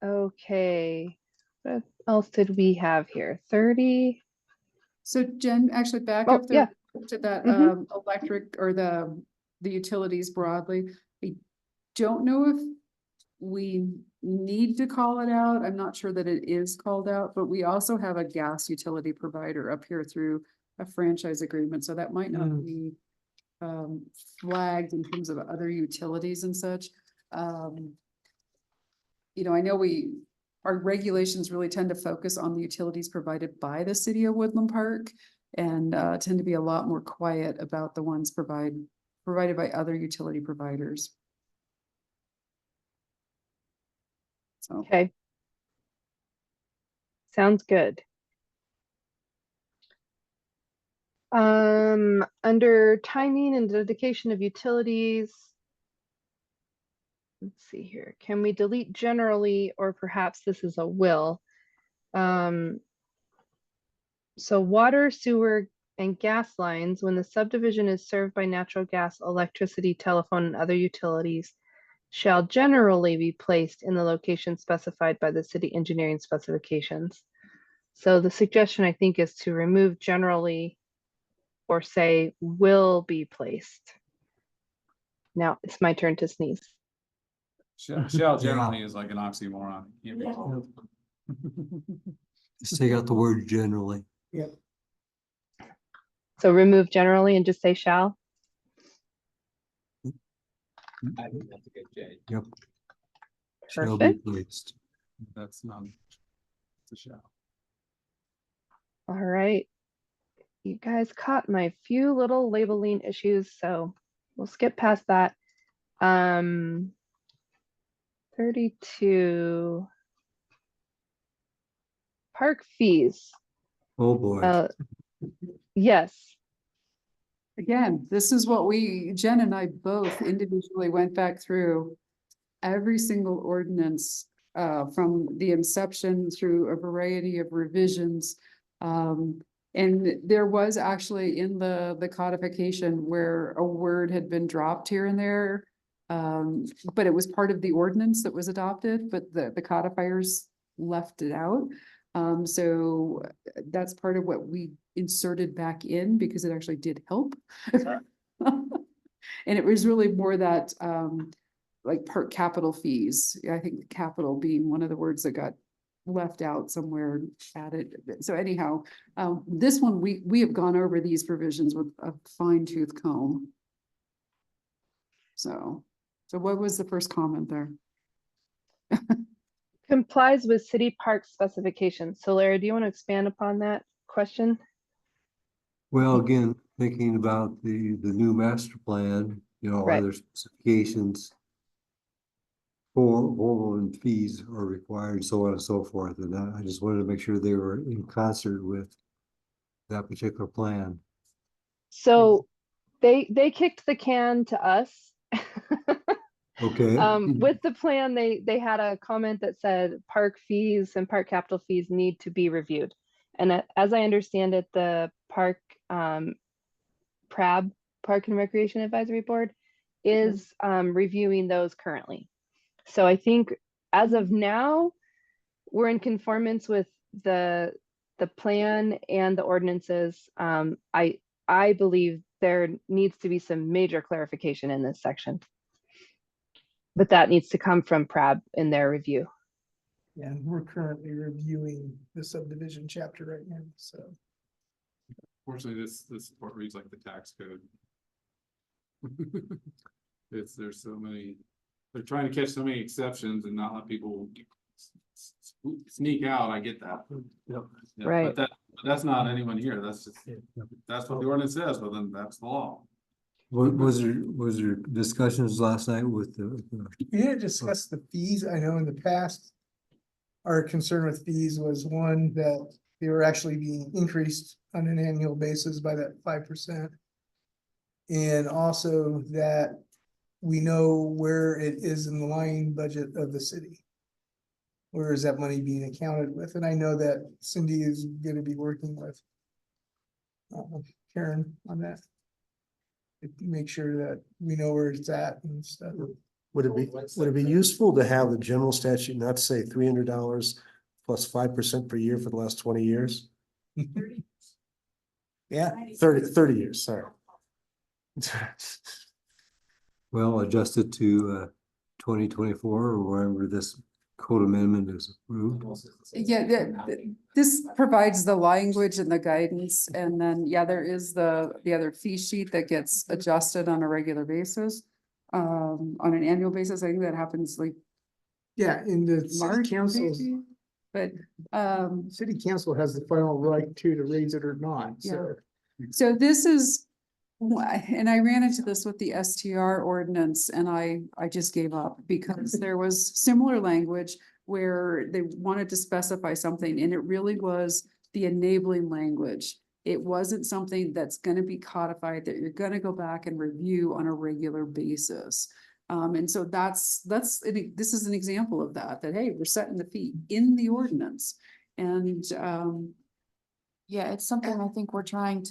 Okay, what else did we have here? 30. So Jen, actually back Oh, up there yeah. to that Mhm. electric or the utilities broadly. I don't know if we need to call it out. I'm not sure that it is called out, but we also have a gas utility provider up here through a franchise agreement, so that might not be flagged in terms of other utilities and such. I know our regulations really tend to focus on the utilities provided by the city of Woodland Park and tend to be a lot more quiet about the ones provided by other utility providers. So. Okay. Sounds good. Under timing and dedication of utilities. Let's see here. Can we delete generally, or perhaps this is a will? So water, sewer, and gas lines, when the subdivision is served by natural gas, electricity, telephone, and other utilities, shall generally be placed in the location specified by the city engineering specifications. So the suggestion, I think, is to remove generally or say will be placed. Now it's my turn to sneeze. Shall generally is like an oxymoron. Can't be- Just take out the word generally. So remove generally and just say shall. I think that's a good change. Yep. Shall be Perfect. placed. That's not. It's a shall. All right. You guys caught my few little labeling issues, so we'll skip past that. 32. Park fees. Oh, boy. Yes. Again, this is what Jen and I both individually went back through every single ordinance from the inception through a variety of revisions. And there was actually in the codification where a word had been dropped here and there. But it was part of the ordinance that was adopted, but the codifiers left it out. So that's part of what we inserted back in because it actually did help. And it was really more that like park capital fees. I think capital being one of the words that got left out somewhere added. So anyhow, this one, we have gone over these provisions with a fine tooth comb. So what was the first comment there? Complies with city park specifications. So Larry, do you want to expand upon that question? Well, again, thinking about the new master plan, you know, Right. other specifications for and fees are required, so on and so forth. And I just wanted to make sure they were in concert with that particular plan. So they kicked the can to us. Okay. With the plan, they had a comment that said park fees and park capital fees need to be reviewed. And as I understand it, the park PRAB, Park and Recreation Advisory Board, is reviewing those currently. So I think as of now, we're in conformance with the plan and the ordinances. I believe there needs to be some major clarification in this section. But that needs to come from PRAB in their review. Yeah, and we're currently reviewing the subdivision chapter right now, so. Fortunately, this report reads like the tax code. There's so many, they're trying to catch so many exceptions and not let people sneak out. I get that. Yep. Yeah, Right. But that's not anyone here. That's just, that's what the ordinance says, but then that's the law. Was there discussions last night with the We didn't discuss the fees. I know in the past, our concern with fees was one, that they were actually being increased on an annual basis by that 5%. And also that we know where it is in the line budget of the city. Where is that money being accounted with? And I know that Cindy is gonna be working with Karen on that. To make sure that we know where it's at and stuff. Would it be useful to have the general statute not say $300 plus 5% per year for the last 20 years? Yeah, 30 years, sorry. well, adjusted to 2024 or wherever this code amendment is approved? Yeah, this provides the language and the guidance, and then, yeah, there is the other fee sheet that gets adjusted on a regular basis. On an annual basis, I think that happens like yeah, in the city March, council, maybe? But, city council has the final right to raise it or not, so. so this is, and I ran into this with the STR ordinance and I just gave up because there was similar language where they wanted to specify something and it really was the enabling language. It wasn't something that's gonna be codified, that you're gonna go back and review on a regular basis. And so this is an example of that, hey, we're setting the fee in the ordinance. And, Yeah, it's something I think we're trying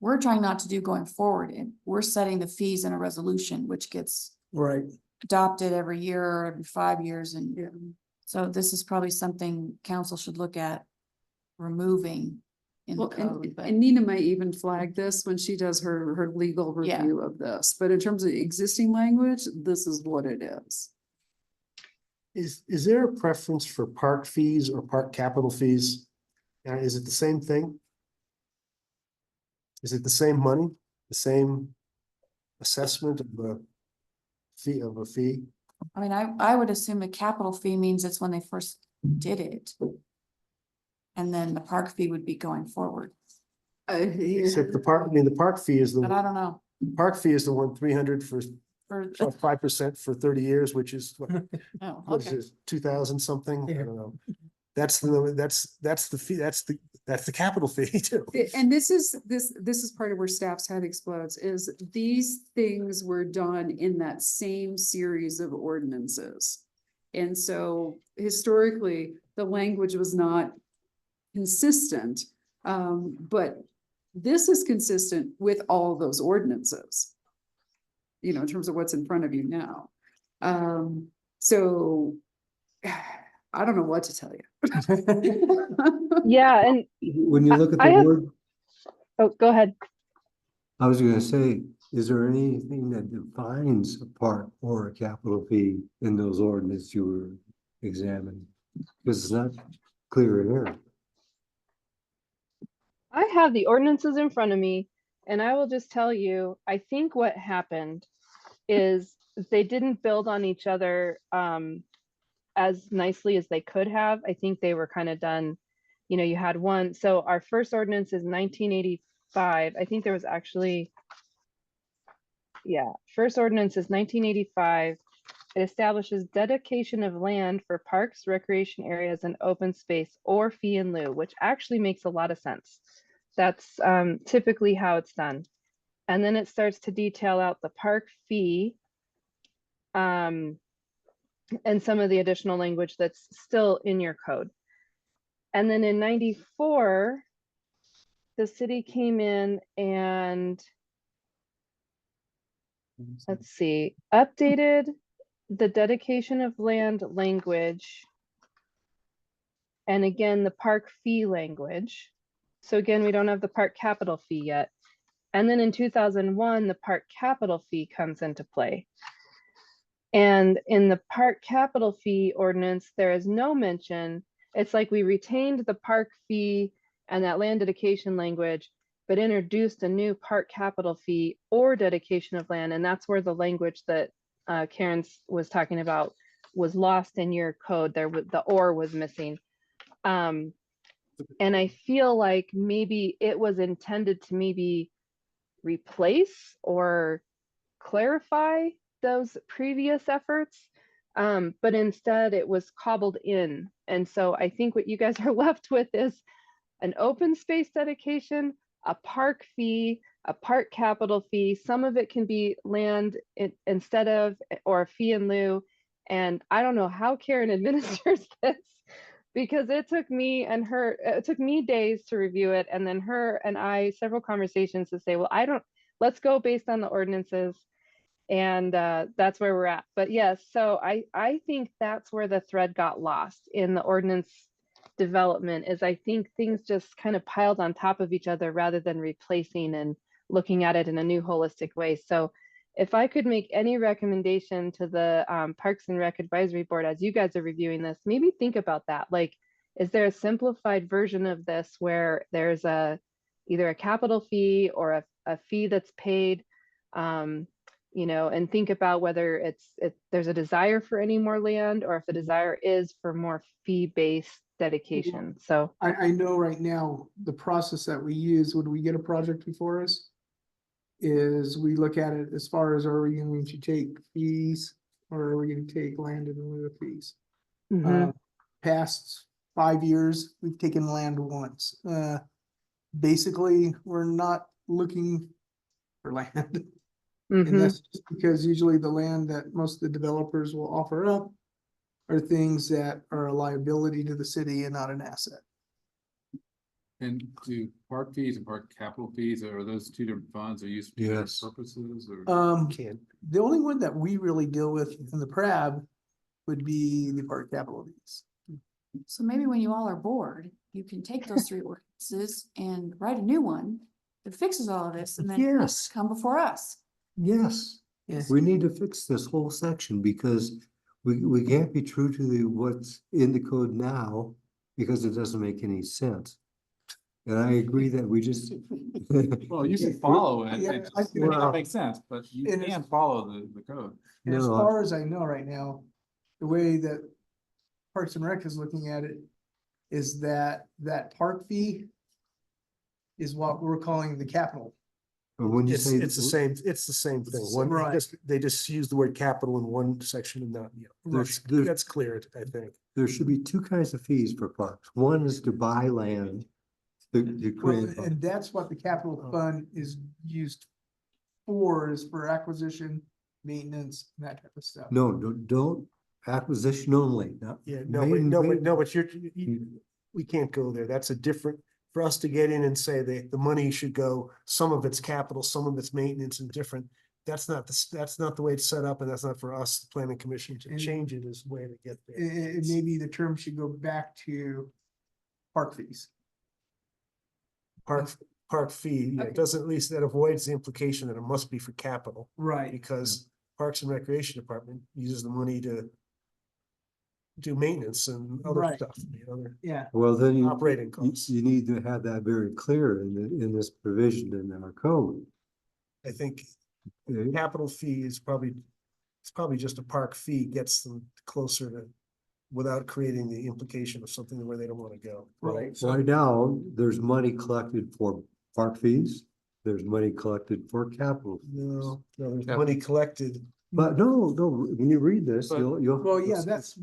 not to do going forward, and we're setting the fees in a resolution, which gets Right. adopted every year or every 5 years, and yeah. so this is probably something council should look at removing in the Well, code, but and Nina might even flag this when she does her legal Yeah. review of this, but in terms of existing language, this is what it is. Is there a preference for park fees or park capital fees? Is it the same thing? Is it the same money, the same assessment of a fee? I mean, I would assume a capital fee means it's when they first did it. And then the park fee would be going forward, Except the park fee is but I the, don't know. park fee is the one 300 for For, 5% for 30 years, which is what oh, what is okay. it, 2,000 something? I Yeah. don't know. That's the fee, that's the capital fee too. And this is part of where staff's head explodes, is these things were done in that same series of ordinances. And so historically, the language was not consistent, but this is consistent with all those ordinances. You know, in terms of what's in front of you now. So I don't know what to tell you. Yeah, and When you look at I the have- word, oh, go ahead. I was gonna say, is there anything that defines a park or a capital fee in those ordinances you were examining? Because it's not clear in here. I have the ordinances in front of me, and I will just tell you, I think what happened is they didn't build on each other as nicely as they could have. I think they were kind of done, you know, you had one. So our first ordinance is 1985. I think there was actually, yeah, first ordinance is 1985. It establishes dedication of land for parks, recreation areas, and open space or fee in lieu, which actually makes a lot of sense. That's typically how it's done. And then it starts to detail out the park fee and some of the additional language that's still in your code. And then in 94, the city came in and, let's see, updated the dedication of land language. And again, the park fee language. So again, we don't have the park capital fee yet. And then in 2001, the park capital fee comes into play. And in the park capital fee ordinance, there is no mention. It's like we retained the park fee and that land dedication language, but introduced a new park capital fee or dedication of land. And that's where the language that Karen was talking about was lost in your code. There, the or was missing. And I feel like maybe it was intended to maybe replace or clarify those previous efforts, but instead it was cobbled in. And so I think what you guys are left with is an open space dedication, a park fee, a park capital fee. Some of it can be land instead of, or a fee in lieu. And I don't know how Karen administers this, because it took me and her, it took me days to review it. And then her and I, several conversations to say, well, let's go based on the ordinances. And that's where we're at. But yes, so I think that's where the thread got lost in the ordinance development, is I think things just kind of piled on top of each other rather than replacing and looking at it in a new holistic way. So if I could make any recommendation to the Parks and Rec Advisory Board as you guys are reviewing this, maybe think about that. Like, is there a simplified version of this where there's either a capital fee or a fee that's paid, you know, and think about whether there's a desire for any more land, or if the desire is for more fee-based dedication. So I know right now, the process that we use when we get a project before us is we look at it as far as, are we going to take fees or are we gonna take land in lieu of fees? Mhm. Past 5 years, we've taken land once. Basically, we're not looking for land. And Mhm. that's just because usually the land that most of the developers will offer up are things that are a liability to the city and not an asset. And do park fees and park capital fees, are those two different funds or used for different Yes. purposes or? Can, The only one that we really deal with in the PRAB would be the park capital fees. So maybe when you all are bored, you can take those three ordinances and write a new one that fixes all of this and then yes, come before us. yes. Yes. We need to fix this whole section because we can't be true to what's in the code now because it doesn't make any sense. And I agree that we just. Well, you can follow it, Yeah, it I- just may well, not make sense, but you and it's- can follow the code. And as No, far as I know right now, the way that Parks and Rec is looking at it is that that park fee is what we're calling the capital. But when you It's, say. it's the same thing. One, Right. they just use the word capital in one section and not, There's- that's clear, I think. There should be two kinds of fees for parks. One is to buy land. To Well, create. and that's what the capital fund is used for, is for acquisition, maintenance, and that type of stuff. No, don't acquisition only, not. Yeah, we can't go there. That's a different, for us to get in and say that the money should go, some of it's capital, some of it's maintenance and different. That's not the way it's set up, and that's not for us, the planning commission, to And- change it as a way to get there. Maybe the term should go back to park fees. Park fee, yeah, it doesn't, at least that avoids the implication that it must be for capital, Right. because Parks and Recreation Department uses the money to do maintenance and other Right. stuff, other Yeah, Well, then operating costs. you need to have that very clear in this provision in our code. I think Uh, capital fee is probably, it's probably just a park fee gets them closer to, without creating the implication of something where they don't want to go. right. Right now, there's money collected for park fees, there's money collected for capital. fees. No, there's Yeah. money collected. But no, when you read this, But- you'll. Well, yeah, that's,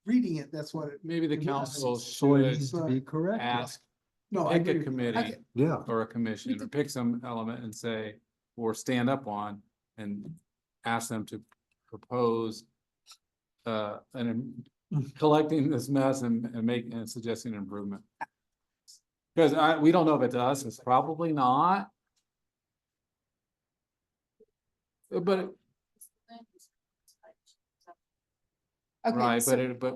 reading it, that's what it, Maybe the Yeah. council So it should needs to be correct. ask, no, I pick a agree. committee Yeah, or a commission, or pick some element and say, or stand up on and ask them to propose collecting this mess and making and suggesting an improvement. Because we don't know if it does, it's probably not. But, Okay, right, so- but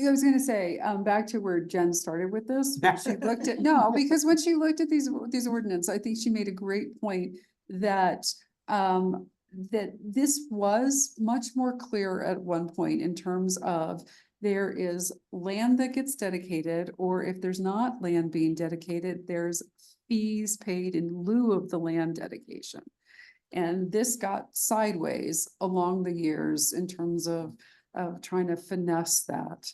I was gonna say, back to where Jen started with this, when she looked at, no, because when she looked at these ordinance, I think she made a great point that, that this was much more clear at one point in terms of there is land that gets dedicated, or if there's not land being dedicated, there's fees paid in lieu of the land dedication. And this got sideways along the years in terms of trying to finesse that.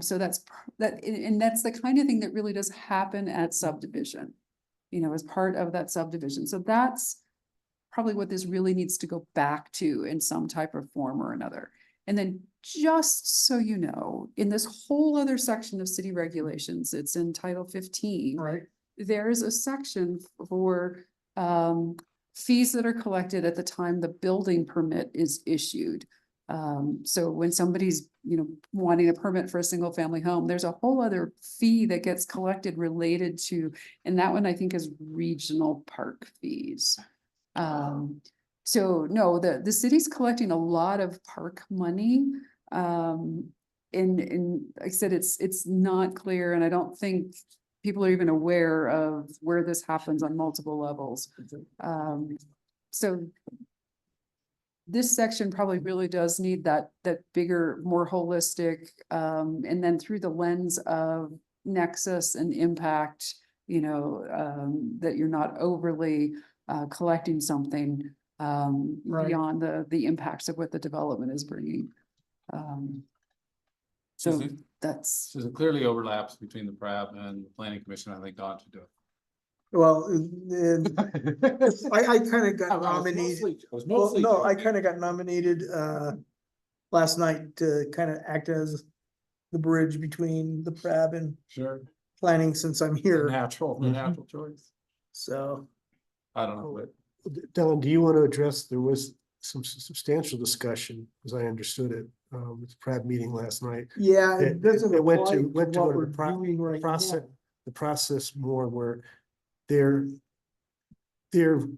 So that's, and that's the kind of thing that really does happen at subdivision, you know, as part of that subdivision. So that's probably what this really needs to go back to in some type of form or another. And then just so you know, in this whole other section of city regulations, it's in Title 15. Right. There's a section for fees that are collected at the time the building permit is issued. So when somebody's, you know, wanting a permit for a single family home, there's a whole other fee that gets collected related to, and that one I think is regional park fees. So no, the city's collecting a lot of park money. And like I said, it's not clear, and I don't think people are even aware of where this happens on multiple levels. So this section probably really does need that bigger, more holistic, and then through the lens of nexus and impact, you know, that you're not overly collecting something Right. beyond the impacts of what the development is bringing. So Susan? that's, so it clearly overlaps between the PRAB and the planning commission, I think, ought to do it. Well, and I kind of got nominated. Well, no, I kind of got nominated, last night to kind of act as the bridge between the PRAB and Sure. planning since I'm here, The natural choice. so. I don't know, but Dylan, do you want to address, there was some substantial discussion, as I understood it, with the PRAB meeting last night. Yeah, it doesn't It went apply to, to went to what what we're the doing right process, now. the process more where they're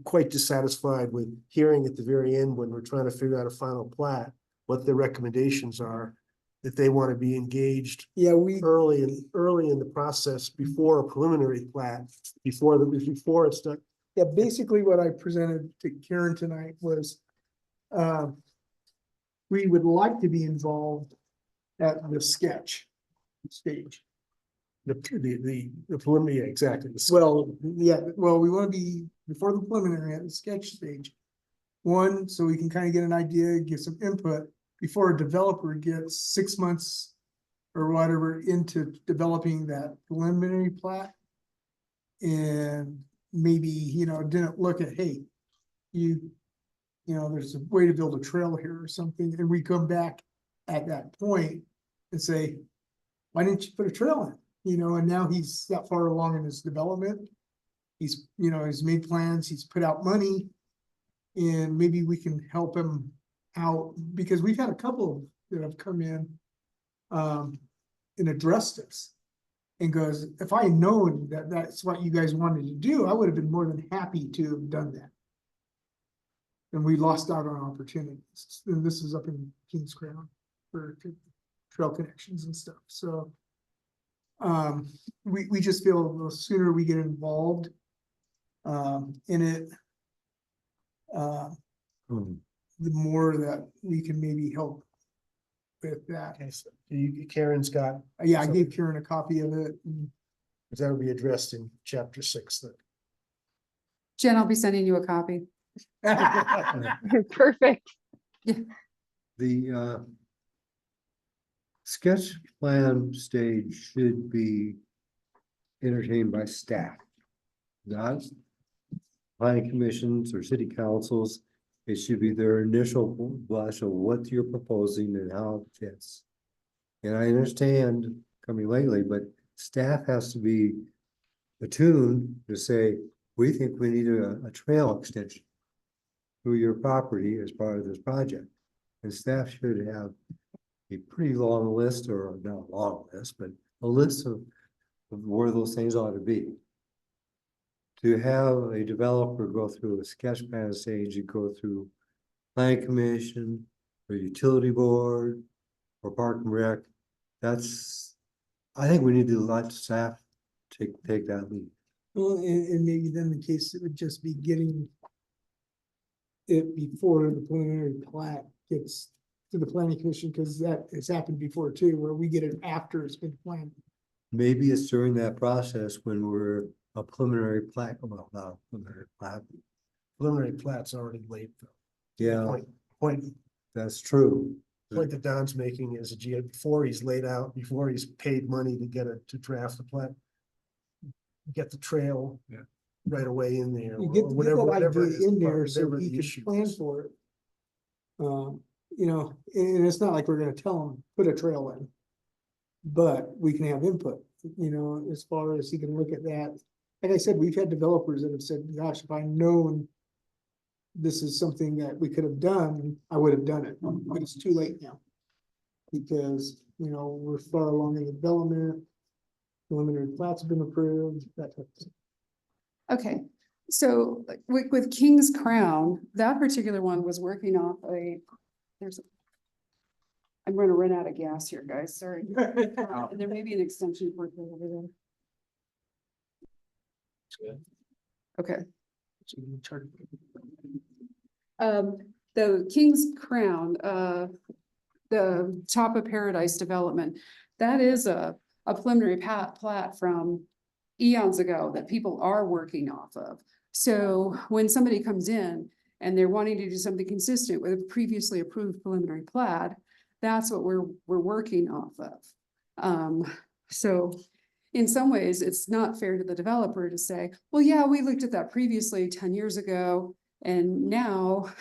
quite dissatisfied with hearing at the very end when we're trying to figure out a final plat, what their recommendations are, that they want to be engaged Yeah, we, early in the process before a preliminary plat, before it's done. yeah, basically what I presented to Karen tonight was, we would like to be involved at the sketch stage. The preliminary, yeah, exactly. Well, yeah, well, we want to be before the preliminary at the sketch stage. One, so we can kind of get an idea, give some input before a developer gets 6 months or whatever into developing that preliminary plat. And maybe, didn't look at, hey, there's a way to build a trail here or something, and we come back at that point and say, why didn't you put a trail in? And now he's that far along in his development. He's made plans, he's put out money. And maybe we can help him out, because we've had a couple that have come in and addressed this. And goes, if I had known that that's what you guys wanted to do, I would have been more than happy to have done that. And we lost out on opportunities. And this is up in Kings Crown for trail connections and stuff. So we just feel the sooner we get involved in it, the more that we can maybe help with that. Okay, so Karen's got, Yeah, I gave Karen a copy of it. that'll be addressed in chapter 6 then. Jen, I'll be sending you a copy. Perfect. The sketch plan stage should be entertained by staff, not planning commissions or city councils. It should be their initial blush of what you're proposing and how it fits. And I understand coming lately, but staff has to be attuned to say, we think we need a trail extension through your property as part of this project. And staff should have a pretty long list, or not a long list, but a list of where those things ought to be. To have a developer go through a sketch plan stage, you go through planning commission or utility board or park and rec, I think we need to let staff take that lead. Well, and maybe then the case, it would just be getting it before the preliminary plat gets to the planning commission, because that has happened before too, where we get it after it's been planned. Maybe it's during that process when we're a preliminary plat, well, not a preliminary plat. Preliminary plat's already late though. Yeah, Point that's true. that Don's making is before he's laid out, before he's paid money to to draft the plat. Get the trail. Yeah. Right away in there. You or get whatever that it idea is, in there so whatever he the can issue plan is. for it. And it's not like we're gonna tell him, put a trail in. But we can have input, as far as he can look at that. Like I said, we've had developers that have said, gosh, if I'd known this is something that we could have done, I would have done it, but it's too late now. Because, we're far along in the development, preliminary plats have been approved, that type of thing. Okay, so with King's Crown, that particular one was working off I'm gonna run out of gas here, guys, sorry. And there may be an extension cord over there. Okay. The King's Crown, the Top of Paradise development, that is a preliminary plat from eons ago that people are working off of. So when somebody comes in and they're wanting to do something consistent with a previously approved preliminary plat, that's what we're working off of. So in some ways, it's not fair to the developer to say, well, yeah, we looked at that previously 10 years ago. And now,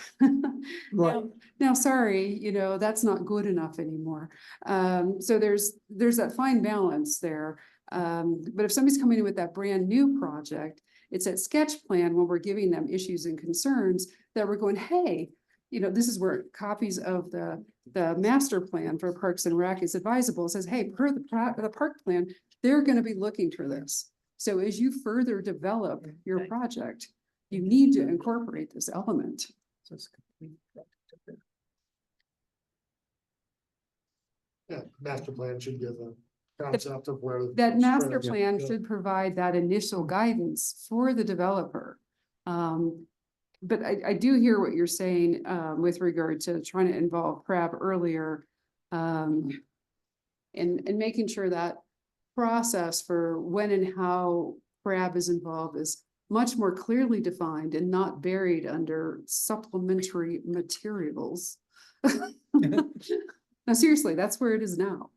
Right. now, sorry, you know, that's not good enough anymore. So there's that fine balance there. But if somebody's coming in with that brand new project, it's that sketch plan when we're giving them issues and concerns that we're going, hey, you know, this is where copies of the master plan for Parks and Rec is advisable. It says, hey, per the park plan, they're gonna be looking for this. So as you further develop your project, you need to incorporate this element. Yeah, master plan should give a concept of where. That master trails- plan yeah. should provide that initial guidance for the developer. But I do hear what you're saying, with regard to trying to involve PrAB earlier. And making sure that process for when and how PrAB is involved is much more clearly defined and not buried under supplementary materials. No, seriously, that's where it is now.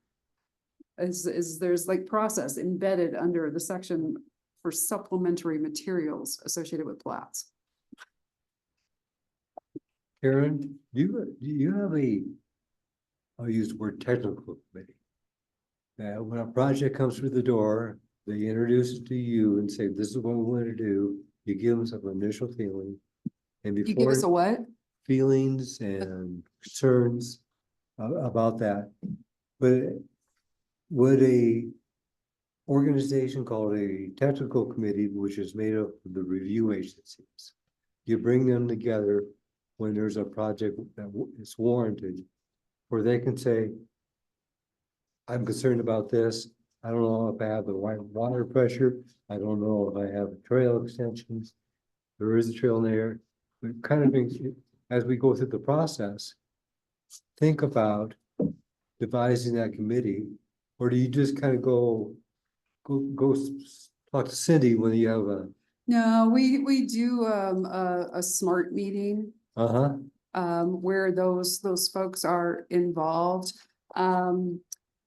Is there's like process embedded under the section for supplementary materials associated with plats. Karen, do you have I'll use the word technical committee. That when a project comes through the door, they introduce it to you and say, this is what we want to do. You give them some initial feeling. And You give before us a what? feelings and concerns about that. But would a organization called a technical committee, which is made up of the review agencies, you bring them together when there's a project that is warranted, where they can say, I'm concerned about this. I don't know if I have the right water pressure. I don't know if I have trail extensions. There is a trail there. But kind of things, as we go through the process, think about devising that committee, or do you just kind of go talk to Cindy when you have a, No, we do a smart meeting where those folks are involved.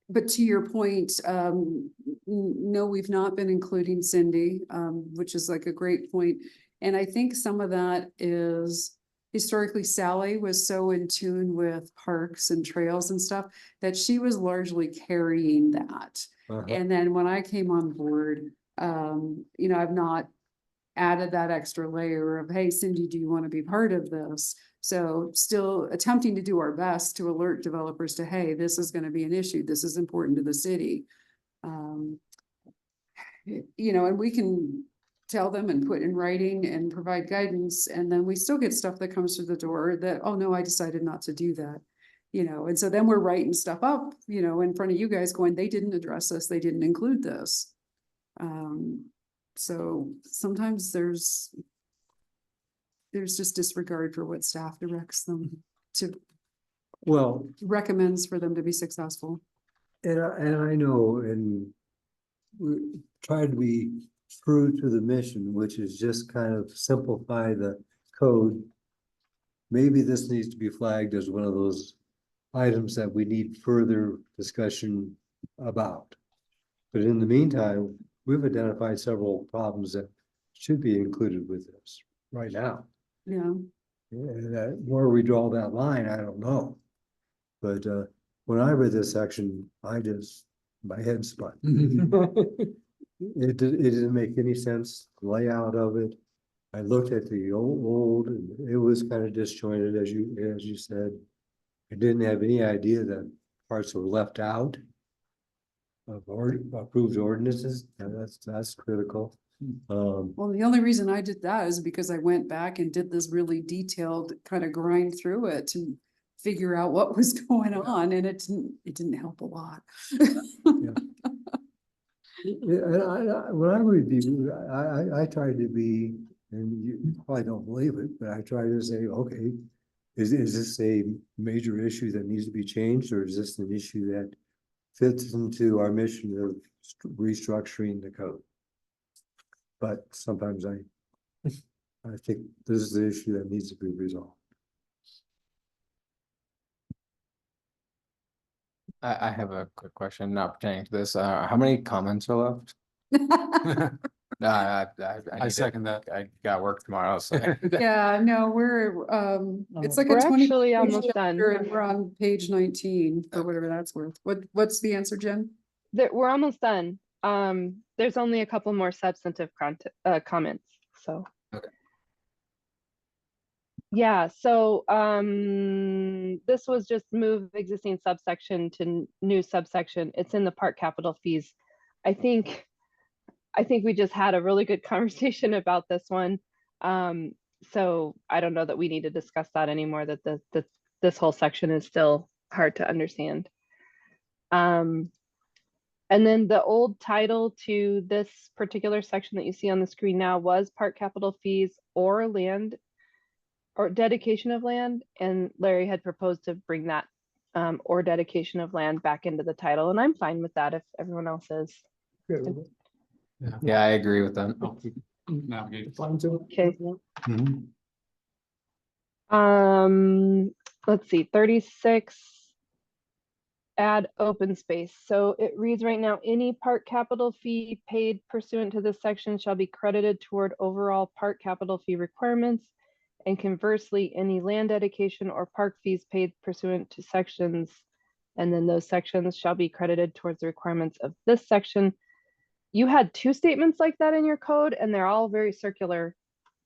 But to your point, no, we've not been including Cindy, which is like a great point. And I think some of that is historically Sally was so in tune with parks and trails and stuff that she was largely carrying that. And then when I came on board, you know, I've not added that extra layer of, hey, Cindy, do you want to be part of this? So still attempting to do our best to alert developers to, hey, this is going to be an issue. This is important to the city. You know, and we can tell them and put in writing and provide guidance. And then we still get stuff that comes through the door that, oh no, I decided not to do that. You know, and so then we're writing stuff up, you know, in front of you guys going, they didn't address this. They didn't include this. So sometimes there's just disregard for what staff directs them to, well, recommends for them to be successful. and I know, and we try to be true to the mission, which is just kind of simplify the code. Maybe this needs to be flagged as one of those items that we need further discussion about. But in the meantime, we've identified several problems that should be included with this right now. Yeah. That where we draw that line, I don't know. But when I read this section, my head spun. It didn't make any sense, the layout of it. I looked at the old, and it was kind of disjointed, as you said. I didn't have any idea that parts were left out of approved ordinances, and that's critical. Well, the only reason I did that is because I went back and did this really detailed kind of grind through it to figure out what was going on, and it didn't help a lot. When I review, I try to be, and you probably don't believe it, but I try to say, okay, is this a major issue that needs to be changed, or is this an issue that fits into our mission of restructuring the code? But sometimes I think this is the issue that needs to be resolved. I have a quick question, not pertaining to this. How many comments are left? No, I I need to- second that. I got work tomorrow, so. Yeah, no, we're, it's like a We're 20 actually page almost done. chapter and we're on page 19 for whatever that's worth. What's the answer, Jen? We're almost done. There's only a couple more substantive comments, so. Okay. Yeah, so, this was just move existing subsection to new subsection. It's in the park capital fees. I think we just had a really good conversation about this one. So I don't know that we need to discuss that anymore, that this whole section is still hard to understand. And then the old title to this particular section that you see on the screen now was park capital fees or land or dedication of land. And Larry had proposed to bring that or dedication of land back into the title. And I'm fine with that if everyone else is. Yeah, I agree with that. Navigate. Okay. Mhm. Let's see, 36. Add open space. So it reads right now, any park capital fee paid pursuant to this section shall be credited toward overall park capital fee requirements. And conversely, any land dedication or park fees paid pursuant to sections, and then those sections shall be credited towards the requirements of this section. You had two statements like that in your code, and they're all very circular.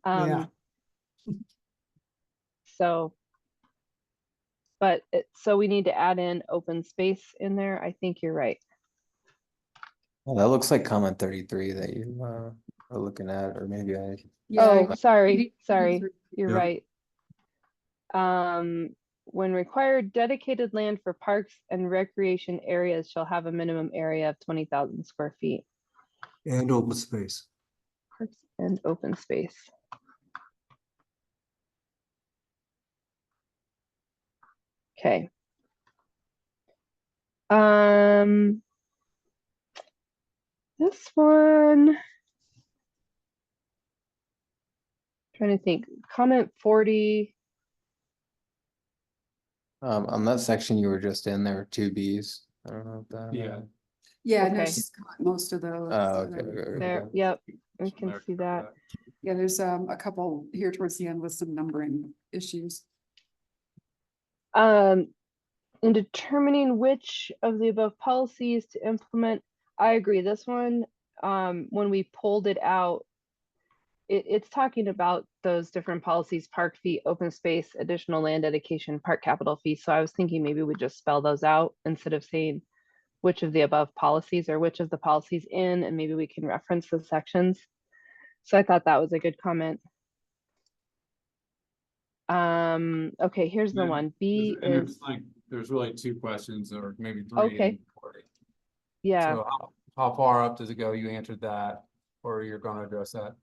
Yeah. So, but so we need to add in open space in there. I think you're right. Well, that looks like comment 33 that you are looking at, or maybe I. Oh, sorry, 83. you're Yep. right. When required, dedicated land for parks and recreation areas shall have a minimum area of 20,000 square feet. And open space. Parks and open space. Okay. This one. Trying to think, comment 40. On that section you were just in, there were two Bs. I don't know if that. Yeah. Yeah, no, Okay. she's got most of those. Oh, okay. There, yep, I can see that. Yeah, there's a couple here towards the end with some numbering issues. In determining which of the above policies to implement, I agree. This one, when we pulled it out, it's talking about those different policies: park fee, open space, additional land dedication, park capital fee. So I was thinking maybe we just spell those out instead of saying which of the above policies or which of the policies in, and maybe we can reference the sections. So I thought that was a good comment. Okay, here's the one. B And is, it's like, there's really two questions or maybe three. Okay. yeah, So how far up does it go? You answered that, or you're gonna address that.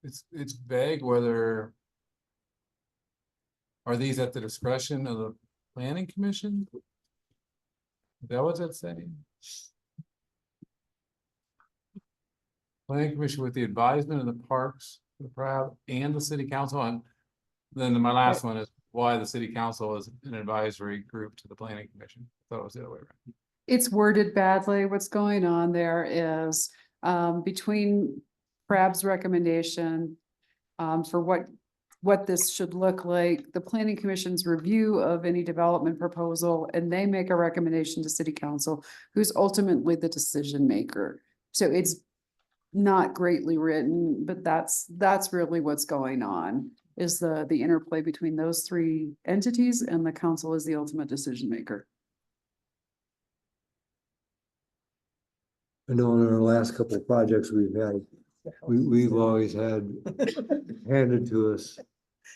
It's vague whether. Are these at the discretion of the planning commission? Is that what that's saying? Planning commission with the advisement of the parks, the proud, and the city council, and then my last one is why the city council is an advisory group to the planning commission. I thought it was the other way around. It's worded badly. What's going on there is between Crab's recommendation for what this should look like, the planning commission's review of any development proposal, and they make a recommendation to city council, who's ultimately the decision maker. So it's not greatly written, but that's really what's going on, is the interplay between those three entities, and the council is the ultimate decision maker. I know in our last couple of projects we've had, we've always had handed to us,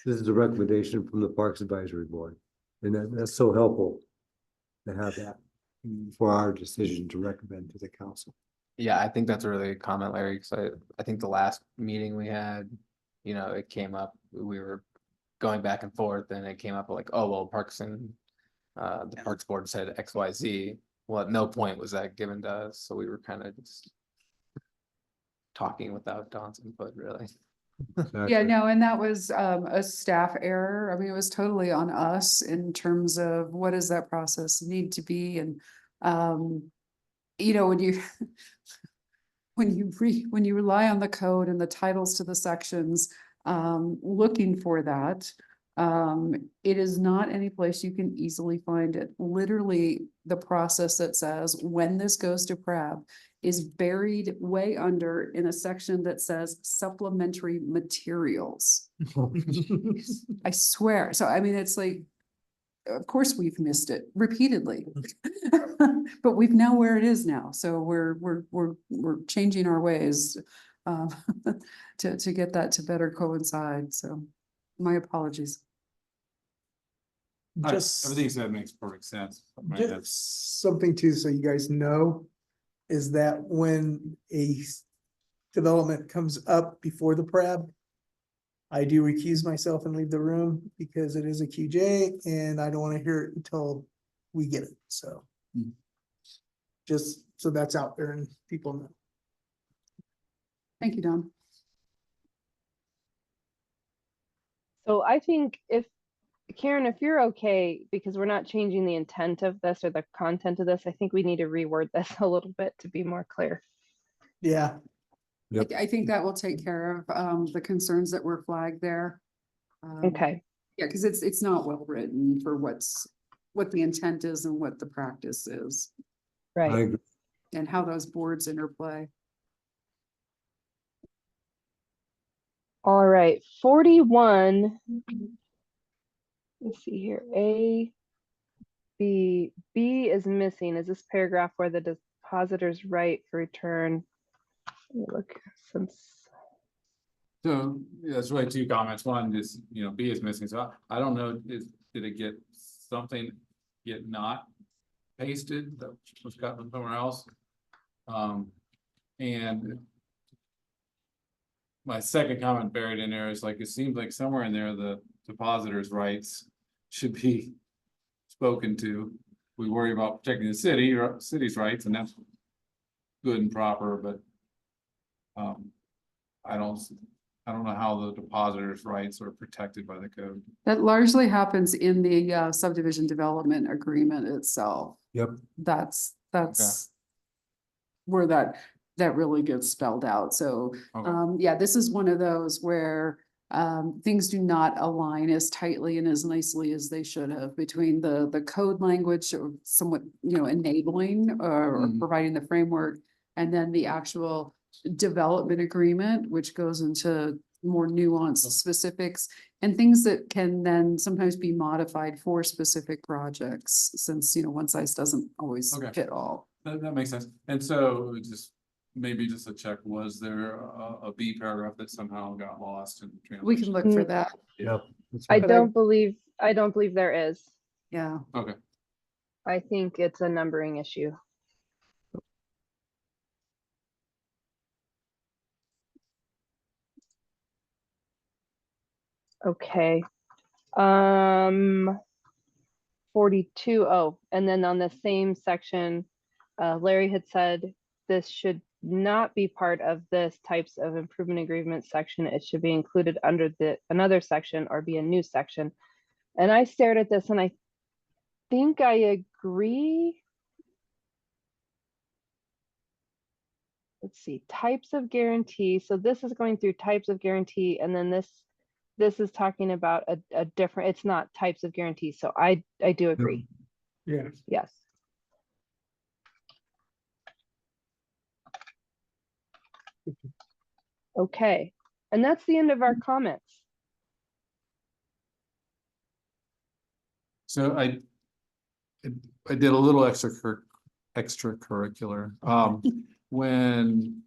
this is a recommendation from the Parks Advisory Board. And that's so helpful to have that for our decision to recommend to the council. Yeah, I think that's a really good comment, Larry, because I think the last meeting we had, you know, it came up, we were going back and forth, and it came up like, oh, well, Parks and the Parks Board said XYZ. Well, at no point was that given to us, so we were kind of just talking without Don's input, really. Yeah, Exactly. no, and that was a staff error. I mean, it was totally on us in terms of what does that process need to be and you know, when you when you rely on the code and the titles to the sections, looking for that. It is not any place you can easily find it. Literally, the process that says when this goes to PrAB is buried way under in a section that says supplementary materials. I swear. So I mean, it's like, of course, we've missed it repeatedly. But we've know where it is now. So we're changing our ways um, to get that to better coincide. So my apologies. Just, Everything you said makes perfect sense. Right, that's- just something too, so you guys know, is that when a development comes up before the PrAB, I do recuse myself and leave the room because it is a QJ and I don't want to hear it until we get it, so. Hmm. Just so that's out there and people know. Thank you, Don. So I think if, Karen, if you're okay, because we're not changing the intent of this or the content of this, I think we need to reword this a little bit to be more clear. Yeah, Yep. I think that will take care of the concerns that were flagged there. Okay, Yeah, because it's not well written for what the intent is and what the practice is I right. agree. and how those boards interplay. All right, 41. Let's see here, A, B is missing. Is this paragraph where the depositor's right for return? Let me look since, So yeah, that's really two comments. One is, B is missing. So I don't know, did it get not pasted that was got from somewhere else? And my second comment buried in there is like, it seems like somewhere in there, the depositor's rights should be spoken to. We worry about protecting the city's rights, and that's good and proper, but I don't know how the depositor's rights are protected by the code. That largely happens in the subdivision development agreement itself. Yep. That's where that really gets spelled out. So, Okay. yeah, this is one of those where things do not align as tightly and as nicely as they should have between the code language or somewhat, enabling or Mhm. providing the framework, and then the actual development agreement, which goes into more nuanced specifics and things that can then sometimes be modified for specific projects, since, one size doesn't always Okay. fit all. That makes sense. And so maybe just a check, was there a B paragraph that somehow got lost in translation? We can look for that. Yep. That's I right. But don't believe there is. Yeah. Okay. I think it's a numbering issue. Okay. 42. Oh, and then on the same section, Larry had said this should not be part of this types of improvement agreement section. It should be included under another section or be a new section. And I stared at this and I think I agree. Let's see, types of guarantee. So this is going through types of guarantee, and then this is talking about a different, it's not types of guarantee. So I do agree. yeah. Yes. Okay, and that's the end of our comments. So I did a little extracurricular. When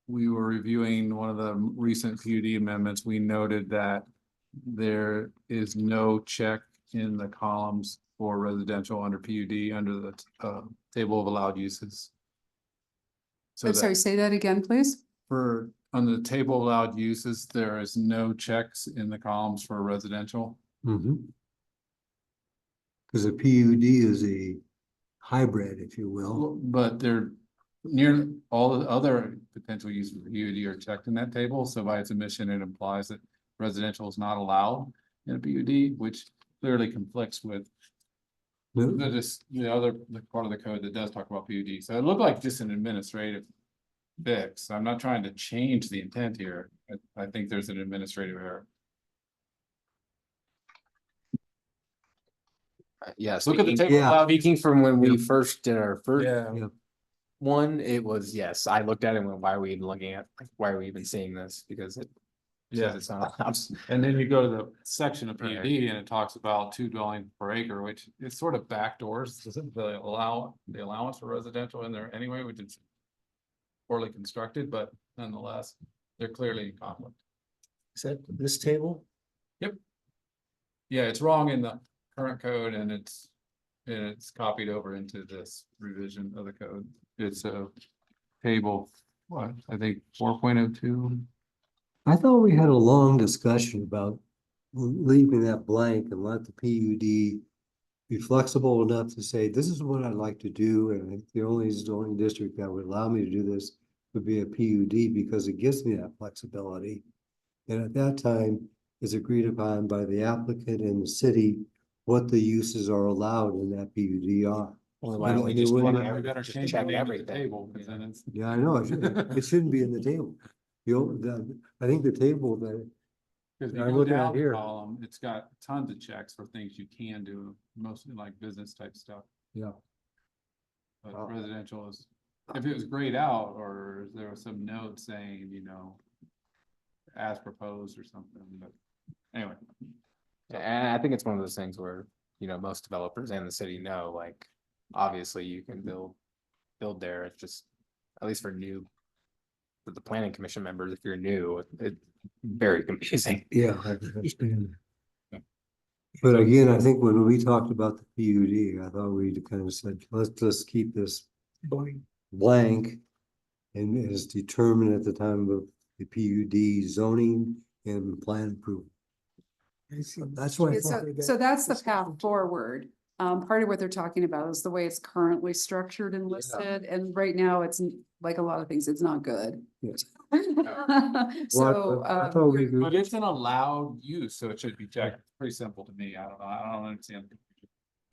we were reviewing one of the recent PUD amendments, we noted that there is no check in the columns for residential under PUD under the table of allowed uses. So I'm sorry, say that again, please. on the table of allowed uses, there is no checks in the columns for residential. Because a PUD is a hybrid, if you will. But near all the other potential uses of PUD are checked in that table, so by its omission, it implies that residential is not allowed in a PUD, which clearly conflicts with the other part of the code that does talk about PUD. So it looked like just an administrative fix. I'm not trying to change the intent here. I think there's an administrative error. Yeah, Look at the speaking, table. Yeah. Cloud. speaking from when we first did our first Yeah. one, it was, yes, I looked at it and went, why are we even looking at, like, why are we even seeing this? Because it Yeah. says it's not allowed. And then you go to the section of PUD Right. and it talks about 2 dwellings per acre, which is sort of backdoors the allowance for residential in there anyway, which is poorly constructed, but nonetheless, they're clearly in conflict. Is that this table? Yeah, it's wrong in the current code and it's copied over into this revision of the code. It's a table, what, I think 4.02. I thought we had a long discussion about leaving that blank and let the PUD be flexible enough to say, this is what I'd like to do, and I think the only zoning district that would allow me to do this would be a PUD because it gives me that flexibility. And at that time, it's agreed upon by the applicant and the city what the uses are allowed in that PUD are. Well, why don't we just Well, check we better just change check it into the everything? table, because then it's. Yeah, I know, it shouldn't be in the table. I think the table that, Because I'm you go looking at down the here. column, it's got tons of checks for things you can do, mostly like business type stuff. yeah, But Wow. residential is, if it was grayed out, or there was some note saying, as proposed or something, but anyway. And I think it's one of those things where, most developers and the city know, like, obviously you can build there. It's just, at least for the planning commission members, if you're new, it's very confusing. yeah, I understand. But again, I think when we talked about the PUD, I thought we kind of said, let's keep this blank. And is determined at the time of the PUD zoning and plan approval. That's why I Yeah, thought. so that's the path forward. Part of what they're talking about is the way it's currently structured and listed, and right now it's like a lot of things, it's not good. Yes. So, I thought we But agreed. it's an allowed use, so it should be checked. Pretty simple to me. I don't understand.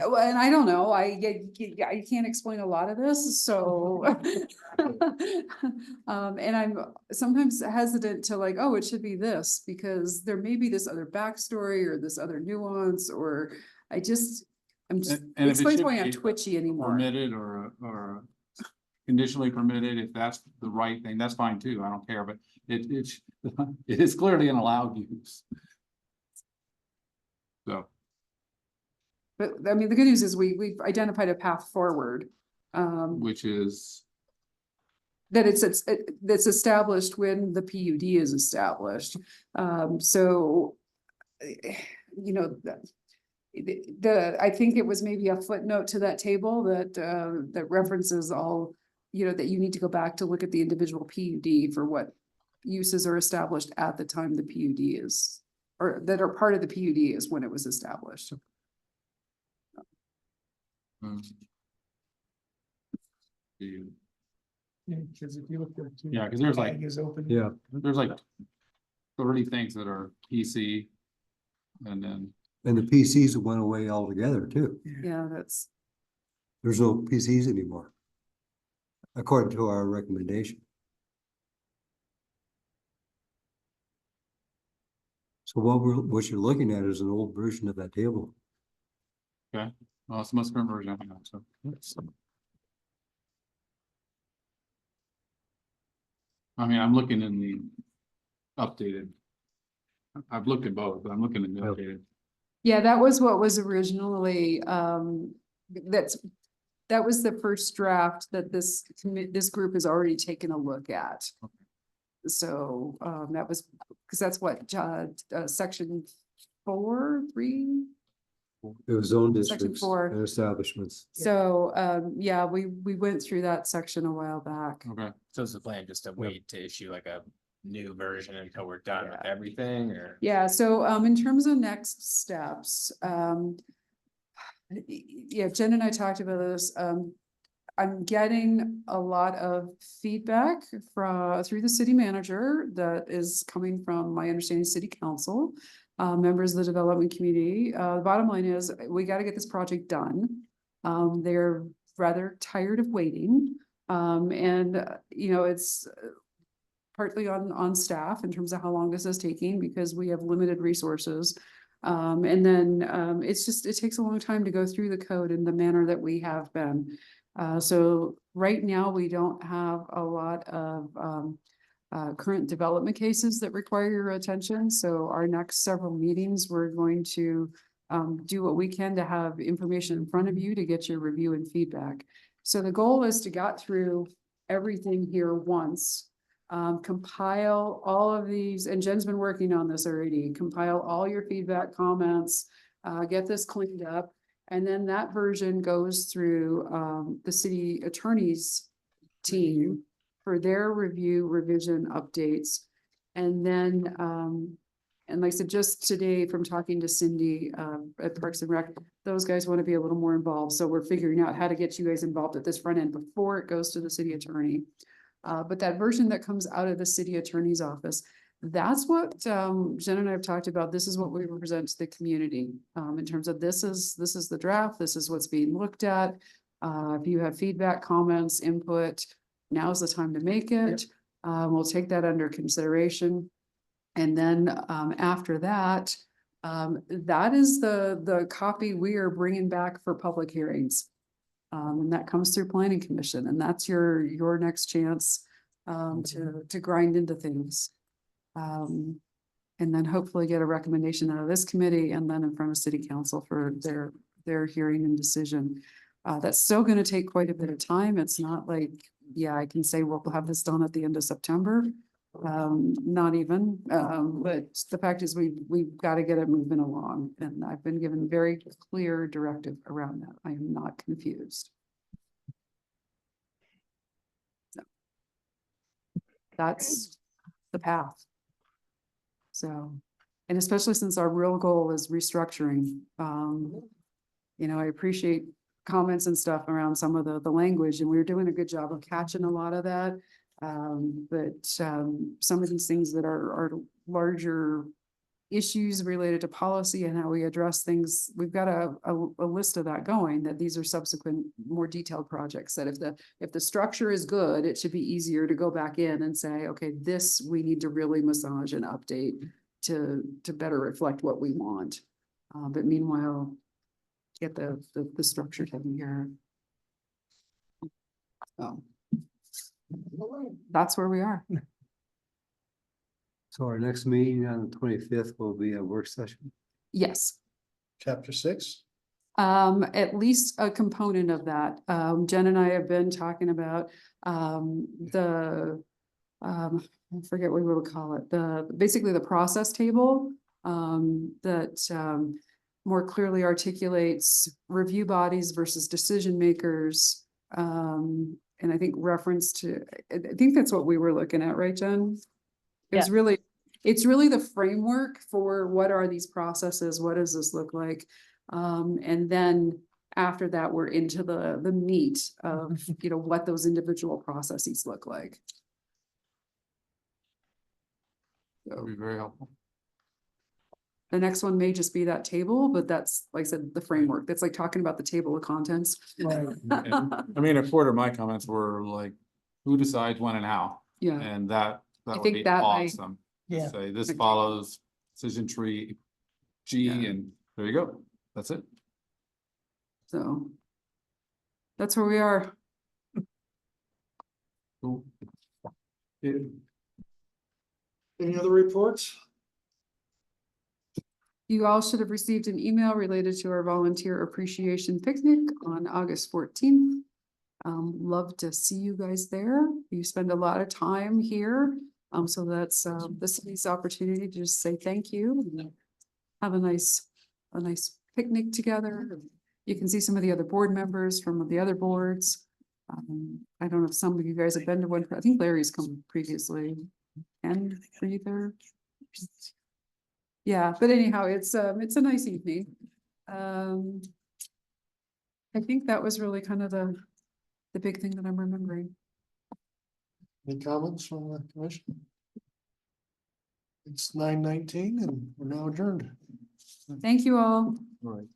well, and I don't know, I can't explain a lot of this, so. And I'm sometimes hesitant to like, oh, it should be this, because there may be this other backstory or this other nuance, or I'm just. And if it Explains should why I'm be twitchy anymore. Permitted or conditionally permitted, if that's the right thing, that's fine too. I don't care, but it is clearly an allowed use. So. But I mean, the good news is we've identified a path forward. Which is, That that's established when the PUD is established. So, I think it was maybe a footnote to that table that references all, that you need to go back to look at the individual PUD for what uses are established at the time the PUD is, or that are part of the PUD is when it was established. Because if you look at. Yeah, 'cause there's like- Is open. Yeah, there's like 30 things that are PC. And then, and the PCs went away altogether too. Yeah, that's, There's no PCs anymore. According to our recommendation. So what you're looking at is an old version of that table. well, it's the most current version. I think, so. I mean, I'm looking in the updated. I've looked at both, but I'm looking at the Yep. updated. yeah, that was what was originally, that was the first draft that this group has already taken a look at. So, that was, because that's what, section 4, 3. It was zone Section districts 4. and establishments. So, yeah, we went through that section a while back. Okay. So is the plan just to wait to issue like a new version until we're done with everything, or? Yeah, so, in terms of next steps, yeah, Jen and I talked about this. I'm getting a lot of feedback through the city manager that is coming from my understanding city council. Members of the development community. The bottom line is, we gotta get this project done. They're rather tired of waiting. You know, it's partly on staff in terms of how long this is taking, because we have limited resources. It takes a long time to go through the code in the manner that we have been. So right now, we don't have a lot of current development cases that require your attention. So our next several meetings, we're going to do what we can to have information in front of you to get your review and feedback. So the goal is to get through everything here once, compile all of these, and Jen's been working on this already, compile all your feedback, comments, get this cleaned up. And then that version goes through the city attorney's team for their review, revision, updates. And then, and like I said, just today from talking to Cindy at Parks and Rec, those guys want to be a little more involved. So we're figuring out how to get you guys involved at this front end before it goes to the city attorney. But that version that comes out of the city attorney's office, that's what Jen and I have talked about. This is what we present to the community in terms of this is the draft. This is what's being looked at. If you have feedback, comments, input, now's the time to make it. We'll take that under consideration. And then after that, that is the copy we are bringing back for public hearings. And that comes through planning commission, and that's your next chance to grind into things. And then hopefully get a recommendation out of this committee and then in front of city council for their hearing and decision. That's still going to take quite a bit of time. It's not like, yeah, I can say we'll have this done at the end of September. Not even, but the fact is we've got to get it moving along, and I've been given very clear directive around that. I am not confused. So that's the path. So, and especially since our real goal is restructuring, you know, I appreciate comments and stuff around some of the language, and we're doing a good job of catching a lot of that. But some of these things that are larger issues related to policy and how we address things, we've got a list of that going, that these are subsequent more detailed projects, that if the structure is good, it should be easier to go back in and say, okay, this we need to really massage and update to better reflect what we want. But meanwhile, get the structure taken care of. So that's where we are. So our next meeting on the 25th will be a work session. Yes. Chapter 6. At least a component of that. Jen and I have been talking about I forget what we would call it, basically the process table that more clearly articulates review bodies versus decision makers. And I think reference to, I think that's what we were looking at, right, Jen? It's really the framework for what are these processes? What does this look like? And then after that, we're into the meat of, you know, what those individual processes look like. That would be very helpful. The next one may just be that table, but that's, like I said, the framework. That's like talking about the table of contents. Right. I mean, a quarter of my comments were like, who decides when and how? Yeah, And that would think be that awesome. Yeah. Say this Okay. follows decision tree G, Yeah. and there you go. That's it. so that's where we are. Cool. Any other reports? You all should have received an email related to our volunteer appreciation picnic on August 14th. Love to see you guys there. You spend a lot of time here. So that's the city's opportunity to just say thank you and have a nice picnic together. You can see some of the other board members from the other boards. I don't know if some of you guys have been to one. I think Larry's come previously. And are you there? Yeah, but anyhow, it's a nice evening. I think that was really kind of the big thing that I'm remembering. Any comments from the commission? It's 9:19 and we're now adjourned. Thank you all. All right.